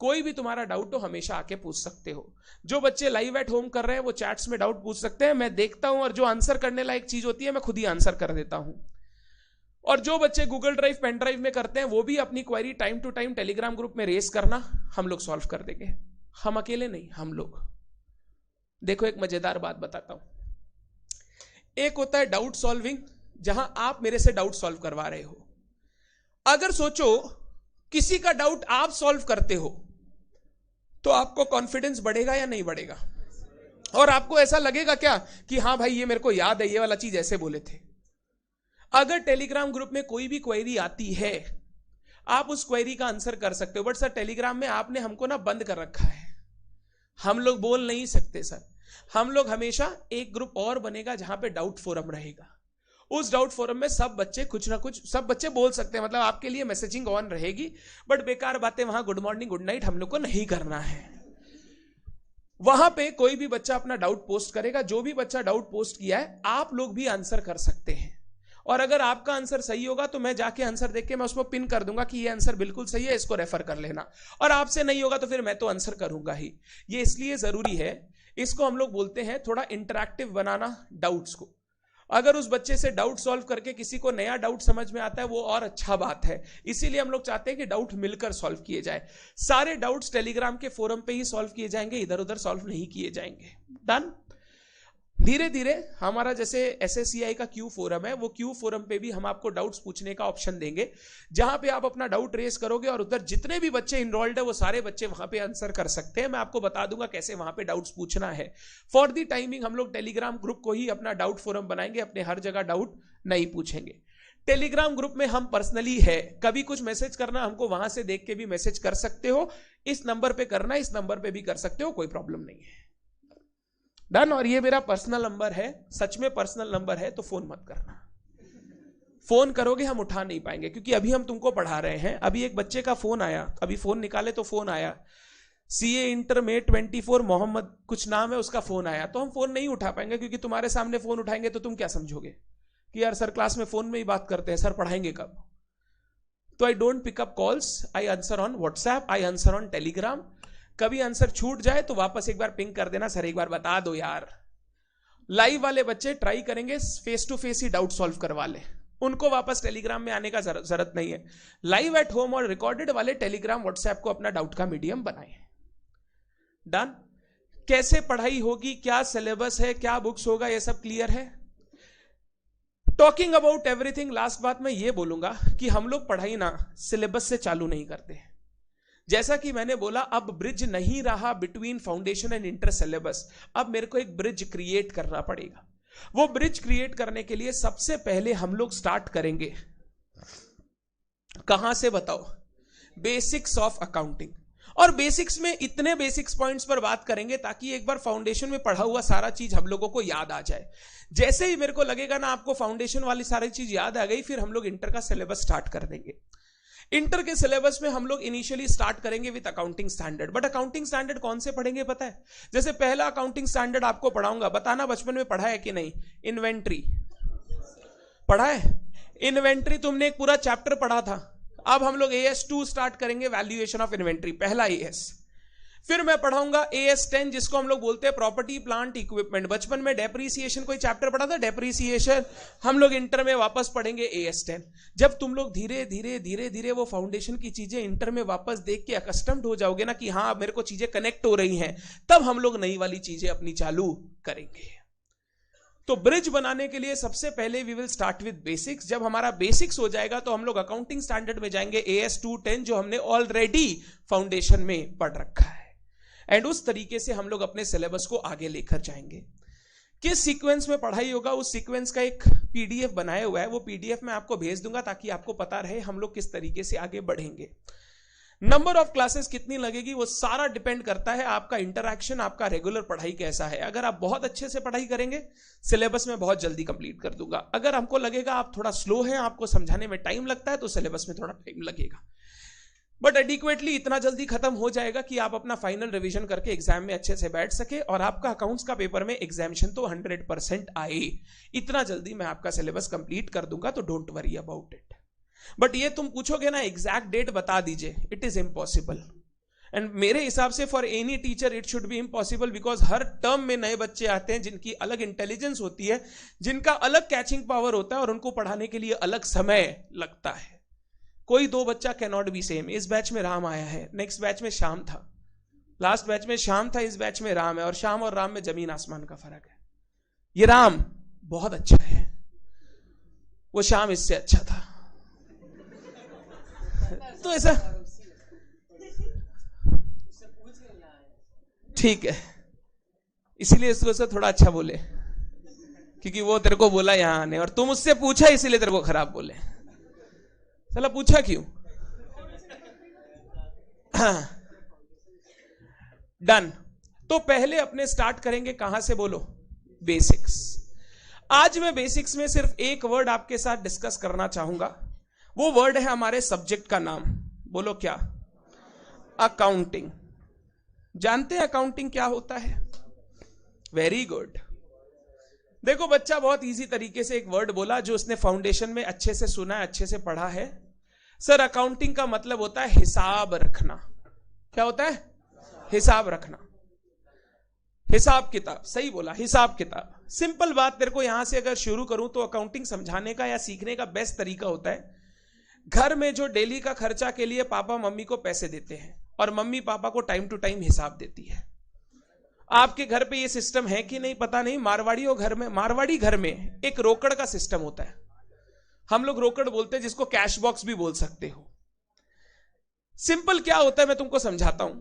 कोई भी तुम्हारा डाउट हो हमेशा आके पूछ सकते हो। जो बच्चे लाइव एट होम कर रहे हैं वो चैट्स में डाउट पूछ सकते हैं, मैं देखता हूं, और जो आंसर करने लायक चीज होती है मैं खुद ही आंसर कर देता हूं। और जो बच्चे गूगल ड्राइव, पेन ड्राइव में करते हैं वो भी अपनी query time to time Telegram group में रेस करना, हम लोग सॉल्व कर देंगे। हम अकेले नहीं, हम लोग। देखो एक मजेदार बात बताता हूं। एक होता है डाउट सॉल्विंग, जहां आप मेरे से डाउट सॉल्व करवा रहे हो। अगर सोचो किसी का डाउट आप सॉल्व करते हो तो आपको कॉन्फिडेंस बढ़ेगा या नहीं बढ़ेगा? और आपको ऐसा लगेगा क्या कि हाँ भाई ये मेरे को याद है, ये वाला चीज ऐसे बोले थे। अगर टेलीग्राम ग्रुप में कोई भी क्वेरी आती है, आप उस क्वेरी का आंसर कर सकते हो, बट सर टेलीग्राम में आपने हमको ना बंद कर रखा है, हम लोग बोल नहीं सकते सर। हम लोग हमेशा एक ग्रुप और बनेगा जहां पे डाउट फोरम रहेगा। उस डाउट फोरम में सब बच्चे कुछ ना कुछ, सब बच्चे बोल सकते हैं, मतलब आपके लिए मैसेजिंग ऑन रहेगी, बट बेकार बातें वहां गुड मॉर्निंग गुड नाइट हम लोग को नहीं करना है। वहां पे कोई भी बच्चा अपना डाउट पोस्ट करेगा, जो भी बच्चा डाउट पोस्ट किया है आप लोग भी आंसर कर सकते हैं। और अगर आपका आंसर सही होगा तो मैं जाके आंसर देख के मैं उसको पिन कर दूंगा कि ये आंसर बिल्कुल सही है, इसको रेफर कर लेना। और आपसे नहीं होगा तो फिर मैं तो आंसर करूंगा ही। ये इसलिए जरूरी है, इसको हम लोग बोलते हैं थोड़ा इंटरैक्टिव बनाना डाउट्स को। अगर उस बच्चे से डाउट सॉल्व करके किसी को नया डाउट समझ में आता है वो और अच्छा बात है। इसीलिए हम लोग चाहते हैं कि डाउट मिलकर सॉल्व किए जाए। सारे डाउट्स टेलीग्राम के फोरम पे ही सॉल्व किए जाएंगे, इधर उधर सॉल्व नहीं किए जाएंगे। डन। धीरे धीरे हमारा जैसे एसएससीआई का क्यू फोरम है, वो क्यू फोरम पे भी हम आपको डाउट्स पूछने का ऑप्शन देंगे, जहां पे आप अपना डाउट रेस करोगे और उधर जितने भी बच्चे इनरोल्ड है वो सारे बच्चे वहां पे आंसर कर सकते हैं। मैं आपको बता दूंगा कैसे वहां पे डाउट्स पूछना है। फॉर दी टाइमिंग हम लोग टेलीग्राम ग्रुप को ही अपना डाउट फोरम बनाएंगे, अपने हर जगह डाउट नहीं पूछेंगे। टेलीग्राम ग्रुप में हम पर्सनली है, कभी कुछ मैसेज करना हमको वहां से देख के भी मैसेज कर सकते हो। इस नंबर पे करना, इस नंबर पे भी कर सकते हो, कोई प्रॉब्लम नहीं है। डन। और ये मेरा पर्सनल नंबर है, सच में पर्सनल नंबर है, तो फोन मत करना। फोन करोगे हम उठा नहीं पाएंगे, क्योंकि अभी हम तुमको पढ़ा रहे हैं। अभी एक बच्चे का फोन आया, अभी फोन निकाले तो फोन आया, सीए इंटर में 24 मोहम्मद कुछ नाम है, उसका फोन आया, तो हम फोन नहीं उठा पाएंगे, क्योंकि तुम्हारे सामने फोन उठाएंगे तो तुम क्या समझोगे कि यार सर क्लास में फोन में ही बात करते हैं, सर पढ़ाएंगे कब? तो I don't pick up calls, I answer on WhatsApp, I answer on Telegram. कभी आंसर छूट जाए तो वापस एक बार पिंग कर देना, सर एक बार बता दो यार। लाइव वाले बच्चे ट्राई करेंगे फेस टू फेस ही डाउट सॉल्व करवा ले, उनको वापस टेलीग्राम में आने का जरूरत नहीं है। लाइव एट होम और रिकॉर्डेड वाले टेलीग्राम व्हाट्सएप को अपना डाउट का मीडियम बनाए। डन। कैसे पढ़ाई होगी, क्या सिलेबस है, क्या बुक्स होगा, ये सब क्लियर है। टॉकिंग अबाउट एवरीथिंग, लास्ट बात मैं ये बोलूंगा कि हम लोग पढ़ाई ना सिलेबस से चालू नहीं करते। जैसा कि मैंने बोला, अब ब्रिज नहीं रहा between foundation and inter syllabus, अब मेरे को एक ब्रिज क्रिएट करना पड़ेगा। वो ब्रिज क्रिएट करने के लिए सबसे पहले हम लोग स्टार्ट करेंगे कहां से बताओ? Basics of accounting. और बेसिक्स में इतने बेसिक्स पॉइंट्स पर बात करेंगे ताकि एक बार फाउंडेशन में पढ़ा हुआ सारा चीज हम लोगों को याद आ जाए। जैसे ही मेरे को लगेगा ना आपको फाउंडेशन वाली सारी चीज याद आ गई, फिर हम लोग इंटर का सिलेबस स्टार्ट कर देंगे। इंटर के सिलेबस में हम लोग इनिशियली स्टार्ट करेंगे with accounting standard. But accounting standard कौन से पढ़ेंगे पता है? जैसे पहला अकाउंटिंग स्टैंडर्ड आपको पढ़ाऊंगा, बताना बचपन में पढ़ा है कि नहीं? इन्वेंट्री पढ़ा है? इन्वेंट्री तुमने एक पूरा चैप्टर पढ़ा था। अब हम लोग AS2 स्टार्ट करेंगे, वैल्यूएशन ऑफ इन्वेंट्री, पहला AS। फिर मैं पढ़ाऊंगा AS10, जिसको हम लोग बोलते हैं प्रॉपर्टी प्लांट इक्विपमेंट। बचपन में डेप्रीसिएशन कोई चैप्टर पढ़ा था, डेप्रीसिएशन, हम लोग इंटर में वापस पढ़ेंगे AS10। जब तुम लोग धीरे धीरे धीरे धीरे वो फाउंडेशन की चीजें इंटर में वापस देख के अकस्टम्ड हो जाओगे ना कि हाँ मेरे को चीजें कनेक्ट हो रही हैं, तब हम लोग नई वाली चीजें अपनी चालू करेंगे। तो ब्रिज बनाने के लिए सबसे पहले we will start with basics. जब हमारा बेसिक्स हो जाएगा तो हम लोग अकाउंटिंग स्टैंडर्ड में जाएंगे, AS210, जो हमने ऑलरेडी फाउंडेशन में पढ़ रखा है। एंड उस तरीके से हम लोग अपने सिलेबस को आगे लेकर जाएंगे। किस सीक्वेंस में पढ़ाई होगा, उस सीक्वेंस का एक PDF बनाया हुआ है, वो PDF मैं आपको भेज दूंगा ताकि आपको पता रहे हम लोग किस तरीके से आगे बढ़ेंगे। नंबर ऑफ क्लासेस कितनी लगेगी वो सारा डिपेंड करता है आपका इंटरैक्शन, आपका रेगुलर पढ़ाई कैसा है। अगर आप बहुत अच्छे से पढ़ाई करेंगे, सिलेबस में बहुत जल्दी कंप्लीट कर दूंगा। अगर हमको लगेगा आप थोड़ा स्लो हैं, आपको समझाने में टाइम लगता है, तो सिलेबस में थोड़ा टाइम लगेगा। बट एडिक्वेटली इतना जल्दी खत्म हो जाएगा कि आप अपना फाइनल रिवीजन करके एग्जाम में अच्छे से बैठ सके और आपका अकाउंट्स का पेपर में एग्जामिनेशन तो 100% आए। इतना जल्दी मैं आपका सिलेबस कंप्लीट कर दूंगा, तो don't worry about it. But ये तुम पूछोगे ना एग्जैक्ट डेट बता दीजिए, इट इज इम्पॉसिबल। एंड मेरे हिसाब से for any teacher it should be impossible, because her term में नए बच्चे आते हैं जिनकी अलग इंटेलिजेंस होती है, जिनका अलग कैचिंग पावर होता है और उनको पढ़ाने के लिए अलग समय लगता है। कोई दो बच्चा कैन नॉट बी सेम। इस बैच में राम आया है, नेक्स्ट बैच में श्याम था, लास्ट बैच में श्याम था, इस बैच में राम है, और श्याम और राम में जमीन आसमान का फर्क है। ये राम बहुत अच्छा है, वो श्याम इससे अच्छा था। तो ऐसा ठीक है, इसीलिए इसको थोड़ा अच्छा बोले, क्योंकि वो तेरे को बोला यहां आने और तुम उससे पूछा इसीलिए तेरे को खराब बोले। चला पूछा क्यों? हाँ डन। तो पहले अपने स्टार्ट करेंगे कहां से, बोलो? बेसिक्स। आज मैं बेसिक्स में सिर्फ एक वर्ड आपके साथ डिस्कस करना चाहूंगा। वो वर्ड है हमारे सब्जेक्ट का नाम। बोलो क्या? अकाउंटिंग। जानते हैं अकाउंटिंग क्या होता है? Very good. देखो बच्चा बहुत इजी तरीके से एक वर्ड बोला जो उसने फाउंडेशन में अच्छे से सुना है, अच्छे से पढ़ा है। सर अकाउंटिंग का मतलब होता है हिसाब रखना। क्या होता है? हिसाब रखना, हिसाब किताब। सही बोला, हिसाब किताब। सिंपल बात तेरे को यहां से अगर शुरू करूं तो अकाउंटिंग समझाने का या सीखने का बेस्ट तरीका होता है, घर में जो डेली का खर्चा के लिए पापा मम्मी को पैसे देते हैं और मम्मी पापा को टाइम टू टाइम हिसाब देती है। आपके घर पे ये सिस्टम है कि नहीं पता नहीं। मारवाड़ी घर में एक रोकड़ का सिस्टम होता है। हम लोग रोकड़ बोलते हैं, जिसको कैश बॉक्स भी बोल सकते हो। सिंपल क्या होता है मैं तुमको समझाता हूं।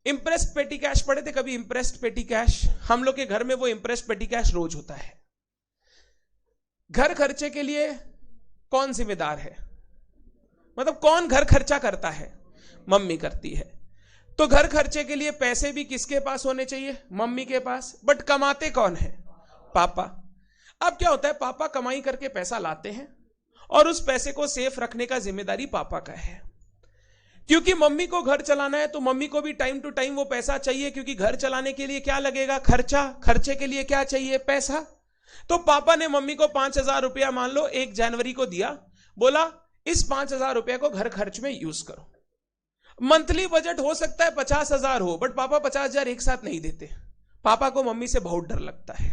इंप्रेस्ड पेटी कैश पढ़े थे कभी? इंप्रेस्ड पेटी कैश, हम लोग के घर में वो इंप्रेस्ड पेटी कैश रोज होता है। घर खर्चे के लिए कौन जिम्मेदार है? मतलब कौन घर खर्चा करता है? मम्मी करती है। तो घर खर्चे के लिए पैसे भी किसके पास होने चाहिए? मम्मी के पास। बट कमाते कौन है? पापा। अब क्या होता है, पापा कमाई करके पैसा लाते हैं और उस पैसे को सेफ रखने का जिम्मेदारी पापा का है। क्योंकि मम्मी को घर चलाना है तो मम्मी को भी टाइम टू टाइम वो पैसा चाहिए, क्योंकि घर चलाने के लिए क्या लगेगा? खर्चा। खर्चे के लिए क्या चाहिए? पैसा। तो पापा ने मम्मी को 5,000 रुपया मान लो 1 जनवरी को दिया, बोला इस 5,000 रुपया को घर खर्च में यूज करो। मंथली बजट हो सकता है 50,000 हो, बट पापा 50,000 एक साथ नहीं देते। पापा को मम्मी से बहुत डर लगता है।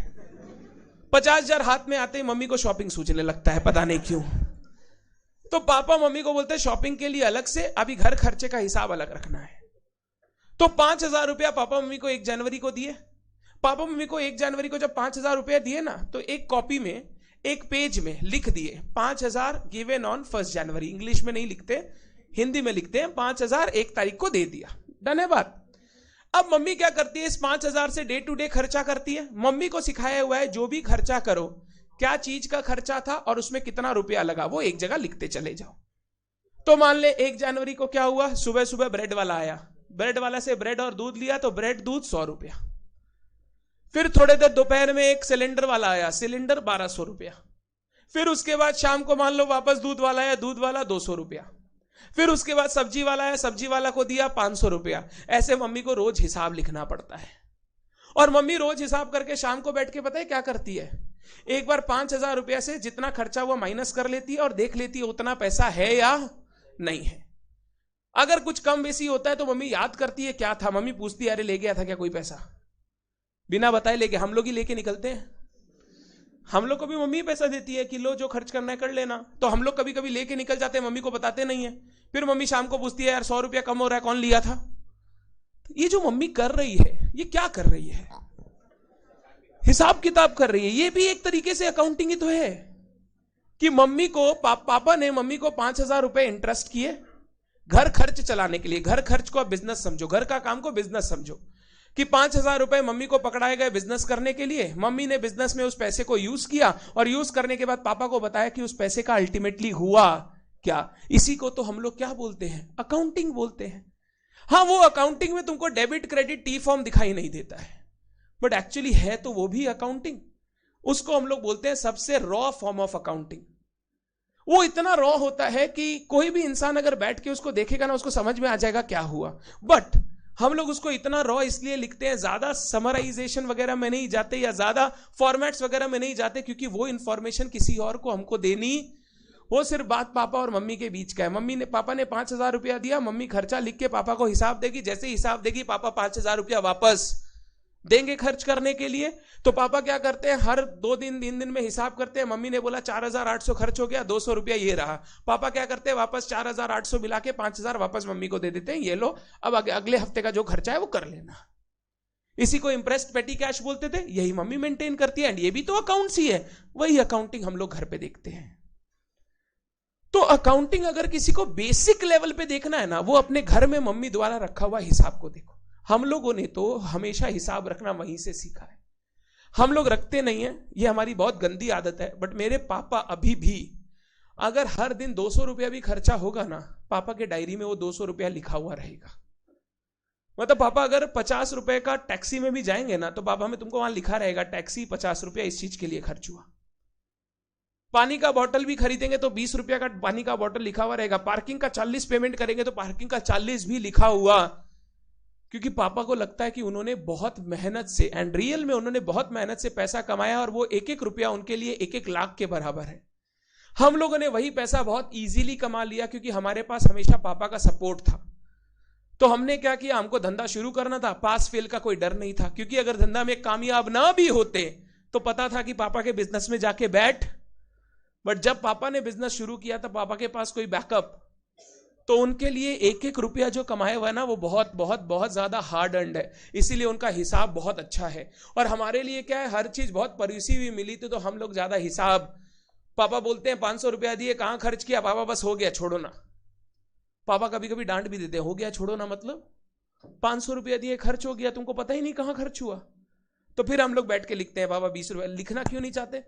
50,000 हाथ में आते ही मम्मी को शॉपिंग सूझने लगता है, पता नहीं क्यों। तो पापा मम्मी को बोलते हैं शॉपिंग के लिए अलग से, अभी घर खर्चे का हिसाब अलग रखना है। तो 5,000 रुपया पापा मम्मी को 1 जनवरी को दिए। पापा मम्मी को 1 जनवरी को जब 5,000 रुपया दिए ना, तो एक कॉपी में, एक पेज में लिख दिए 5,000 गिवन ऑन 1 जनवरी। इंग्लिश में नहीं लिखते, हिंदी में लिखते हैं 5,000 1 तारीख को दे दिया। डन है बात। अब मम्मी क्या करती है? इस 5,000 से डे टू डे खर्चा करती है। मम्मी को सिखाया हुआ है जो भी खर्चा करो, क्या चीज का खर्चा था और उसमें कितना रुपया लगा, वो एक जगह लिखते चले जाओ। तो मान ले 1 जनवरी को क्या हुआ, सुबह सुबह ब्रेड वाला आया, ब्रेड वाला से ब्रेड और दूध लिया, तो ब्रेड दूध 100 रुपया। फिर थोड़े देर दोपहर में एक सिलेंडर वाला आया, सिलेंडर 1,200 रुपया। फिर उसके बाद शाम को मान लो वापस दूध वाला आया, दूध वाला 200 रुपया। फिर उसके बाद सब्जी वाला आया, सब्जी वाला को दिया 500 रुपया। ऐसे मम्मी को रोज हिसाब लिखना पड़ता है। और मम्मी रोज हिसाब करके शाम को बैठ के पता है क्या करती है? एक बार 5,000 रुपया से जितना खर्चा हुआ माइनस कर लेती है और देख लेती है उतना पैसा है या नहीं है। अगर कुछ कम बेसी होता है तो मम्मी याद करती है क्या था। मम्मी पूछती है अरे ले गया था क्या कोई पैसा? बिना बताए लेके हम लोग ही लेके निकलते हैं। हम लोग को भी मम्मी पैसा देती है कि लो जो खर्च करना है कर लेना, तो हम लोग कभी कभी लेके निकल जाते हैं, मम्मी को बताते नहीं है। फिर मम्मी शाम को पूछती है यार 100 रुपया कम हो रहा है, कौन लिया था? ये जो मम्मी कर रही है, ये क्या कर रही है? हिसाब किताब कर रही है। ये भी एक तरीके से अकाउंटिंग ही तो है कि मम्मी को पापा ने मम्मी को 5,000 रुपए इंटरेस्ट किए घर खर्च चलाने के लिए। घर खर्च को बिजनेस समझो, घर का काम को बिजनेस समझो कि 5,000 रुपए मम्मी को पकड़ाए गए बिजनेस करने के लिए। मम्मी ने बिजनेस में उस पैसे को यूज किया और यूज करने के बाद पापा को बताया कि उस पैसे का अल्टीमेटली हुआ क्या। इसी को तो हम लोग क्या बोलते हैं? अकाउंटिंग बोलते हैं। हाँ, वो अकाउंटिंग में तुमको डेबिट क्रेडिट टी फॉर्म दिखाई नहीं देता है, बट एक्चुअली है तो वो भी अकाउंटिंग। उसको हम लोग बोलते हैं सबसे रॉ फॉर्म ऑफ अकाउंटिंग। वो इतना रॉ होता है कि कोई भी इंसान अगर बैठ के उसको देखेगा ना, उसको समझ में आ जाएगा क्या हुआ। बट हम लोग उसको इतना रॉ इसलिए लिखते हैं, ज्यादा समराइजेशन वगैरह में नहीं जाते या ज्यादा फॉर्मेट्स वगैरह में नहीं जाते, क्योंकि वो इंफॉर्मेशन किसी और को हमको देनी, वो सिर्फ बात पापा और मम्मी के बीच का है। पापा ने 5,000 रुपया दिया, मम्मी खर्चा लिख के पापा को हिसाब देगी, जैसे हिसाब देगी पापा 5,000 रुपया वापस देंगे खर्च करने के लिए। तो पापा क्या करते हैं, हर 2 दिन 3 दिन में हिसाब करते हैं, मम्मी ने बोला 4,800 खर्च हो गया, 200 रुपया ये रहा। पापा क्या करते हैं, वापस 4,800 मिला के 5,000 वापस मम्मी को दे देते हैं, ये लो अब अगले हफ्ते का जो खर्चा है वो कर लेना। इसी को इंप्रेस्ड पेटी कैश बोलते थे, यही मम्मी मेंटेन करती है। एंड ये भी तो अकाउंट्स ही है, वही अकाउंटिंग हम लोग घर पे देखते हैं। तो अकाउंटिंग अगर किसी को बेसिक लेवल पे देखना है ना, वो अपने घर में मम्मी द्वारा रखा हुआ हिसाब को देखो। हम लोगों ने तो हमेशा हिसाब रखना वहीं से सीखा है, हम लोग रखते नहीं है, ये हमारी बहुत गंदी आदत है। बट मेरे पापा अभी भी अगर हर दिन 200 रुपया भी खर्चा होगा ना, पापा के डायरी में वो 200 रुपया लिखा हुआ रहेगा। मतलब पापा अगर 50 रुपए का टैक्सी में भी जाएंगे ना, तो पापा में तुमको वहां लिखा रहेगा टैक्सी 50 रुपया इस चीज के लिए खर्च हुआ। पानी का बॉटल भी खरीदेंगे तो 20 रुपया का पानी का बॉटल लिखा हुआ रहेगा। पार्किंग का 40 पेमेंट करेंगे तो पार्किंग का 40 भी लिखा हुआ, क्योंकि पापा को लगता है कि उन्होंने बहुत मेहनत से, एंड रियल में उन्होंने बहुत मेहनत से पैसा कमाया, और वो एक एक रुपया उनके लिए 1-1 लाख के बराबर है। हम लोगों ने वही पैसा बहुत इजीली कमा लिया, क्योंकि हमारे पास हमेशा पापा का सपोर्ट था। तो हमने क्या किया, हमको धंधा शुरू करना था, पास फेल का कोई डर नहीं था, क्योंकि अगर धंधा में कामयाब ना भी होते तो पता था कि पापा के बिजनेस में जाके बैठ। बट जब पापा ने बिजनेस शुरू किया था, पापा के पास कोई बैकअप, तो उनके लिए 1-1 रुपया जो कमाया हुआ है ना, वो बहुत बहुत बहुत ज्यादा हार्ड अर्न्ड है, इसीलिए उनका हिसाब बहुत अच्छा है। और हमारे लिए क्या है, हर चीज बहुत परोसी हुई मिली थी, तो हम लोग ज्यादा हिसाब, पापा बोलते हैं 500 रुपया दिए, कहां खर्च किया, पापा बस हो गया छोड़ो ना। पापा कभी कभी डांट भी देते हैं, हो गया छोड़ो ना, मतलब 500 रुपया दिए खर्च हो गया, तुमको पता ही नहीं कहां खर्च हुआ। तो फिर हम लोग बैठ के लिखते हैं, बाबा 20 रुपया, लिखना क्यों नहीं चाहते,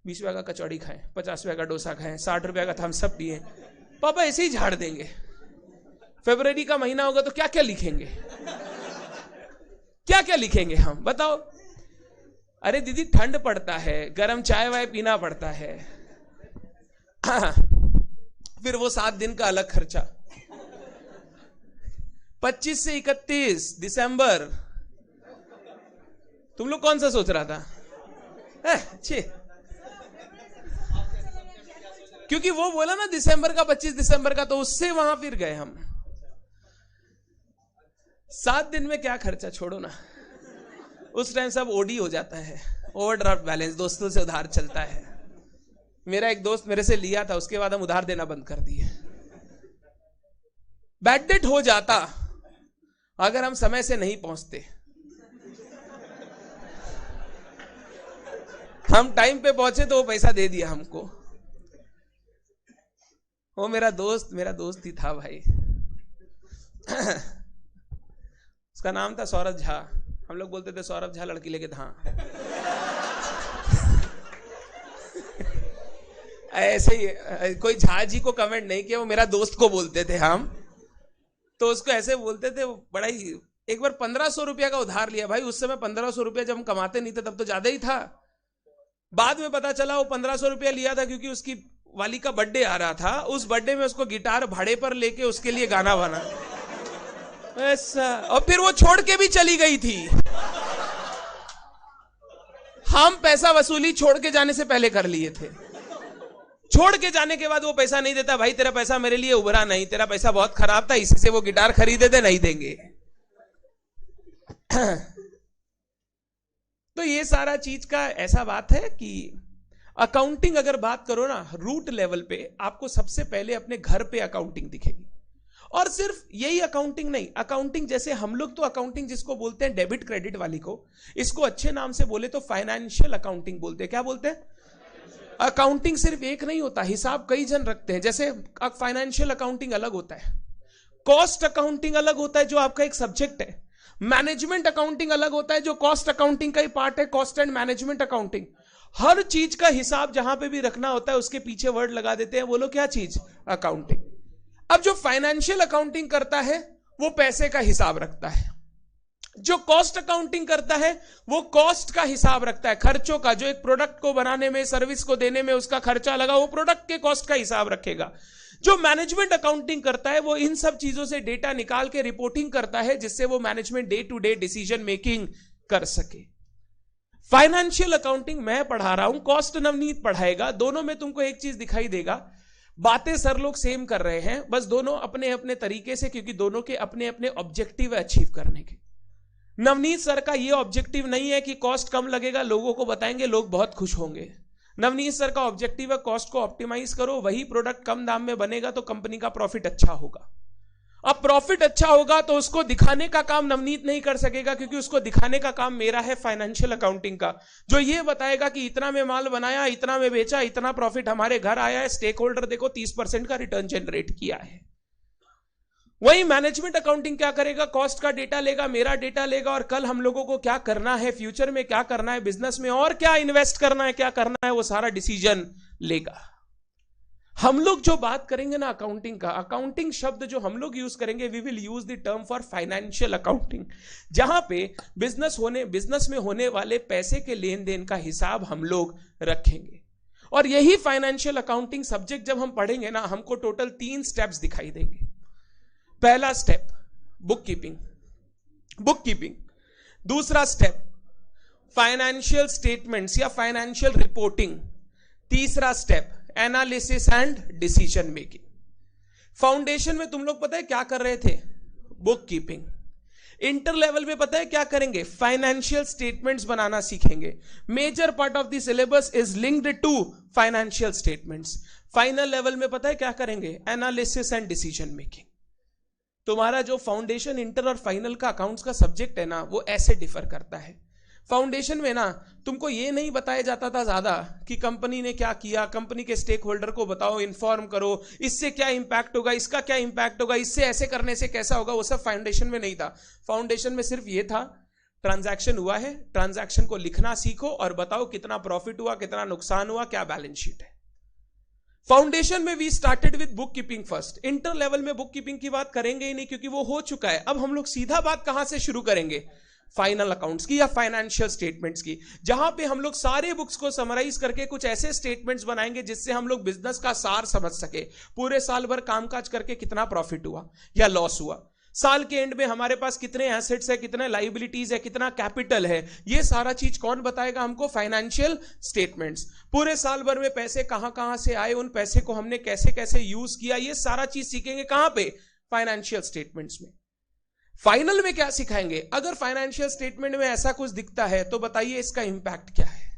20 रुपया का कचौड़ी खाएं, 50 रुपया का डोसा खाएं, 60 रुपया का थम्स अप पिए। पापा ऐसे ही झाड़ देंगे। फरवरी का महीना होगा तो क्या क्या लिखेंगे, क्या क्या लिखेंगे हम बताओ। अरे दीदी ठंड पड़ता है, गर्म चाय वाय पीना पड़ता है। फिर वो 7 दिन का अलग खर्चा, 25 से 31 दिसंबर। तुम लोग कौन सा सोच रहा था, अच्छे, क्योंकि वो बोला ना दिसंबर का, 25 दिसंबर का, तो उससे वहां फिर गए हम। 7 दिन में क्या खर्चा, छोड़ो ना। उस टाइम सब ओडी हो जाता है, ओवरड्राफ्ट बैलेंस, दोस्तों से उधार चलता है। मेरा एक दोस्त मेरे से लिया था, उसके बाद हम उधार देना बंद कर दिए। बैड डेट हो जाता अगर हम समय से नहीं पहुंचते। हम टाइम पे पहुंचे तो वो पैसा दे दिया हमको। वो मेरा दोस्त ही था भाई। उसका नाम था सौरभ झा, हम लोग बोलते थे सौरभ झा लड़की लेके धां। ऐसे ही कोई झा जी को कमेंट नहीं किया, वो मेरा दोस्त को बोलते थे हम, तो उसको ऐसे बोलते थे। बड़ा ही, एक बार 1500 रुपया का उधार लिया भाई। उस समय 1500 रुपया जब हम कमाते नहीं थे तब तो ज्यादा ही था। बाद में पता चला वो 1500 रुपया लिया था क्योंकि उसकी वाली का बर्थडे आ रहा था, उस बर्थडे में उसको गिटार भाड़े पर लेके उसके लिए गाना बना ऐसा, और फिर वो छोड़ के भी चली गई थी। हम पैसा वसूली छोड़ के जाने से पहले कर लिए थे। छोड़ के जाने के बाद वो पैसा नहीं देता, भाई तेरा पैसा मेरे लिए उभरा नहीं, तेरा पैसा बहुत खराब था, इसी से वो गिटार खरीदे थे, नहीं देंगे। तो ये सारा चीज का ऐसा बात है कि अकाउंटिंग अगर बात करो ना, रूट लेवल पे आपको सबसे पहले अपने घर पे अकाउंटिंग दिखेगी। और सिर्फ यही अकाउंटिंग नहीं, अकाउंटिंग जैसे हम लोग तो अकाउंटिंग जिसको बोलते हैं डेबिट क्रेडिट वाली को, इसको अच्छे नाम से बोले तो फाइनेंशियल अकाउंटिंग बोलते हैं। क्या बोलते हैं? अकाउंटिंग सिर्फ एक नहीं होता, हिसाब कई जन रखते हैं। जैसे फाइनेंशियल अकाउंटिंग अलग होता है, कॉस्ट अकाउंटिंग अलग होता है जो आपका एक सब्जेक्ट है, मैनेजमेंट अकाउंटिंग अलग होता है जो कॉस्ट अकाउंटिंग का ही पार्ट है, कॉस्ट एंड मैनेजमेंट अकाउंटिंग। हर चीज का हिसाब जहां पे भी रखना होता है उसके पीछे वर्ड लगा देते हैं, बोलो क्या चीज? अकाउंटिंग। अब जो फाइनेंशियल अकाउंटिंग करता है वो पैसे का हिसाब रखता है, जो कॉस्ट अकाउंटिंग करता है वो कॉस्ट का हिसाब रखता है, खर्चों का, जो एक प्रोडक्ट को बनाने में, सर्विस को देने में उसका खर्चा लगा, वो प्रोडक्ट के कॉस्ट का हिसाब रखेगा। जो मैनेजमेंट अकाउंटिंग करता है वो इन सब चीजों से डेटा निकाल के रिपोर्टिंग करता है, जिससे वो management day to day decision making कर सके। फाइनेंशियल अकाउंटिंग मैं पढ़ा रहा हूं, कॉस्ट नवनीत पढ़ाएगा। दोनों में तुमको एक चीज दिखाई देगा, बातें सर लोग सेम कर रहे हैं, बस दोनों अपने अपने तरीके से, क्योंकि दोनों के अपने अपने ऑब्जेक्टिव है अचीव करने के। नवनीत सर का ये ऑब्जेक्टिव नहीं है कि कॉस्ट कम लगेगा, लोगों को बताएंगे, लोग बहुत खुश होंगे। नवनीत सर का ऑब्जेक्टिव है कॉस्ट को ऑप्टिमाइज करो, वही प्रोडक्ट कम दाम में बनेगा तो कंपनी का प्रॉफिट अच्छा होगा। अब प्रॉफिट अच्छा होगा तो उसको दिखाने का काम नवनीत नहीं कर सकेगा, क्योंकि उसको दिखाने का काम मेरा है फाइनेंशियल अकाउंटिंग का, जो ये बताएगा कि इतना में माल बनाया, इतना में बेचा, इतना प्रॉफिट हमारे घर आया है, स्टेक होल्डर देखो 30% का रिटर्न जनरेट किया है। वही मैनेजमेंट अकाउंटिंग क्या करेगा, कॉस्ट का डेटा लेगा, मेरा डेटा लेगा, और कल हम लोगों को क्या करना है, फ्यूचर में क्या करना है, बिजनेस में और क्या इन्वेस्ट करना है, क्या करना है, वो सारा डिसीजन लेगा। हम लोग जो बात करेंगे ना अकाउंटिंग का, अकाउंटिंग शब्द जो हम लोग यूज करेंगे, we will use the term for financial accounting, जहां पे बिजनेस में होने वाले पैसे के लेन देन का हिसाब हम लोग रखेंगे। और यही फाइनेंशियल अकाउंटिंग सब्जेक्ट जब हम पढ़ेंगे ना, हमको टोटल 3 स्टेप्स दिखाई देंगे। पहला स्टेप बुक कीपिंग, दूसरा स्टेप फाइनेंशियल स्टेटमेंट्स या फाइनेंशियल रिपोर्टिंग, तीसरा step analysis and decision making. Foundation में तुम लोग पता है क्या कर रहे थे, बुक कीपिंग। इंटर लेवल में पता है क्या करेंगे, फाइनेंशियल स्टेटमेंट्स बनाना सीखेंगे। Major part of the syllabus is linked to financial statements. Final level में पता है क्या करेंगे, एनालिसिस एंड डिसीजन मेकिंग। तुम्हारा जो फाउंडेशन, इंटर और फाइनल का अकाउंट्स का सब्जेक्ट है ना, वो ऐसे डिफर करता है। फाउंडेशन में ना तुमको ये नहीं बताया जाता था ज्यादा कि कंपनी ने क्या किया, कंपनी के स्टेक होल्डर को बताओ, इन्फॉर्म करो, इससे क्या इंपैक्ट होगा, इसका क्या इंपैक्ट होगा, इससे ऐसे करने से कैसा होगा, वो सब फाउंडेशन में नहीं था। फाउंडेशन में सिर्फ ये था, ट्रांजैक्शन हुआ है, ट्रांजैक्शन को लिखना सीखो और बताओ कितना प्रॉफिट हुआ, कितना नुकसान हुआ, क्या बैलेंस शीट है। फाउंडेशन में we started with book keeping first. Inter level में बुक कीपिंग की बात करेंगे ही नहीं, क्योंकि वो हो चुका है। अब हम लोग सीधा बात कहां से शुरू करेंगे, फाइनल अकाउंट्स की या फाइनेंशियल स्टेटमेंट्स की, जहां पे हम लोग सारे बुक्स को समराइज करके कुछ ऐसे स्टेटमेंट्स बनाएंगे जिससे हम लोग बिजनेस का सार समझ सके। पूरे साल भर कामकाज करके कितना प्रॉफिट हुआ या लॉस हुआ, साल के एंड में हमारे पास कितने एसेट्स है, कितने लाइबिलिटीज है, कितना कैपिटल है, ये सारा चीज कौन बताएगा हमको, फाइनेंशियल स्टेटमेंट्स। पूरे साल भर में पैसे कहां कहां से आए, उन पैसे को हमने कैसे कैसे यूज किया, ये सारा चीज सीखेंगे कहां पे, फाइनेंशियल स्टेटमेंट्स में। फाइनल में क्या सिखाएंगे, अगर फाइनेंशियल स्टेटमेंट में ऐसा कुछ दिखता है तो बताइए इसका इंपैक्ट क्या है।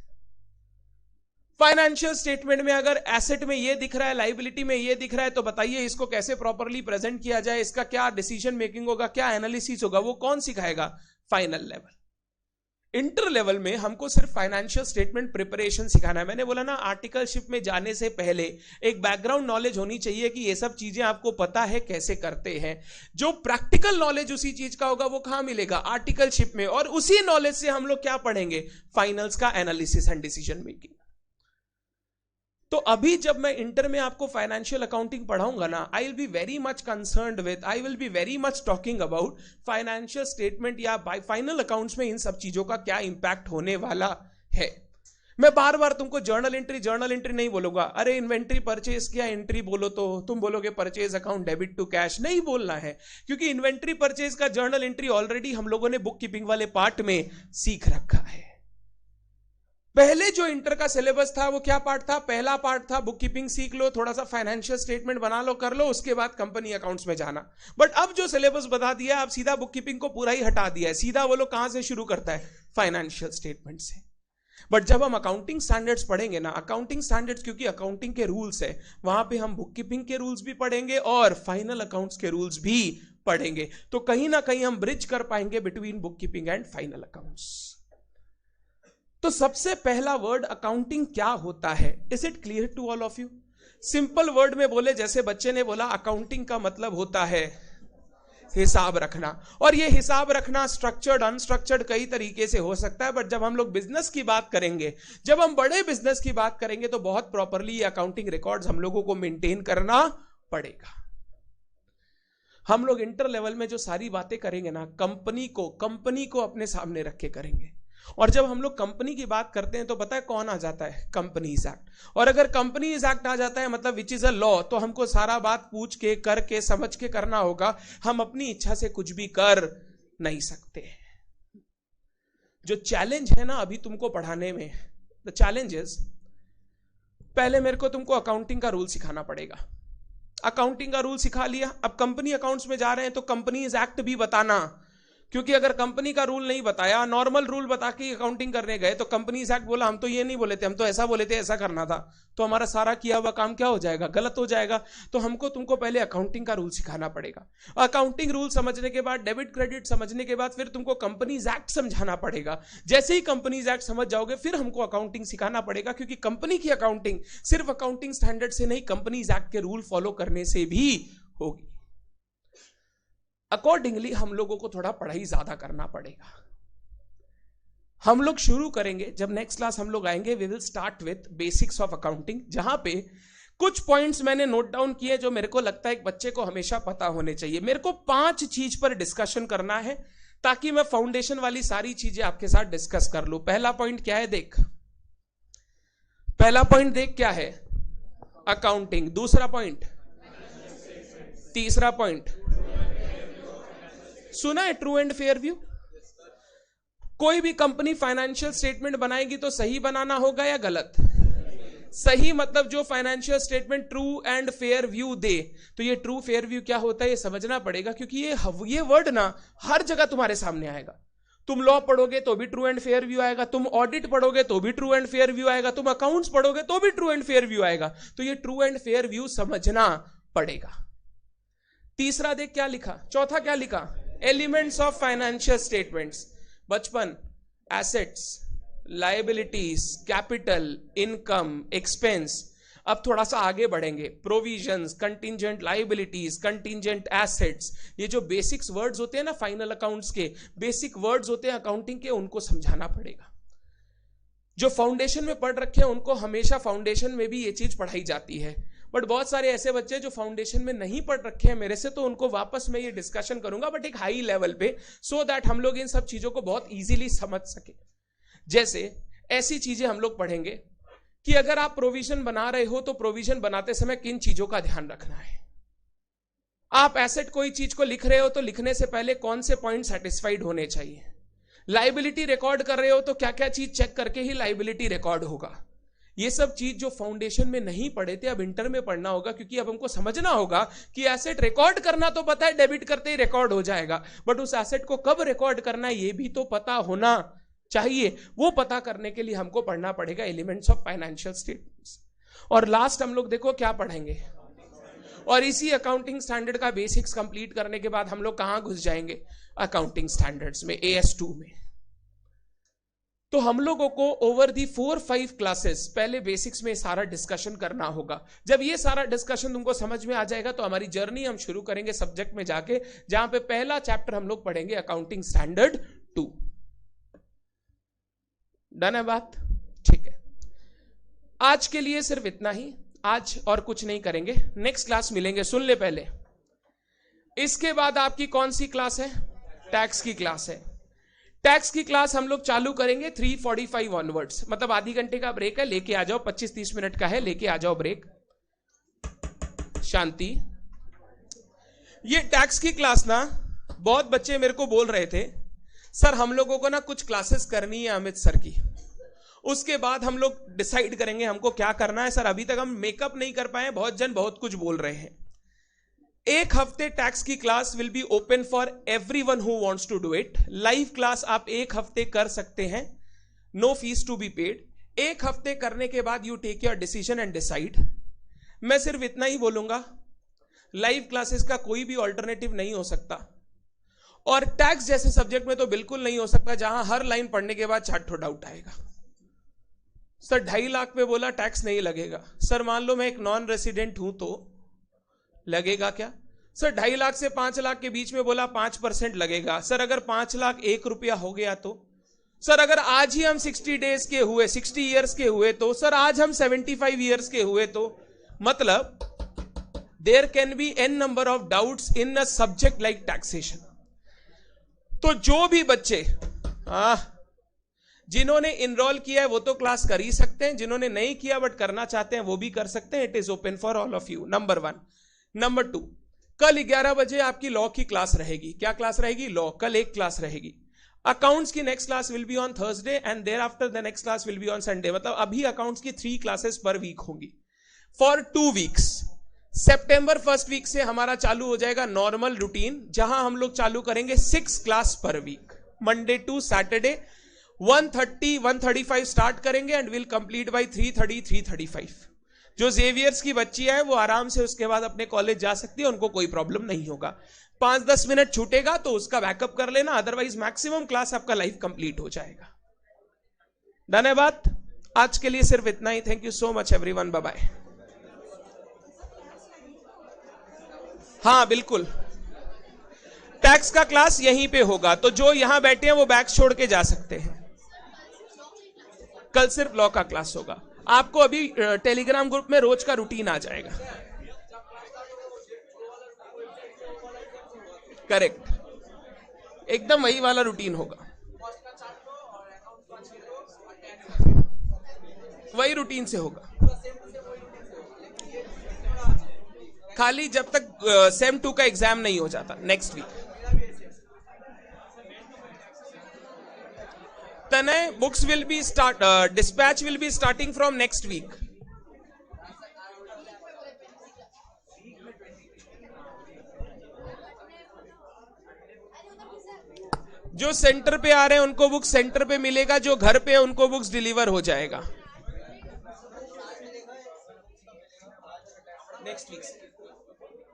फाइनेंशियल स्टेटमेंट में अगर एसेट में ये दिख रहा है, लाइबिलिटी में ये दिख रहा है, तो बताइए इसको कैसे प्रॉपरली प्रेजेंट किया जाए, इसका क्या डिसीजन मेकिंग होगा, क्या एनालिसिस होगा, वो कौन सिखाएगा, फाइनल लेवल। इंटर लेवल में हमको सिर्फ फाइनेंशियल स्टेटमेंट प्रिपरेशन सिखाना है। मैंने बोला ना, आर्टिकलशिप में जाने से पहले एक बैकग्राउंड नॉलेज होनी चाहिए कि ये सब चीजें आपको पता है कैसे करते हैं। जो प्रैक्टिकल नॉलेज उसी चीज का होगा वो कहां मिलेगा, आर्टिकलशिप में। और उसी नॉलेज से हम लोग क्या पढ़ेंगे, फाइनल्स का एनालिसिस एंड डिसीजन मेकिंग। तो अभी जब मैं इंटर में आपको फाइनेंशियल अकाउंटिंग पढ़ाऊंगा ना, I will be very much concerned with, I will be very much talking about financial statement या फाइनल अकाउंट्स में इन सब चीजों का क्या इंपैक्ट होने वाला है। मैं बार बार तुमको जर्नल एंट्री नहीं बोलूंगा। अरे इन्वेंट्री परचेज किया, एंट्री बोलो तो तुम बोलोगे purchase account debit to cash, नहीं बोलना है, क्योंकि इन्वेंट्री परचेज का जर्नल एंट्री ऑलरेडी हम लोगों ने बुक कीपिंग वाले पार्ट में सीख रखा है। पहले जो इंटर का सिलेबस था वो क्या पार्ट था, पहला पार्ट था बुक कीपिंग सीख लो, थोड़ा सा फाइनेंशियल स्टेटमेंट बना लो, कर लो, उसके बाद कंपनी अकाउंट्स में जाना। बट अब जो सिलेबस बता दिया, अब सीधा बुक कीपिंग को पूरा ही हटा दिया है, सीधा वो लोग कहां से शुरू करता है, फाइनेंशियल स्टेटमेंट से। बट जब हम अकाउंटिंग स्टैंडर्ड्स पढ़ेंगे ना, अकाउंटिंग स्टैंडर्ड्स क्योंकि अकाउंटिंग के रूल्स है, वहां पे हम बुक कीपिंग के रूल्स भी पढ़ेंगे और फाइनल अकाउंट्स के रूल्स भी पढ़ेंगे। तो कहीं ना कहीं हम ब्रिज कर पाएंगे between book keeping and final accounts. तो सबसे पहला वर्ड अकाउंटिंग क्या होता है, is it clear to all of you? Simple word में बोले, जैसे बच्चे ने बोला, अकाउंटिंग का मतलब होता है हिसाब रखना। और ये हिसाब रखना स्ट्रक्चर्ड अनस्ट्रक्चर्ड कई तरीके से हो सकता है, बट जब हम लोग बिजनेस की बात करेंगे, जब हम बड़े बिजनेस की बात करेंगे, तो बहुत प्रॉपरली अकाउंटिंग रिकॉर्ड्स हम लोगों को मेंटेन करना पड़ेगा। हम लोग इंटर लेवल में जो सारी बातें करेंगे ना, कंपनी को अपने सामने रख के करेंगे। और जब हम लोग कंपनी की बात करते हैं तो पता है कौन आ जाता है? Companies act. और अगर कंपनीज एक्ट आ जाता है मतलब विच इज अ लॉ, तो हमको सारा बात पूछ के, करके, समझ के करना होगा। हम अपनी इच्छा से कुछ भी कर नहीं सकते। जो चैलेंज है ना अभी तुमको पढ़ाने में, द चैलेंज इज, पहले मेरे को तुमको अकाउंटिंग का रूल सिखाना पड़ेगा। अकाउंटिंग का रूल सिखा लिया, अब कंपनी अकाउंट्स में जा रहे हैं तो कंपनीज एक्ट भी बताना, क्योंकि अगर कंपनी का रूल नहीं बताया, नॉर्मल रूल बता के अकाउंटिंग करने गए तो कंपनीज एक्ट बोला हम तो ये नहीं बोले थे, हम तो ऐसा बोले थे, ऐसा करना था, तो हमारा सारा किया हुआ काम क्या हो जाएगा? गलत हो जाएगा। तो हमको तुमको पहले अकाउंटिंग का रूल सिखाना पड़ेगा। अकाउंटिंग रूल समझने के बाद, डेबिट क्रेडिट समझने के बाद, फिर तुमको कंपनीज एक्ट समझाना पड़ेगा। जैसे ही कंपनीज एक्ट समझ जाओगे फिर हमको अकाउंटिंग सिखाना पड़ेगा, क्योंकि कंपनी की अकाउंटिंग सिर्फ अकाउंटिंग स्टैंडर्ड से नहीं, कंपनीज एक्ट के रूल फॉलो करने से भी होगी। अकॉर्डिंगली हम लोगों को थोड़ा पढ़ाई ज्यादा करना पड़ेगा। हम लोग शुरू करेंगे, जब नेक्स्ट क्लास हम लोग आएंगे, we will start with basics of accounting, जहां पे कुछ पॉइंट्स मैंने नोट डाउन किए जो मेरे को लगता है एक बच्चे को हमेशा पता होने चाहिए। मेरे को 5 चीज पर डिस्कशन करना है ताकि मैं फाउंडेशन वाली सारी चीजें आपके साथ डिस्कस कर लूं। पहला पॉइंट क्या है देख, पहला पॉइंट देख क्या है? अकाउंटिंग। दूसरा पॉइंट, तीसरा पॉइंट सुना है? True and fair view. कोई भी कंपनी फाइनेंशियल स्टेटमेंट बनाएगी तो सही बनाना होगा या गलत? सही, मतलब जो financial statement true and fair view दे। तो ये ट्रू फेयर व्यू क्या होता है ये समझना पड़ेगा, क्योंकि ये वर्ड ना हर जगह तुम्हारे सामने आएगा। तुम लॉ पढ़ोगे तो भी ट्रू एंड फेयर व्यू आएगा, तुम ऑडिट पढ़ोगे तो भी ट्रू एंड फेयर व्यू आएगा, तुम अकाउंट्स पढ़ोगे तो भी ट्रू एंड फेयर व्यू आएगा। तो ये ट्रू एंड फेयर व्यू समझना पड़ेगा। तीसरा देख क्या लिखा, चौथा क्या लिखा? Elements of financial statements. बचपन, assets, liabilities, capital, income, expense. अब थोड़ा सा आगे बढ़ेंगे, provisions, contingent liabilities, contingent assets. ये जो बेसिक्स वर्ड्स होते हैं ना फाइनल अकाउंट्स के, बेसिक वर्ड्स होते हैं अकाउंटिंग के, उनको समझाना पड़ेगा। जो फाउंडेशन में पढ़ रखे हैं उनको हमेशा फाउंडेशन में भी ये चीज पढ़ाई जाती है, बट बहुत सारे ऐसे बच्चे जो फाउंडेशन में नहीं पढ़ रखे हैं मेरे से, तो उनको वापस मैं ये डिस्कशन करूंगा बट एक हाई लेवल पे, सो दैट हम लोग इन सब चीजों को बहुत इजीली समझ सके। जैसे ऐसी चीजें हम लोग पढ़ेंगे कि अगर आप प्रोविजन बना रहे हो तो प्रोविजन बनाते समय किन चीजों का ध्यान रखना है। आप एसेट कोई चीज को लिख रहे हो तो लिखने से पहले कौन से पॉइंट सेटिस्फाइड होने चाहिए। लायबिलिटी रिकॉर्ड कर रहे हो तो क्या क्या चीज चेक करके ही लायबिलिटी रिकॉर्ड होगा। ये सब चीज जो फाउंडेशन में नहीं पढ़े थे अब इंटर में पढ़ना होगा, क्योंकि अब हमको समझना होगा कि एसेट रिकॉर्ड करना तो पता है, डेबिट करते ही रिकॉर्ड हो जाएगा, बट उस एसेट को कब रिकॉर्ड करना है ये भी तो पता होना चाहिए। वो पता करने के लिए हमको पढ़ना पड़ेगा एलिमेंट्स ऑफ फाइनेंशियल स्टेटमेंट्स। और लास्ट हम लोग देखो क्या पढ़ेंगे, और इसी अकाउंटिंग स्टैंडर्ड का बेसिक्स कंप्लीट करने के बाद हम लोग कहां घुस जाएंगे? अकाउंटिंग स्टैंडर्ड्स में, AS2 में। तो हम लोगों को ओवर दी 4-5 क्लासेस पहले बेसिक्स में सारा डिस्कशन करना होगा। जब ये सारा डिस्कशन तुमको समझ में आ जाएगा तो हमारी जर्नी हम शुरू करेंगे सब्जेक्ट में जाके, जहां पे पहला चैप्टर हम लोग पढ़ेंगे अकाउंटिंग स्टैंडर्ड 2। डन है बात? ठीक है, आज के लिए सिर्फ इतना ही, आज और कुछ नहीं करेंगे, नेक्स्ट क्लास मिलेंगे। सुन ले पहले, इसके बाद आपकी कौन सी क्लास है? टैक्स की क्लास है। टैक्स की क्लास हम लोग चालू करेंगे 3:45 ऑनवर्ड्स, मतलब आधी घंटे का ब्रेक है, लेके आ जाओ, 25-30 मिनट का है, लेके आ जाओ ब्रेक। शांति। ये टैक्स की क्लास ना बहुत बच्चे मेरे को बोल रहे थे, सर हम लोगों को ना कुछ क्लासेस करनी है अमित सर की, उसके बाद हम लोग डिसाइड करेंगे हमको क्या करना है। सर अभी तक हम मेकअप नहीं कर पाए, बहुत जन बहुत कुछ बोल रहे हैं। एक हफ्ते टैक्स की class will be open for everyone who wants to do it. Live class आप एक हफ्ते कर सकते हैं, no fees to be paid. एक हफ्ते करने के बाद you take your decision and decide. मैं सिर्फ इतना ही बोलूंगा, लाइव क्लासेस का कोई भी ऑल्टरनेटिव नहीं हो सकता, और टैक्स जैसे सब्जेक्ट में तो बिल्कुल नहीं हो सकता जहां हर लाइन पढ़ने के बाद छठ डाउट आएगा। सर 2.5 लाख पे बोला टैक्स नहीं लगेगा। सर मान लो मैं एक नॉन रेसिडेंट हूं तो लगेगा क्या? सर 2.5 लाख से 5 लाख के बीच में बोला 5% लगेगा। सर अगर 5 लाख 1 रुपया हो गया तो? सर अगर आज ही हम 60 डेज के हुए, 60 ईयर्स के हुए तो? सर आज हम 75 ईयर्स के हुए तो? मतलब there can be n number of doubts in a subject like taxation. तो जो भी बच्चे जिन्होंने इनरोल किया है वो तो क्लास कर ही सकते हैं, जिन्होंने नहीं किया बट करना चाहते हैं वो भी कर सकते हैं। It is open for all of you, number 1। Number 2, कल 11 बजे आपकी लॉ की क्लास रहेगी। क्या क्लास रहेगी? लॉ। कल एक क्लास रहेगी। अकाउंट्स की next class will be on Thursday and there after the next class will be on Sunday. मतलब अभी अकाउंट्स की 3 क्लासेस पर वीक होंगी फॉर 2 वीक्स। सितंबर फर्स्ट वीक से हमारा चालू हो जाएगा नॉर्मल रूटीन, जहां हम लोग चालू करेंगे 6 class per week, Monday to Saturday 1:30-1:35 start करेंगे एंड विल कंप्लीट बाय 3:30-3:35। जो जेवियर्स की बच्ची है वो आराम से उसके बाद अपने कॉलेज जा सकती है, उनको कोई प्रॉब्लम नहीं होगा। 5-10 मिनट छूटेगा तो उसका बैकअप कर लेना, अदरवाइज मैक्सिमम क्लास आपका लाइफ कंप्लीट हो जाएगा। डन है बात? आज के लिए सिर्फ इतना ही। Thank you so much everyone, bye bye. हाँ बिल्कुल, टैक्स का क्लास यहीं पे होगा, तो जो यहां बैठे हैं वो बैग छोड़ के जा सकते हैं। कल सिर्फ लॉ का क्लास होगा। आपको अभी टेलीग्राम ग्रुप में रोज का रूटीन आ जाएगा। करेक्ट, एकदम वही वाला रूटीन होगा, वही रूटीन से होगा। खाली जब तक सेम 2 का एग्जाम नहीं हो जाता next week. Tanay, books will be start, dispatch will be starting from next week. जो सेंटर पे आ रहे हैं उनको बुक्स सेंटर पे मिलेगा, जो घर पे है उनको बुक्स डिलीवर हो जाएगा नेक्स्ट वीक से।